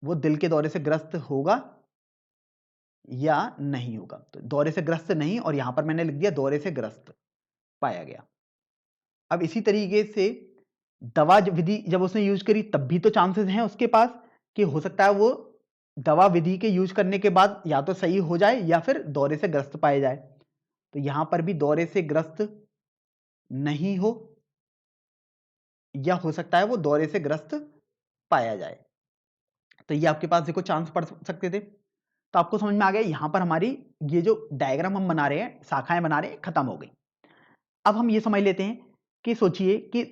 वो दिल के दौरे से ग्रस्त होगा या नहीं होगा। तो दौरे से ग्रस्त नहीं, और यहां पर मैंने लिख दिया दौरे से ग्रस्त पाया गया। अब इसी तरीके से दवा विधि जब उसने यूज करी तब भी तो चांसेस हैं उसके पास कि हो सकता है वो दवा विधि के यूज करने के बाद या तो सही हो जाए या फिर दौरे से ग्रस्त पाए जाए। तो यहां पर भी दौरे से ग्रस्त नहीं हो, या हो सकता है वो दौरे से ग्रस्त पाया जाए। तो ये आपके पास देखो चांस पड़ सकते थे। तो आपको समझ में आ गया, यहां पर हमारी ये जो डायग्राम हम बना रहे हैं, शाखाएं बना रहे हैं, खत्म हो गई। अब हम ये समझ लेते हैं कि सोचिए कि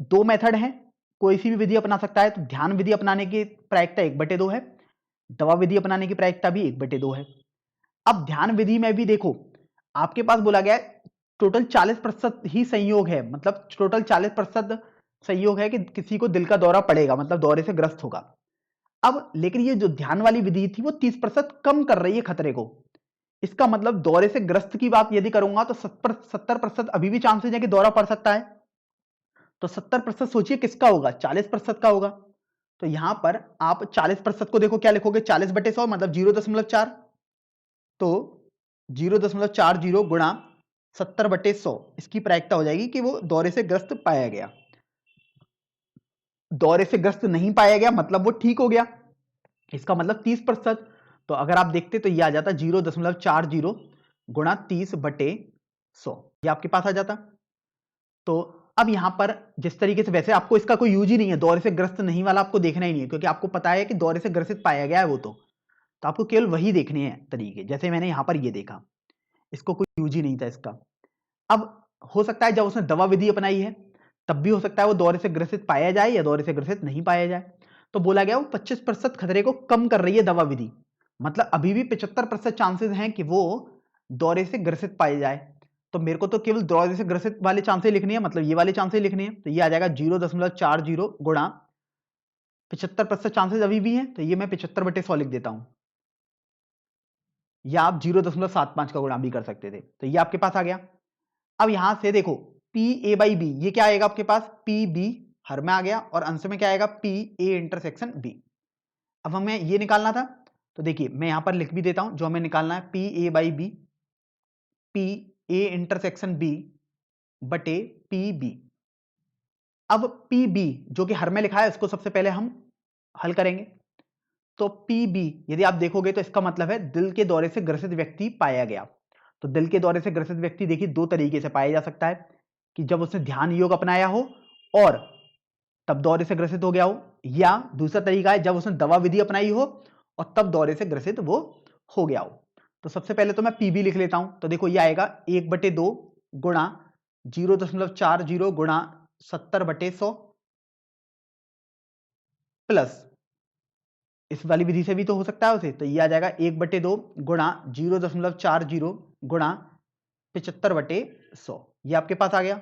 दो मेथड हैं, कोई सी भी विधि अपना सकता है। तो ध्यान विधि अपनाने की प्रायिकता 1/2 है, दवा विधि अपनाने की प्रायिकता भी 1/2 है। अब ध्यान विधि में भी देखो आपके पास बोला गया है टोटल 40% ही संयोग है, मतलब टोटल 40% संयोग है कि किसी को दिल का दौरा पड़ेगा, मतलब दौरे से ग्रस्त होगा। अब लेकिन ये जो ध्यान वाली विधि थी वो 30% कम कर रही है खतरे को। इसका मतलब दौरे से ग्रस्त की बात यदि करूंगा तो 70% अभी भी चांसेस है कि दौरा पड़ सकता है। तो 70% सोचिए किसका होगा, 40% का होगा। तो यहां पर आप 40% को देखो क्या लिखोगे, 40/100 मतलब 0.4। तो 0.40 गुणा 70/100 इसकी प्रायिकता हो जाएगी कि वो दौरे से ग्रस्त पाया गया। दौरे से ग्रस्त नहीं पाया गया मतलब वो ठीक हो गया, इसका मतलब 30%। तो अगर आप देखते तो ये आ जाता 0.40 गुणा 30/100, ये आपके पास आ जाता। तो अब यहां पर जिस तरीके से, वैसे आपको इसका कोई यूज ही नहीं है, दौरे से ग्रस्त नहीं वाला आपको देखना ही नहीं है, क्योंकि आपको पता है कि दौरे से ग्रसित पाया गया है वो। तो आपको केवल वही देखने हैं तरीके, जैसे मैंने यहां पर ये देखा, इसको कोई यूज ही नहीं था इसका। अब हो सकता है जब उसने दवा विधि अपनाई है तब भी हो सकता है वो दौरे से ग्रसित पाया जाए या दौरे से ग्रसित नहीं पाया जाए। तो बोला गया वो 25% खतरे को कम कर रही है दवा विधि, मतलब अभी भी 75% चांसेस हैं कि वो दौरे से ग्रसित पाए जाए। तो मेरे को तो केवल दौरे से ग्रसित वाले चांसेस लिखने हैं, मतलब ये वाले चांसेस लिखने हैं। तो ये आ जाएगा 0.40 गुणा 75% चांसेस अभी भी हैं, तो ये मैं 75/100 लिख देता हूं, या आप 0.75 का गुणा भी कर सकते थे। तो ये आपके पास आ गया। अब यहां से देखो PA/B ये क्या आएगा आपके पास, PB हर में आ गया और अंश में क्या आएगा, PA/B। अब हमें ये निकालना था, तो देखिए मैं यहां पर लिख भी देता हूं जो हमें निकालना है, PA/B PA/B बटे PB। अब PB जो कि हर में लिखा है उसको सबसे पहले हम हल करेंगे। तो PB यदि आप देखोगे तो इसका मतलब है दिल के दौरे से ग्रसित व्यक्ति पाया गया। तो दिल के दौरे से ग्रसित व्यक्ति देखिए दो तरीके से पाया जा सकता है, कि जब उसने ध्यान योग अपनाया हो और तब दौरे से ग्रसित हो गया हो, या दूसरा तरीका है जब उसने दवा विधि अपनाई हो और तब दौरे से ग्रसित वो हो गया हो। तो सबसे पहले तो मैं PB लिख लेता हूं। तो देखो ये आएगा 1/2 गुणा 0.40 गुणा 70/100 प्लस इस वाली विधि से भी तो हो सकता है उसे, तो ये आ जाएगा 1/2 गुणा 0.40 गुणा 75/100, ये आपके पास आ गया।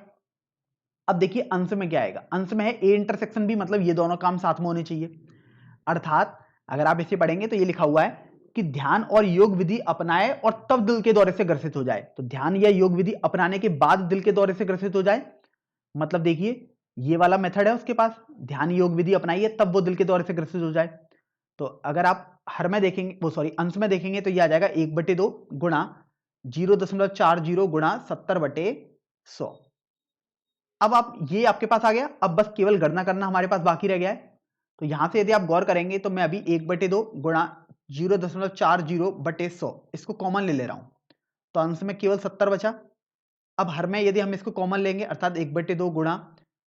अब देखिए अंश में क्या आएगा, अंश में है A/B, मतलब ये दोनों काम साथ में होने चाहिए। अर्थात अगर आप इसे पढ़ेंगे तो ये लिखा हुआ है कि ध्यान और योग विधि अपनाए और तब दिल के दौरे से ग्रसित हो जाए। तो ध्यान या योग विधि अपनाने के बाद दिल के दौरे से ग्रसित हो जाए, मतलब देखिए ये वाला मेथड है उसके पास, ध्यान योग विधि अपनाइए तब वो दिल के दौरे से ग्रसित हो जाए। तो अगर आप हर में देखेंगे, वो सॉरी अंश में देखेंगे, तो ये आ जाएगा 1/2 गुणा 0.40 गुणा 70/100। अब आप ये आपके पास आ गया, अब बस केवल गणना करना हमारे पास बाकी रह गया है। तो यहां से यदि आप गौर करेंगे तो मैं अभी 1/2 गुणा 0.40/100 इसको कॉमन ले रहा हूं, तो अंश में केवल 70 बचा। अब हर में यदि हम इसको कॉमन लेंगे अर्थात 1/2 गुणा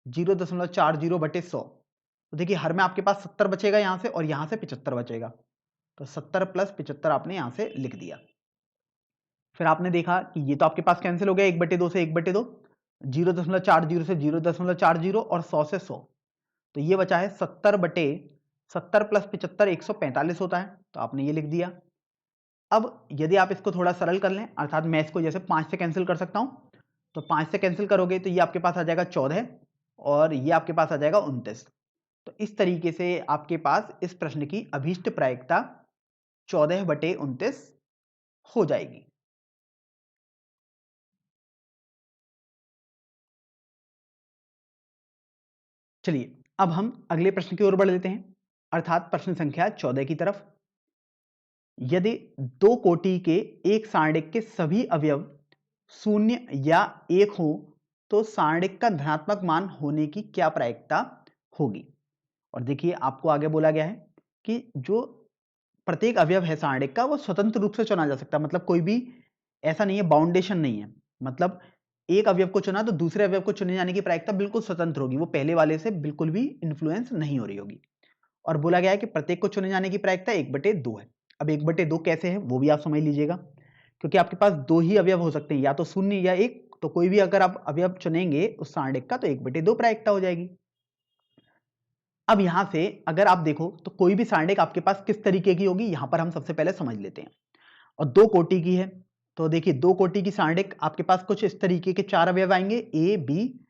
0.40/100, तो देखिए हर में आपके पास 70 बचेगा यहां से, और यहां से 75 बचेगा। तो 70 + 75 आपने यहां से लिख दिया। फिर आपने देखा कि ये तो आपके पास कैंसिल हो गया, 1/2 से 1/2, 0.40 से 0.40 और 100 से 100। तो ये बचा है 70/70 + 75 145 होता है, तो आपने ये लिख दिया। अब यदि आप इसको थोड़ा सरल कर लें, अर्थात मैं इसको जैसे 5 से कैंसिल कर सकता हूं, तो 5 से कैंसिल करोगे तो ये आपके पास आ जाएगा 14 और ये आपके पास आ जाएगा 29। तो इस तरीके से आपके पास इस प्रश्न की अभीष्ट प्रायिकता 14/29 हो जाएगी। चलिए अब हम अगले प्रश्न की ओर बढ़ लेते हैं, अर्थात प्रश्न संख्या 14 की तरफ। यदि 2 कोटि के एक सारणिक के सभी अवयव 0 या 1 हो तो सारणिक का धनात्मक मान होने की क्या प्रायिकता होगी। और देखिए आपको आगे बोला गया है कि जो प्रत्येक अवयव है सारणिक का वो स्वतंत्र रूप से चुना जा सकता है, मतलब कोई भी ऐसा नहीं है, बाउंडेशन नहीं है, मतलब एक अवयव को चुना तो दूसरे अवयव को चुने जाने की प्रायिकता बिल्कुल स्वतंत्र होगी, वो पहले वाले से बिल्कुल भी इन्फ्लुएंस नहीं हो रही होगी। और बोला गया है कि प्रत्येक को चुने जाने की प्रायिकता 1/2 है। अब 1/2 कैसे है वो भी आप समझ लीजिएगा, क्योंकि आपके पास दो ही अवयव हो सकते हैं, या तो 0 या 1, तो कोई भी अगर आप अवयव चुनेंगे उस सारणिक का तो 1/2 प्रायिकता हो जाएगी। अब यहां से अगर आप देखो तो कोई भी सारणिक आपके पास किस तरीके की होगी, यहां पर हम सबसे पहले समझ लेते हैं। और 2 कोटि की है, तो देखिए 2 कोटि की सारणिक आपके पास कुछ इस तरीके के 4 अवयव आएंगे, ए बी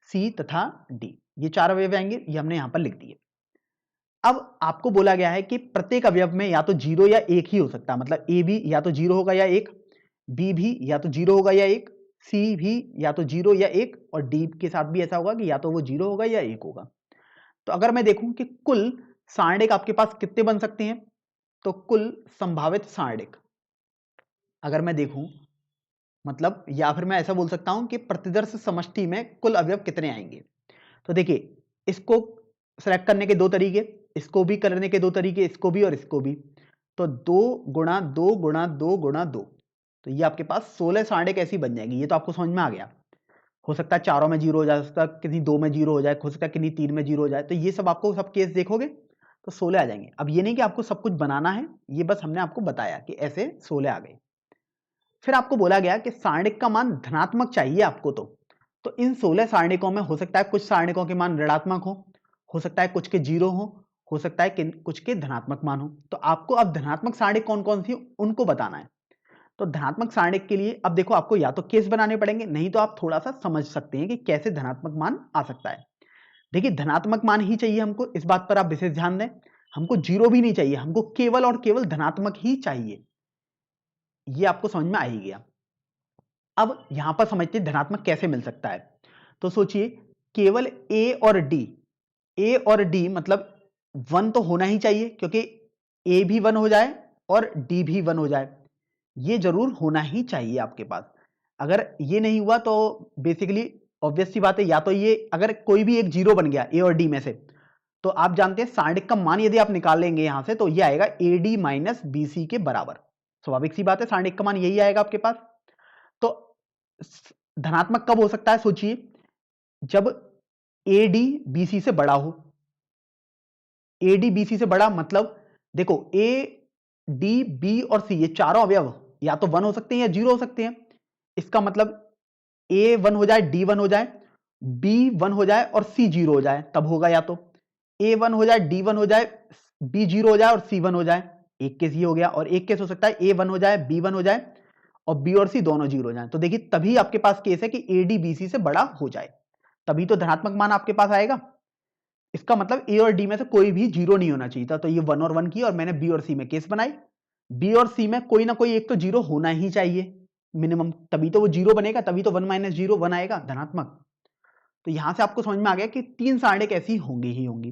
सी तथा डी, ये 4 अवयव आएंगे, ये हमने यहां पर लिख दिए। अब आपको बोला गया है कि प्रत्येक अवयव में या तो 0 या 1 ही हो सकता है, मतलब ए भी या तो 0 होगा या 1, बी भी या तो 0 होगा या 1, सी भी या तो 0 या 1, और डी के साथ भी ऐसा होगा कि या तो वो 0 होगा या 1 होगा। तो अगर मैं देखूं कि कुल सारणिक आपके पास कितने बन सकते हैं, तो कुल संभावित सारणिक अगर मैं देखूं, मतलब या फिर मैं ऐसा बोल सकता हूं कि प्रतिदर्श समष्टि में कुल अवयव कितने आएंगे। तो देखिए इसको सेलेक्ट करने के दो तरीके, इसको भी करने के दो तरीके, इसको भी और इसको भी। तो 2 गुणा 2 गुणा 2 गुणा 2, तो ये आपके पास 16 सारणिक ऐसी बन जाएगी। ये तो आपको समझ में आ गया। हो सकता है चारों में 0 हो जाए, हो सकता है किसी 2 में 0 हो जाए, हो सकता है किसी 3 में 0 हो जाए, तो ये सब आपको सब केस देखोगे तो 16 आ जाएंगे। अब ये नहीं कि आपको सब कुछ बनाना है, ये बस हमने आपको बताया कि ऐसे 16 आ गए। फिर आपको बोला गया कि सारणिक का मान धनात्मक चाहिए आपको, तो इन 16 सारणिकों में हो सकता है कुछ सारणिकों के मान ऋणात्मक हो सकता है कुछ के 0 हो सकता है कि कुछ के धनात्मक मान हो। तो आपको अब धनात्मक सारणिक कौन कौन सी उनको बताना है। तो धनात्मक सारणिक के लिए अब देखो आपको या तो केस बनाने पड़ेंगे, नहीं तो आप थोड़ा सा समझ सकते हैं कि कैसे धनात्मक मान आ सकता है। देखिए धनात्मक मान ही चाहिए हमको, इस बात पर आप विशेष ध्यान दें, हमको 0 भी नहीं चाहिए, हमको केवल और केवल धनात्मक ही चाहिए। ये आपको समझ में आ ही गया। अब यहां पर समझते हैं धनात्मक कैसे मिल सकता है। तो सोचिए केवल ए और डी मतलब 1 तो होना ही चाहिए, क्योंकि ए भी 1 हो जाए और डी भी 1 हो जाए, ये जरूर होना ही चाहिए आपके पास। अगर ये नहीं हुआ तो बेसिकली ऑब्वियस सी बात है, या तो ये अगर कोई भी एक 0 बन गया ए और डी में से, तो आप जानते हैं सारणिक का मान यदि आप निकाल लेंगे यहां से, तो ये आएगा A D minus B C के बराबर। स्वाभाविक सी बात है, सारणिक का मान यही आएगा आपके पास। तो धनात्मक कब हो सकता है, सोचिए जब ए डी बी सी से बड़ा हो। ए डी बी सी से बड़ा मतलब देखो ए डी बी और सी ये चारों अवयव या तो 1 हो सकते हैं या 0 हो सकते हैं। इसका मतलब ए 1 हो जाए, डी 1 हो जाए, बी 1 हो जाए और सी 0 हो जाए, तब होगा या तो ए 1 हो जाए, डी 1 हो जाए, बी 0 हो जाए और सी 1 हो जाए। एक केस ये हो गया, और एक केस हो सकता है ए 1 हो जाए, बी 1 हो जाए और बी और सी दोनों 0 हो जाए। तो देखिए तभी आपके पास केस है कि ए डी बी सी से बड़ा हो जाए, तभी तो धनात्मक मान आपके पास आएगा। इसका मतलब ए और डी में से कोई भी 0 नहीं होना चाहिए था। तो ये 1 और 1 की, और मैंने बी और सी में केस बनाई। बी और सी में कोई ना कोई एक तो जीरो होना ही चाहिए मिनिमम, तभी तो वो जीरो बनेगा, तभी तो 1 माइनस जीरो 1 आएगा धनात्मक। तो यहां से आपको समझ में आ गया कि 3 सारणी ऐसी होंगी ही होंगी।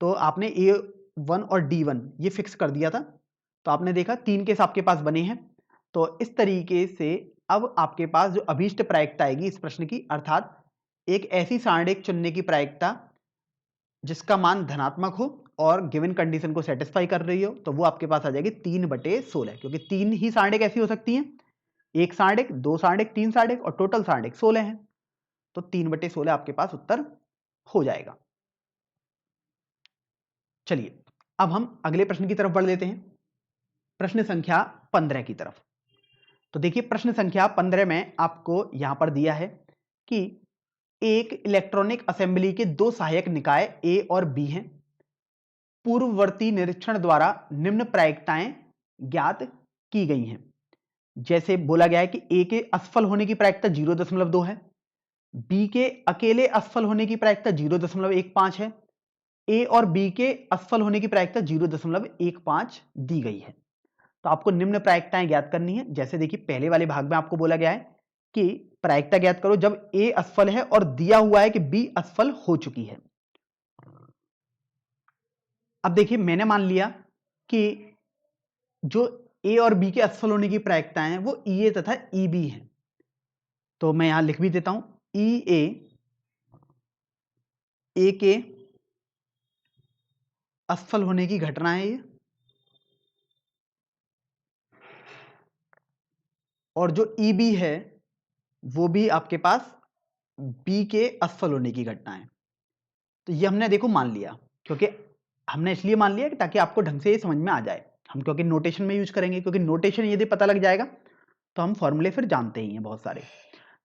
तो आपने A1 और D1 ये फिक्स कर दिया था, तो आपने देखा 3 केस आपके पास बने हैं। तो इस तरीके से अब आपके पास जो अभीष्ट प्रायिकता आएगी इस प्रश्न की, अर्थात एक ऐसी सारणी चुनने की प्रायिकता जिसका मान धनात्मक हो और गिवन कंडीशन को सेटिस्फाई कर रही हो, तो वो आपके पास आ जाएगी 3/16, क्योंकि 3 ही सारणी कैसी हो सकती हैं, एक सारणी, दो सारणी, तीन सारणी और टोटल सारणी 16 है। तो 3/16 आपके पास उत्तर हो जाएगा। चलिए अब हम अगले प्रश्न की तरफ बढ़ लेते हैं, प्रश्न संख्या 15 की तरफ। तो देखिए प्रश्न संख्या 15 में आपको यहां पर दिया है कि एक इलेक्ट्रॉनिक असेंबली के दो सहायक निकाय ए और बी हैं। पूर्ववर्ती निरीक्षण द्वारा निम्न प्रायिकताएं ज्ञात की गई हैं। जैसे बोला गया है कि ए के असफल होने की प्रायिकता 0.2 है, बी के अकेले असफल होने की प्रायिकता 0.15 है, ए और बी के असफल होने की प्रायिकता 0.15 दी गई है। तो आपको निम्न प्रायिकताएं ज्ञात करनी है। जैसे देखिए पहले वाले भाग में आपको बोला गया है कि प्रायिकता ज्ञात करो जब ए असफल है और दिया हुआ है कि बी असफल हो चुकी है। अब देखिए मैंने मान लिया कि जो ए और बी के असफल होने की प्रायिकताएं हैं वो ई ए तथा ई बी है। तो मैं यहां लिख भी देता हूं, ई ए के असफल होने की घटना है ये, और जो ई बी है वो भी आपके पास बी के असफल होने की घटना है। तो ये हमने देखो मान लिया, क्योंकि हमने इसलिए मान लिया कि ताकि आपको ढंग से ये समझ में आ जाए। हम क्योंकि नोटेशन में यूज करेंगे, क्योंकि नोटेशन यदि पता लग जाएगा तो हम फॉर्मूले फिर जानते ही हैं बहुत सारे।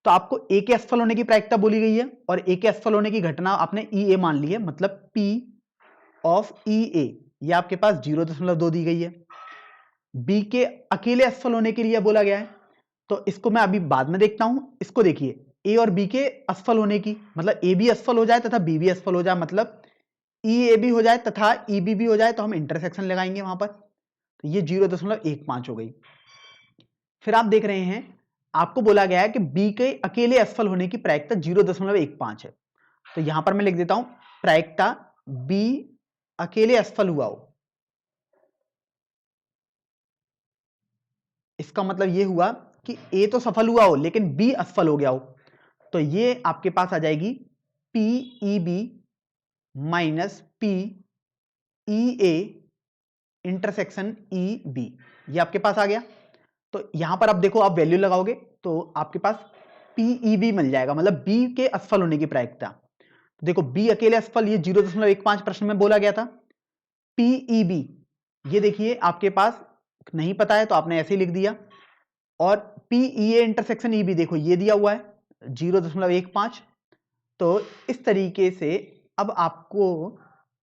तो आपको ए के असफल होने की प्रायिकता बोली गई है और ए के असफल होने की घटना आपने ई ए मान ली है, मतलब पी ऑफ ई ए ये आपके पास 0.2 दी गई है। बी के अकेले असफल होने के लिए बोला गया है, तो इसको मैं अभी बाद में देखता हूं। इसको देखिए ए और बी के असफल होने की, मतलब ए भी असफल हो जाए तथा बी भी असफल हो जाए, मतलब ई ए भी हो जाए तथा ई बी भी हो जाए, तो हम इंटरसेक्शन लगाएंगे वहां पर। तो ये 0.15 हो गई। फिर आप देख रहे हैं आपको बोला गया है कि बी के अकेले असफल होने की प्रायिकता 0.15 है। तो यहां पर मैं लिख देता हूं प्रायिकता बी अकेले असफल हुआ हो, इसका मतलब ये हुआ कि ए तो सफल हुआ हो लेकिन बी असफल हो गया हो। तो ये आपके पास आ जाएगी P E B minus P E A intersection E B, ये आपके पास आ गया। तो यहां पर आप देखो, आप वैल्यू लगाओगे तो आपके पास पीईबी मिल जाएगा, मतलब बी के असफल होने की प्रायिकता। तो देखो बी अकेले असफल ये 0.15 प्रश्न में बोला गया था। पीईबी ये देखिए आपके पास नहीं पता है तो आपने ऐसे ही लिख दिया, और पीईए इंटरसेक्शन ई बी देखो ये दिया हुआ है 0.15। तो इस तरीके से अब आपको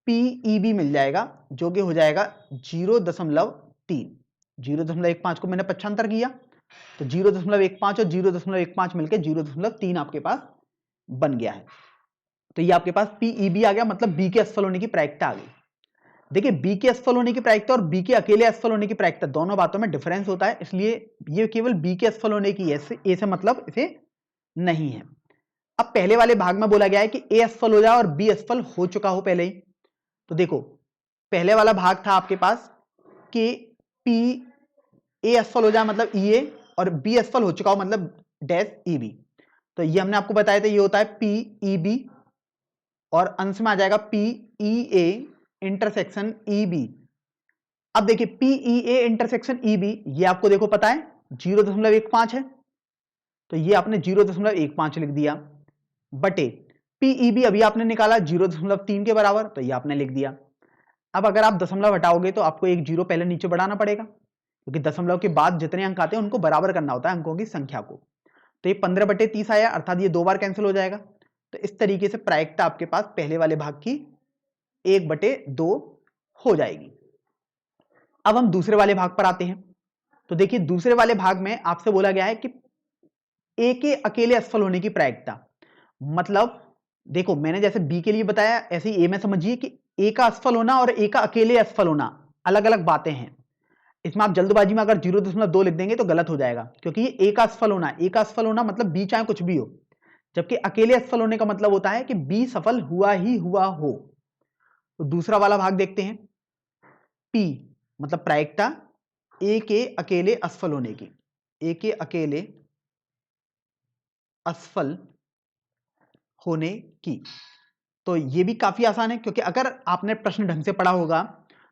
पीईबी मिल जाएगा जो कि हो जाएगा 0.3। 0.15 को मैंने पक्षांतर किया तो 0.15 और 0.15 मिलकर 0.3 आपके पास बन गया है। तो ये आपके पास पीईबी आ गया, मतलब बी के असफल होने की प्रायिकता आ गई। देखिए बी के असफल होने की प्रायिकता और बी के अकेले असफल होने की प्रायिकता दोनों बातों में डिफरेंस होता है, इसलिए ये केवल बी के असफल होने की है, ए से मतलब इसे नहीं है। अब पहले वाले भाग में बोला गया है कि ए असफल हो जाए और बी असफल हो चुका हो पहले ही। तो देखो पहले वाला भाग था आपके पास कि पी ए असफल हो जाए मतलब ई ए, और बी असफल हो चुका हो मतलब डैश ई बी। तो ये हमने आपको बताया था, ये होता है पी ई बी और अंश में आ जाएगा P E A intersection E B. अब देखिए P E A intersection E B ये आपको देखो पता है 0.15 है, तो ये आपने 0.15 लिख दिया, बटे पीईबी अभी आपने निकाला 0.3 के बराबर, तो ये आपने लिख दिया। अब अगर आप दशमलव हटाओगे तो आपको एक जीरो पहले नीचे बढ़ाना पड़ेगा, क्योंकि दशमलव के बाद जितने अंक आते हैं उनको बराबर करना होता है अंकों की संख्या को। तो ये 15/30 आया, अर्थात ये 2 बार कैंसिल हो जाएगा। तो इस तरीके से प्रायिकता आपके पास पहले वाले भाग की 1/2 हो जाएगी। अब हम दूसरे वाले भाग पर आते हैं। तो देखिए दूसरे वाले भाग में आपसे बोला गया है कि ए के अकेले असफल होने की प्रायिकता, मतलब देखो मैंने जैसे बी के लिए बताया ऐसे ही ए में समझिए कि ए का असफल होना और ए का अकेले असफल होना अलग अलग बातें हैं। इसमें आप जल्दबाजी में अगर 0.2 लिख देंगे तो गलत हो जाएगा, क्योंकि ये ए का असफल होना, ए का असफल होना मतलब बी चाहे कुछ भी हो, जबकि अकेले असफल होने का मतलब होता है कि बी सफल हुआ ही हुआ हो। तो दूसरा वाला भाग देखते हैं, पी मतलब प्रायिकता ए के अकेले असफल होने की, ए के अकेले असफल होने की। तो ये भी काफी आसान है, क्योंकि अगर आपने प्रश्न ढंग से पढ़ा होगा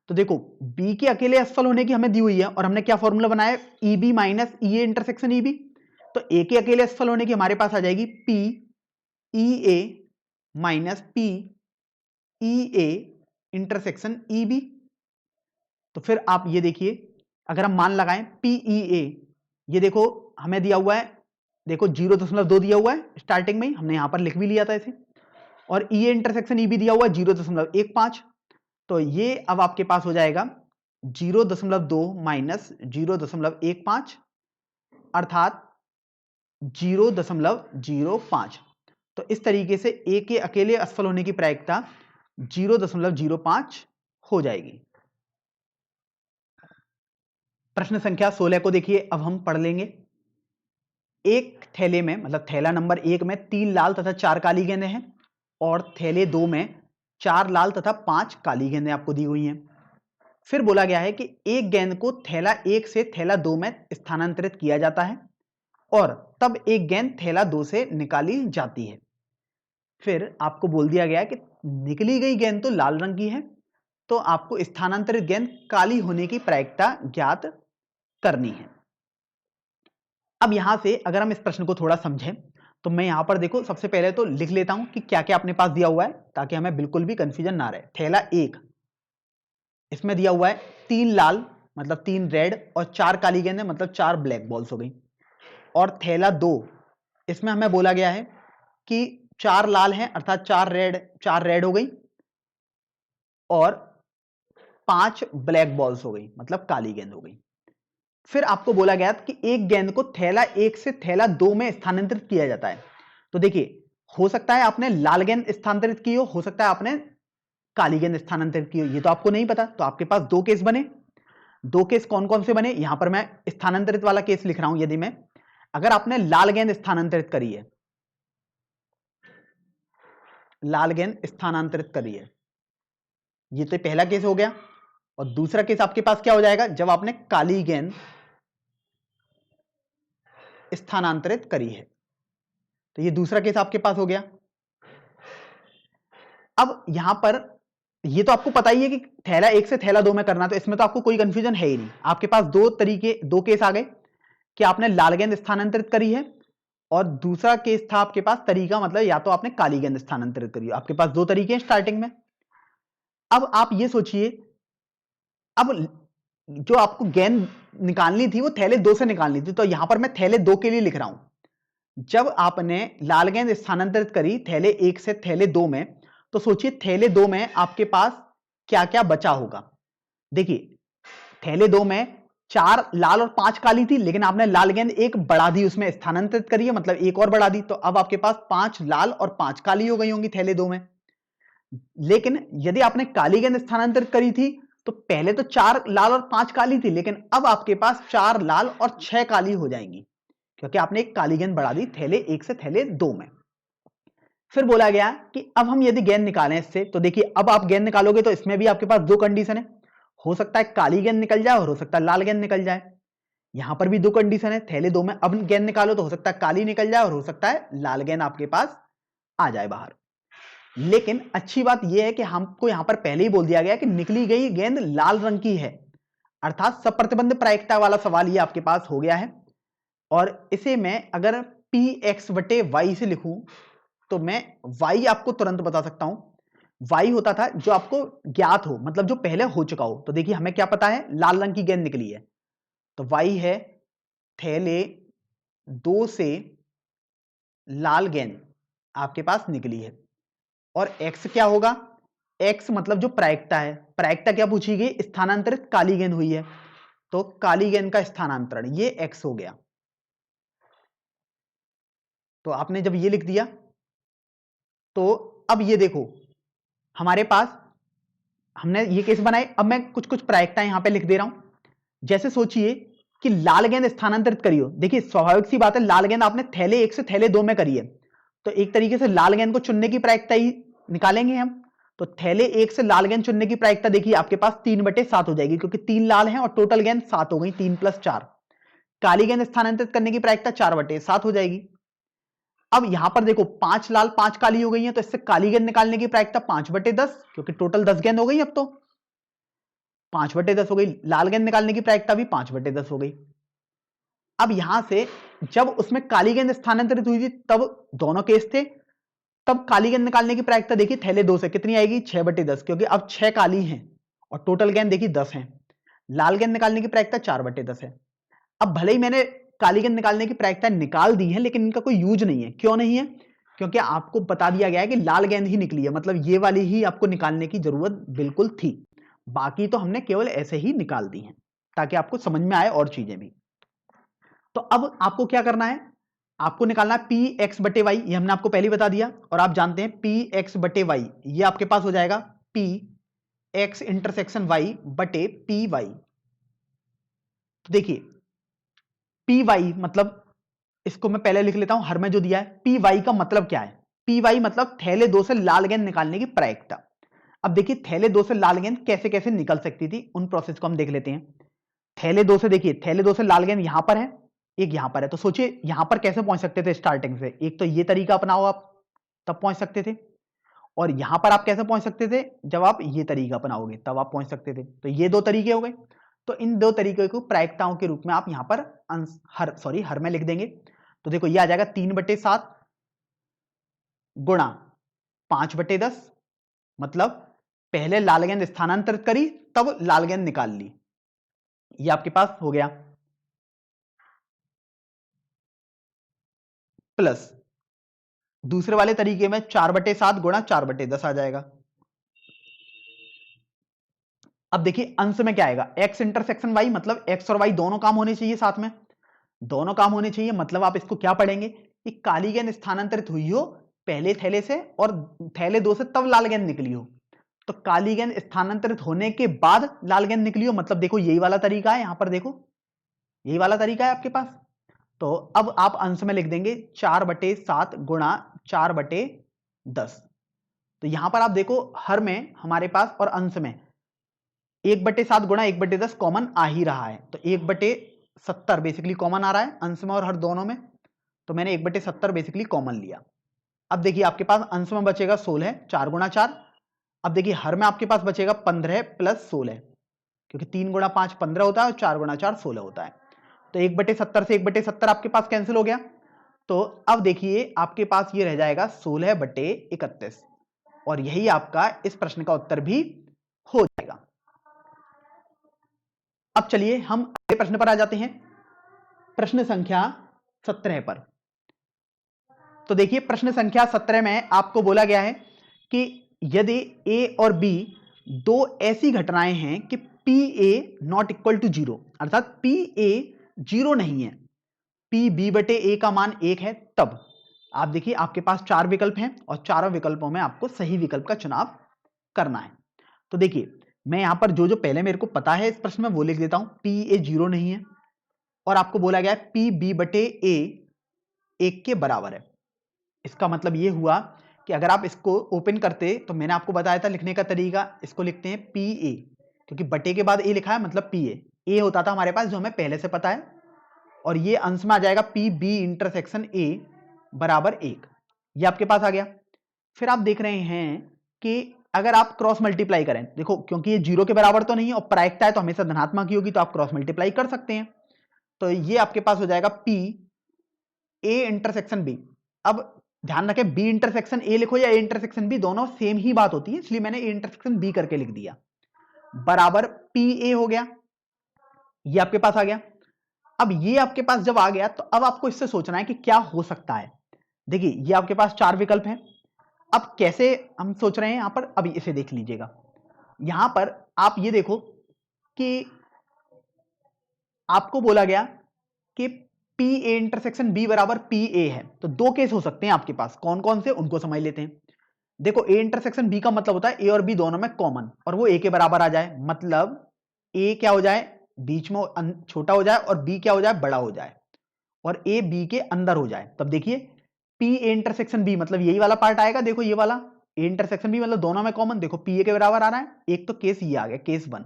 तो देखो बी के अकेले असफल होने की हमें दी हुई है और हमने क्या फॉर्मूला बनाया, E B minus E A intersection E B. तो ए के अकेले असफल होने की हमारे पास आ जाएगी P E A minus P E A intersection E B. तो फिर आप ये देखिए, अगर हम मान लगाएं पी ई ए, ये देखो हमें दिया हुआ है, देखो 0.2 दिया हुआ है स्टार्टिंग में ही, हमने यहां पर लिख भी लिया था इसे, और ई ए इंटरसेक्शन ई बी दिया हुआ है 0.15। तो ये अब आपके पास हो जाएगा 0.2 माइनस 0.15 अर्थात 0.05। तो इस तरीके से ए के अकेले असफल होने की प्रायिकता 0.05 हो जाएगी। प्रश्न संख्या 16 को देखिए, अब हम पढ़ लेंगे। एक थैले में, मतलब थैला नंबर 1 में 3 लाल तथा 4 काली गेंदें हैं और थैले 2 में 4 लाल तथा 5 काली गेंदें आपको दी हुई हैं। फिर बोला गया है कि एक गेंद को थैला 1 से थैला 2 में स्थानांतरित किया जाता है और तब एक गेंद थैला 2 से निकाली जाती है। फिर आपको बोल दिया गया है कि निकली गई गेंद तो लाल रंग की है, तो आपको स्थानांतरित गेंद काली होने की प्रायिकता ज्ञात करनी है। अब यहां से अगर हम इस प्रश्न को थोड़ा समझें तो मैं यहां पर देखो सबसे पहले तो लिख लेता हूं कि क्या क्या अपने पास दिया हुआ है, ताकि हमें बिल्कुल भी कंफ्यूजन ना रहे। थैला 1, इसमें दिया हुआ है 3 लाल मतलब 3 रेड और 4 काली गेंदें मतलब 4 ब्लैक बॉल्स हो गई। और थैला 2, इसमें हमें बोला गया है कि 4 लाल हैं अर्थात 4 रेड हो गई और 5 ब्लैक बॉल्स हो गई मतलब काली गेंद हो गई। फिर आपको बोला गया कि एक गेंद को थैला 1 से थैला 2 में स्थानांतरित किया जाता है। तो देखिए, हो सकता है आपने लाल गेंद स्थानांतरित की हो सकता है आपने काली गेंद स्थानांतरित की हो, ये तो आपको नहीं पता। तो आपके पास 2 केस बने। 2 केस कौन कौन से बने, यहां पर मैं स्थानांतरित वाला केस लिख रहा हूं। यदि मैं, अगर आपने लाल गेंद स्थानांतरित करी है, लाल गेंद स्थानांतरित करी है, ये तो पहला केस हो गया। और दूसरा केस आपके पास क्या हो जाएगा, जब आपने काली गेंद स्थानांतरित करी है। तो ये दूसरा केस आपके पास हो गया। अब यहां पर ये तो आपको पता ही है कि थैला 1 से थैला 2 में करना, तो इसमें तो आपको कोई कंफ्यूजन है ही नहीं। आपके पास 2 केस आ गए कि आपने लाल गेंद स्थानांतरित करी है और दूसरा केस था आपके पास तरीका, मतलब या तो आपने काली गेंद स्थानांतरित करी है। आपके पास 2 तरीके हैं स्टार्टिंग में। अब आप ये सोचिए, अब जो आपको गेंद निकालनी थी वो थैले 2 से निकालनी थी, तो यहां पर मैं थैले 2 के लिए लिख रहा हूं। जब आपने लाल गेंद स्थानांतरित करी थैले 1 से थैले 2 में, तो सोचिए थैले 2 में आपके पास क्या क्या बचा होगा। देखिए, थैले 2 में 4 लाल और 5 काली थी, लेकिन आपने लाल गेंद एक बढ़ा दी, उसमें स्थानांतरित करी है, मतलब एक और बढ़ा दी। तो अब आपके पास 5 लाल और 5 काली हो गई होंगी थैले 2 में। लेकिन यदि आपने काली गेंद स्थानांतरित करी थी तो पहले तो 4 लाल और 5 काली थी, लेकिन अब आपके पास 4 लाल और 6 काली हो जाएंगी, क्योंकि आपने एक काली गेंद बढ़ा दी थैले 1 से थैले 2 में। फिर बोला गया कि अब हम यदि गेंद निकालें इससे, तो देखिए अब आप गेंद निकालोगे तो इसमें भी आपके पास 2 कंडीशन है। हो सकता है काली गेंद निकल जाए और हो सकता है लाल गेंद निकल जाए। यहां पर भी 2 कंडीशन है। थैले 2 में अब गेंद निकालो तो हो सकता है काली निकल जाए और हो सकता है लाल गेंद आपके पास आ जाए बाहर। लेकिन अच्छी बात यह है कि हमको यहां पर पहले ही बोल दिया गया कि निकली गई गेंद लाल रंग की है, अर्थात सप्रतिबंध प्रायिकता वाला सवाल ये आपके पास हो गया है। और इसे मैं अगर पी एक्स बटे वाई से लिखूं तो मैं वाई आपको तुरंत बता सकता हूं। वाई होता था जो आपको ज्ञात हो, मतलब जो पहले हो चुका हो। तो देखिए हमें क्या पता है, लाल रंग की गेंद निकली है, तो वाई है थैले 2 से लाल गेंद आपके पास निकली है। और x क्या होगा, x मतलब जो प्रायिकता है। प्रायिकता क्या पूछी गई, स्थानांतरित काली गेंद हुई है, तो काली गेंद का स्थानांतरण ये x हो गया। तो आपने जब ये लिख दिया तो अब ये देखो हमारे पास हमने ये केस बनाए। अब मैं कुछ कुछ प्रायिकता यहां पे लिख दे रहा हूं। जैसे सोचिए कि लाल गेंद स्थानांतरित करियो, देखिए स्वाभाविक सी बात है, लाल गेंद आपने थैले 1 से थैले 2 में करी है, तो एक तरीके से लाल गेंद को चुनने की प्रायिकता ही निकालेंगे हम। तो थैले 1 से लाल गेंद चुनने की प्रायिकता देखिए आपके पास 3/7 हो जाएगी, क्योंकि 3 लाल हैं और टोटल गेंद 7 हो गई, 3 + 4। काली गेंद स्थानांतरित करने की प्रायिकता 4/7 हो जाएगी। अब यहां पर देखो 5 लाल 5 काली हो गई है, तो इससे काली गेंद निकालने की प्रायिकता 5/10, क्योंकि टोटल 10 गेंद हो गई। अब तो 5/10 हो गई, लाल गेंद निकालने की प्रायिकता भी 5/10 हो गई। अब यहां से जब उसमें काली गेंद स्थानांतरित हुई थी तब दोनों केस थे, तब काली गेंद निकालने की प्रायिकता देखिए थैले 2 से कितनी आएगी, 6/10, क्योंकि अब 6 काली हैं और टोटल गेंद देखिए 10 हैं। लाल गेंद निकालने की प्रायिकता 4/10 है। अब भले ही मैंने काली गेंद निकालने की प्रायिकता निकाल दी है, लेकिन इनका कोई यूज नहीं है। क्यों नहीं है? क्योंकि आपको बता दिया गया है कि लाल गेंद ही निकली है, मतलब ये वाली ही आपको निकालने की जरूरत बिल्कुल थी। बाकी तो हमने केवल ऐसे ही निकाल दी हैं, ताकि आपको समझ में आए और चीजें भी। तो अब आपको क्या करना है, आपको निकालना है पी एक्स बटे वाई, ये हमने आपको पहले ही बता दिया, और आप जानते हैं पी एक्स बटे वाई ये आपके पास हो जाएगा पी एक्स इंटरसेक्शन वाई बटे पी वाई। तो देखिए पी वाई मतलब, इसको मैं पहले लिख लेता हूं, हर में जो दिया है पी वाई का मतलब क्या है, पी वाई मतलब थैले 2 से लाल गेंद निकालने की प्रायिकता। अब देखिए थैले 2 से लाल गेंद कैसे कैसे निकल सकती थी, उन प्रोसेस को हम देख लेते हैं। थैले 2 से देखिए, थैले 2 से लाल गेंद यहां पर है, एक यहां पर है, तो सोचिए यहां पर कैसे पहुंच सकते थे स्टार्टिंग से। एक तो ये तरीका अपनाओ आप, तब पहुंच सकते थे, और यहां पर आप कैसे पहुंच सकते थे, जब आप ये तरीका अपनाओगे तब आप पहुंच सकते थे। तो ये दो तरीके हो गए। तो इन दो तरीके को प्रायिकताओं के रूप में आप यहां पर हर में लिख देंगे। तो देखो ये आ जाएगा 3/7 गुणा 5/10, मतलब पहले लाल गेंद स्थानांतरित करी तब लाल गेंद निकाल ली, ये आपके पास हो गया, प्लस दूसरे वाले तरीके में 4/7 गुणा 4/10 आ जाएगा। अब देखिए अंश में क्या आएगा, x इंटरसेक्शन y, मतलब x और y दोनों काम होने चाहिए साथ में, दोनों काम होने चाहिए। मतलब आप इसको क्या पढ़ेंगे कि काली गेंद स्थानांतरित हुई हो पहले थैले से और थैले 2 से तब लाल गेंद निकली हो, तो काली गेंद स्थानांतरित होने के बाद लाल गेंद निकली हो, मतलब देखो यही वाला तरीका है, यहां पर देखो यही वाला तरीका है आपके पास। तो अब आप अंश में लिख देंगे 4/7 गुणा 4/10। तो यहां पर आप देखो हर में हमारे पास और अंश में 1/7 गुणा 1/10 कॉमन आ ही रहा है, तो 1/70 बेसिकली कॉमन आ रहा है अंश में और हर दोनों में, तो मैंने 1/70 बेसिकली कॉमन लिया। अब देखिए आपके पास अंश में बचेगा 16, 4 गुणा 4। अब देखिए हर में आपके पास बचेगा 15 + 16, क्योंकि 3 गुणा 5 15 होता है और 4 गुणा 4 16 होता है। तो 1/70 से 1/70 आपके पास कैंसिल हो गया। तो अब देखिए आपके पास ये रह जाएगा 16/31, और यही आपका इस प्रश्न का उत्तर भी हो जाएगा। अब चलिए हम अगले प्रश्न पर आ जाते हैं, प्रश्न संख्या 17 पर। तो देखिए प्रश्न संख्या 17 में आपको बोला गया है कि यदि ए और बी दो ऐसी घटनाएं हैं कि P A not equal to 0, अर्थात पी ए 0 नहीं है, पी बी बटे ए का मान 1 है, तब आप देखिए आपके पास 4 विकल्प हैं और चारों विकल्पों में आपको सही विकल्प का चुनाव करना है। तो देखिए मैं यहां पर जो जो पहले मेरे को पता है इस प्रश्न में वो लिख देता हूं। पी ए 0 नहीं है, और आपको बोला गया है पी बी बटे ए 1 के बराबर है। इसका मतलब ये हुआ कि अगर आप इसको ओपन करते, तो मैंने आपको बताया था लिखने का तरीका, इसको लिखते हैं पी ए, क्योंकि बटे के बाद ए लिखा है मतलब पी ए होता था हमारे पास, जो हमें पहले से पता है, और ये अंश में आ जाएगा पी बी इंटरसेक्शन ए बराबर 1, ये आपके पास आ गया। फिर आप देख रहे हैं कि अगर आप क्रॉस मल्टीप्लाई करें, देखो क्योंकि ये 0 के बराबर तो नहीं है और प्रायिकता है तो हमेशा धनात्मक ही होगी, तो आप क्रॉस मल्टीप्लाई कर सकते हैं। तो ये आपके पास हो जाएगा पी ए इंटरसेक्शन बी। अब ध्यान रखें बी इंटरसेक्शन ए लिखो या ए इंटरसेक्शन बी, दोनों सेम ही बात होती है, इसलिए मैंने ए इंटरसेक्शन बी करके लिख दिया, बराबर पी ए हो गया, ये आपके पास आ गया। अब ये आपके पास जब आ गया, तो अब आपको इससे सोचना है कि क्या हो सकता है। देखिए ये आपके पास 4 विकल्प हैं, अब कैसे हम सोच रहे हैं यहां पर, अभी इसे देख लीजिएगा। यहां पर आप ये देखो कि आपको बोला गया कि पी ए इंटरसेक्शन बी बराबर पी ए है, तो दो केस हो सकते हैं आपके पास, कौन कौन से उनको समझ लेते हैं। देखो ए इंटरसेक्शन बी का मतलब होता है ए और बी दोनों में कॉमन, और वो ए के बराबर आ जाए, मतलब ए क्या हो जाए बीच में छोटा हो जाए और बी क्या हो जाए, बड़ा हो जाए, और ए बी के अंदर हो जाए, तब देखिए पी ए इंटरसेक्शन बी मतलब यही वाला पार्ट आएगा। देखो ये वाला ए इंटरसेक्शन बी मतलब दोनों में कॉमन, देखो पी ए के बराबर आ रहा है। एक तो केस ये आ गया, केस 1।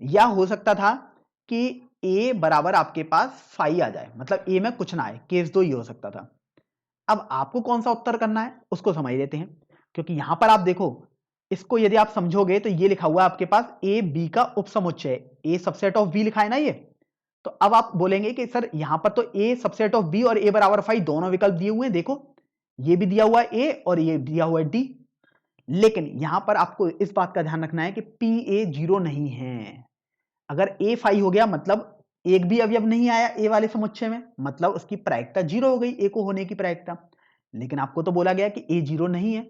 या हो सकता था कि ए बराबर आपके पास फाई आ जाए, मतलब ए में कुछ ना आए, केस 2 ये हो सकता था। अब आपको कौन सा उत्तर करना है उसको समझ लेते हैं, क्योंकि यहां पर आप देखो इसको यदि आप समझोगे तो ये लिखा हुआ है आपके पास ए बी का उपसमुच्चय, ए सबसेट ऑफ बी लिखा है ना ये। तो अब आप बोलेंगे कि सर यहां पर तो ए सबसेट ऑफ बी और ए बराबर फाई दोनों विकल्प दिए हुए हैं, देखो ये भी दिया हुआ है ए और ये दिया हुआ है डी। लेकिन यहां पर आपको इस बात का ध्यान रखना है कि पी ए 0 नहीं है। अगर ए फाई हो गया मतलब एक भी अवयव नहीं आया ए वाले समुच्चय में, मतलब उसकी प्रायिकता 0 हो गई, ए को होने की प्रायिकता। लेकिन आपको तो बोला गया कि ए 0 नहीं है,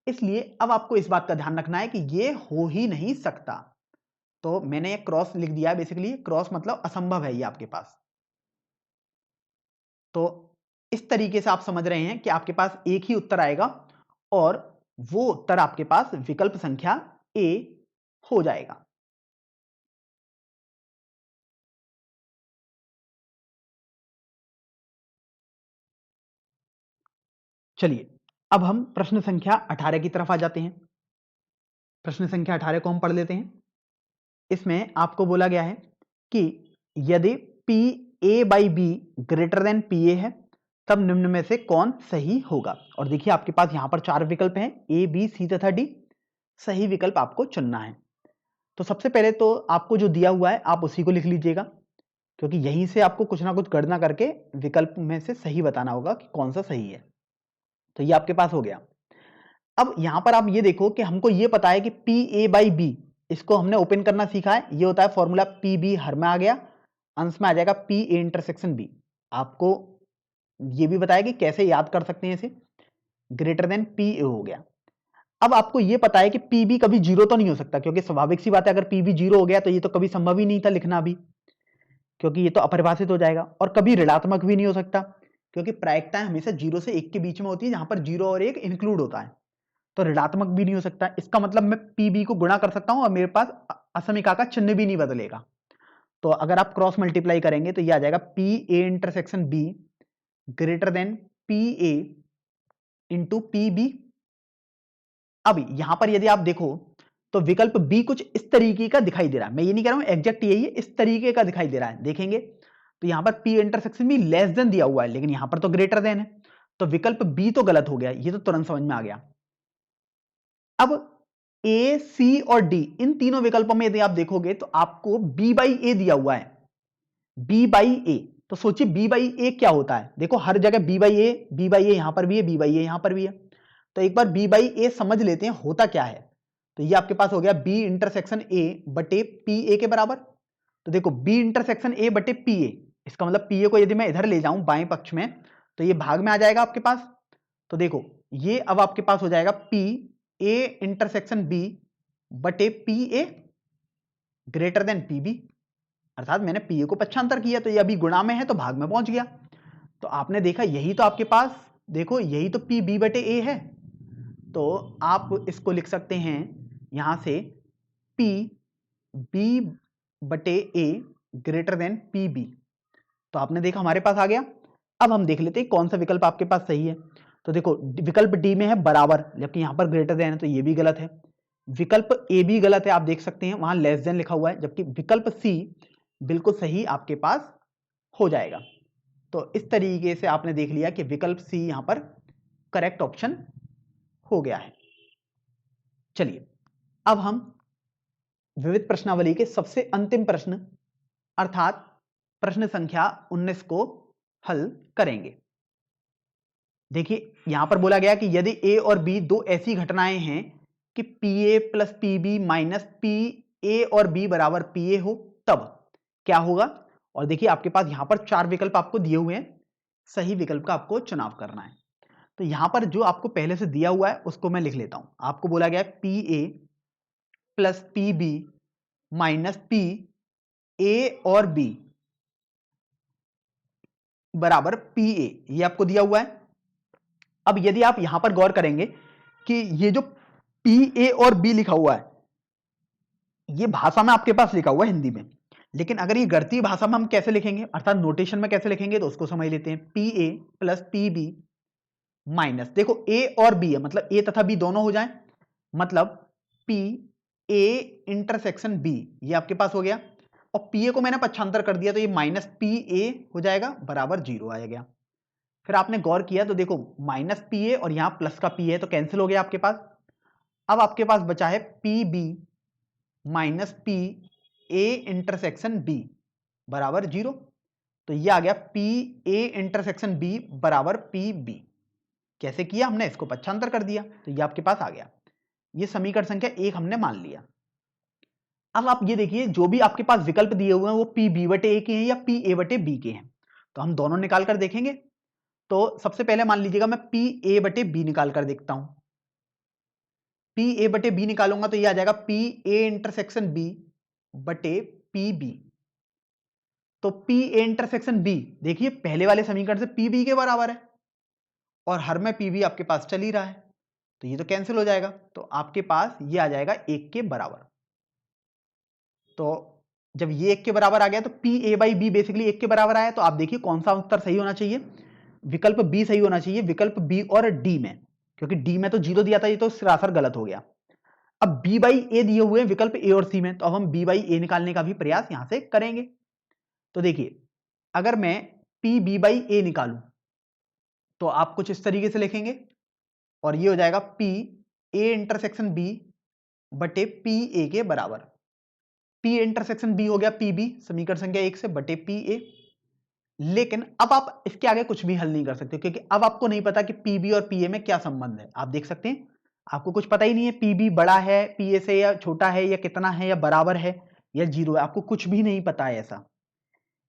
इसलिए अब आपको इस बात का ध्यान रखना है कि ये हो ही नहीं सकता। तो मैंने एक क्रॉस लिख दिया है, बेसिकली क्रॉस मतलब असंभव है ये आपके पास। तो इस तरीके से आप समझ रहे हैं कि आपके पास एक ही उत्तर आएगा और वो उत्तर आपके पास विकल्प संख्या ए हो जाएगा। चलिए अब हम प्रश्न संख्या 18 की तरफ आ जाते हैं। प्रश्न संख्या 18 को हम पढ़ लेते हैं। इसमें आपको बोला गया है कि यदि P A by B greater than P ए है तब निम्न में से कौन सही होगा। और देखिए आपके पास यहां पर 4 विकल्प हैं, ए बी सी तथा डी। सही विकल्प आपको चुनना है। तो सबसे पहले तो आपको जो दिया हुआ है आप उसी को लिख लीजिएगा, क्योंकि यहीं से आपको कुछ ना कुछ गणना करके विकल्प में से सही बताना होगा कि कौन सा सही है। तो ये आपके पास हो गया। अब यहां पर आप ये देखो कि हमको ये पता है कि पी ए बाई बी, इसको हमने ओपन करना सीखा है। ये होता है फॉर्मूला पी बी, हर में आ गया, अंश में आ जाएगा पी ए इंटरसेक्शन बी। आपको ये भी बताया कि कैसे याद कर सकते हैं इसे, ग्रेटर देन पी ए हो गया। अब आपको ये पता है कि पी बी कभी 0 तो नहीं हो सकता, क्योंकि स्वाभाविक सी बात है, अगर पी बी 0 हो गया तो ये तो कभी संभव ही नहीं था लिखना भी, क्योंकि ये तो अपरिभाषित हो जाएगा। और कभी ऋणात्मक भी नहीं हो सकता, क्योंकि प्रायिकताएं हमेशा 0 से 1 के बीच में होती है, जहां पर 0 और 1 इंक्लूड होता है। तो ऋणात्मक भी नहीं हो सकता। इसका मतलब मैं पी बी को गुणा कर सकता हूं और मेरे पास असमीका का चिन्ह भी नहीं बदलेगा। तो अगर आप क्रॉस मल्टीप्लाई करेंगे तो ये आ जाएगा P A intersection B greater than P A into P B. अब यहां पर यदि आप देखो तो विकल्प बी कुछ इस तरीके का दिखाई दे रहा है। मैं ये नहीं कह रहा हूं एग्जैक्ट यही है, इस तरीके का दिखाई दे रहा है। देखेंगे तो यहां पर P intersection be less than दिया हुआ है, लेकिन यहां पर तो ग्रेटर देन है, तो विकल्प बी तो गलत हो गया। ये तो तुरंत समझ में आ गया। अब ए सी और डी, इन तीनों विकल्पों में यदि आप देखोगे तो आपको बी बाई ए दिया हुआ है, बी बाई ए। तो सोचिए बी बाई ए क्या होता है। देखो हर जगह B by A, B by A यहां पर भी है, बी बाई ए यहां पर भी है। तो एक बार बी बाई ए समझ लेते हैं होता क्या है। तो ये आपके पास हो गया बी इंटरसेक्शन ए बटे पी ए के बराबर। तो देखो बी इंटरसेक्शन ए बटे पी ए, इसका मतलब पी ए को यदि मैं इधर ले जाऊं बाएं पक्ष में तो ये भाग में आ जाएगा आपके पास। तो देखो ये अब आपके पास हो जाएगा पी ए इंटरसेक्शन बी बटे P A greater than P B, अर्थात मैंने पी ए को पक्षांतर किया तो ये अभी गुणा में है तो भाग में पहुंच गया। तो आपने देखा यही तो आपके पास, देखो यही तो पी बी बटे ए है। तो आप इसको लिख सकते हैं यहां से पी बी बटे ए ग्रेटर देन पी बी। तो आपने देखा हमारे पास आ गया। अब हम देख लेते हैं कौन सा विकल्प आपके पास सही है। तो देखो विकल्प डी में है बराबर, जबकि यहां पर ग्रेटर देन है तो ये भी गलत है। विकल्प ए भी गलत है, आप देख सकते हैं वहां लेस देन लिखा हुआ है, जबकि विकल्प सी बिल्कुल सही आपके पास हो जाएगा। तो इस तरीके से आपने देख लिया कि विकल्प सी यहां पर करेक्ट ऑप्शन हो गया है। चलिए अब हम विविध प्रश्नावली के सबसे अंतिम प्रश्न अर्थात प्रश्न संख्या 19 को हल करेंगे। देखिए यहां पर बोला गया कि यदि ए और बी दो ऐसी घटनाएं हैं कि P A plus P B minus P A और बी बराबर पी ए हो तब क्या होगा। और देखिए आपके पास यहां पर 4 विकल्प आपको दिए हुए हैं, सही विकल्प का आपको चुनाव करना है। तो यहां पर जो आपको पहले से दिया हुआ है उसको मैं लिख लेता हूं। आपको बोला गया है P A plus P B minus P A और बी बराबर पी ए, ये आपको दिया हुआ है। अब यदि आप यहां पर गौर करेंगे कि ये जो पी ए और बी लिखा हुआ है ये भाषा में आपके पास लिखा हुआ है हिंदी में, लेकिन अगर ये गणितीय भाषा में हम कैसे लिखेंगे, अर्थात नोटेशन में कैसे लिखेंगे, तो उसको समझ लेते हैं। P A plus P B minus, देखो ए और बी है, मतलब ए तथा बी दोनों हो जाए, मतलब पी ए इंटरसेक्शन बी, ये आपके पास हो गया। और पी ए को मैंने पक्षांतर कर दिया, तो ये माइनस पी ए हो जाएगा, बराबर 0 आ गया। फिर आपने गौर किया तो देखो माइनस पी ए और यहां प्लस का पी है, तो कैंसिल हो गया आपके पास। अब आपके पास बचा है P B minus P A intersection B बराबर 0। तो ये आ गया पी ए इंटरसेक्शन बी बराबर पी बी। कैसे किया हमने, इसको पक्षांतर कर दिया, तो ये आपके पास आ गया। ये समीकरण संख्या 1 हमने मान लिया। अब आप ये देखिए, जो भी आपके पास विकल्प दिए हुए हैं वो पी बी बटे ए के हैं या पी ए बटे बी के हैं, तो हम दोनों निकाल कर देखेंगे। तो सबसे पहले मान लीजिएगा मैं पी ए बटे बी निकाल कर देखता हूं। पी ए बटे बी निकालूंगा तो ये आ जाएगा पी ए इंटरसेक्शन बी बटे पी बी। तो पी ए इंटरसेक्शन बी, देखिए पहले वाले समीकरण से पी बी के बराबर है और हर में पी बी आपके पास चल ही रहा है, तो ये तो कैंसिल हो जाएगा। तो आपके पास ये आ जाएगा 1 के बराबर। तो जब ये 1 के बराबर आ गया तो P A by B basically 1 के बराबर आया, तो आप देखिए कौन सा उत्तर सही होना चाहिए, विकल्प बी सही होना चाहिए, विकल्प बी और डी में, क्योंकि डी में तो 0 दिया था, ये तो सरासर गलत हो गया। अब बी बाई ए दिए हुए हैं विकल्प ए और सी में, तो अब हम बी बाई ए निकालने का भी प्रयास यहां से करेंगे। तो देखिए अगर मैं पी बी बाई ए निकालूं तो आप कुछ इस तरीके से लिखेंगे, और ये हो जाएगा पी ए इंटरसेक्शन बी बटे पी ए के बराबर। पी इंटरसेक्शन बी हो गया पी बी, समीकरण संख्या 1 से, बटे पी ए। लेकिन अब आप इसके आगे कुछ भी हल नहीं कर सकते, क्योंकि अब आपको नहीं पता कि पी बी और पी ए में क्या संबंध है। आप देख सकते हैं आपको कुछ पता ही नहीं है, पी बी बड़ा है पी ए से या छोटा है या कितना है या बराबर है या 0 है, आपको कुछ भी नहीं पता है ऐसा।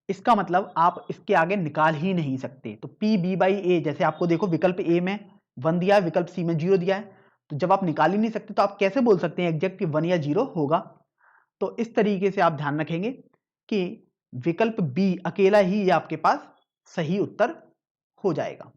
इसका मतलब आप इसके आगे निकाल ही नहीं सकते। तो पी बी बाई ए, जैसे आपको देखो विकल्प ए में 1 दिया है, विकल्प सी में 0 दिया है, तो जब आप निकाल ही नहीं सकते तो आप कैसे बोल सकते हैं एग्जैक्ट कि 1 या 0 होगा। तो इस तरीके से आप ध्यान रखेंगे कि विकल्प बी अकेला ही ये आपके पास सही उत्तर हो जाएगा।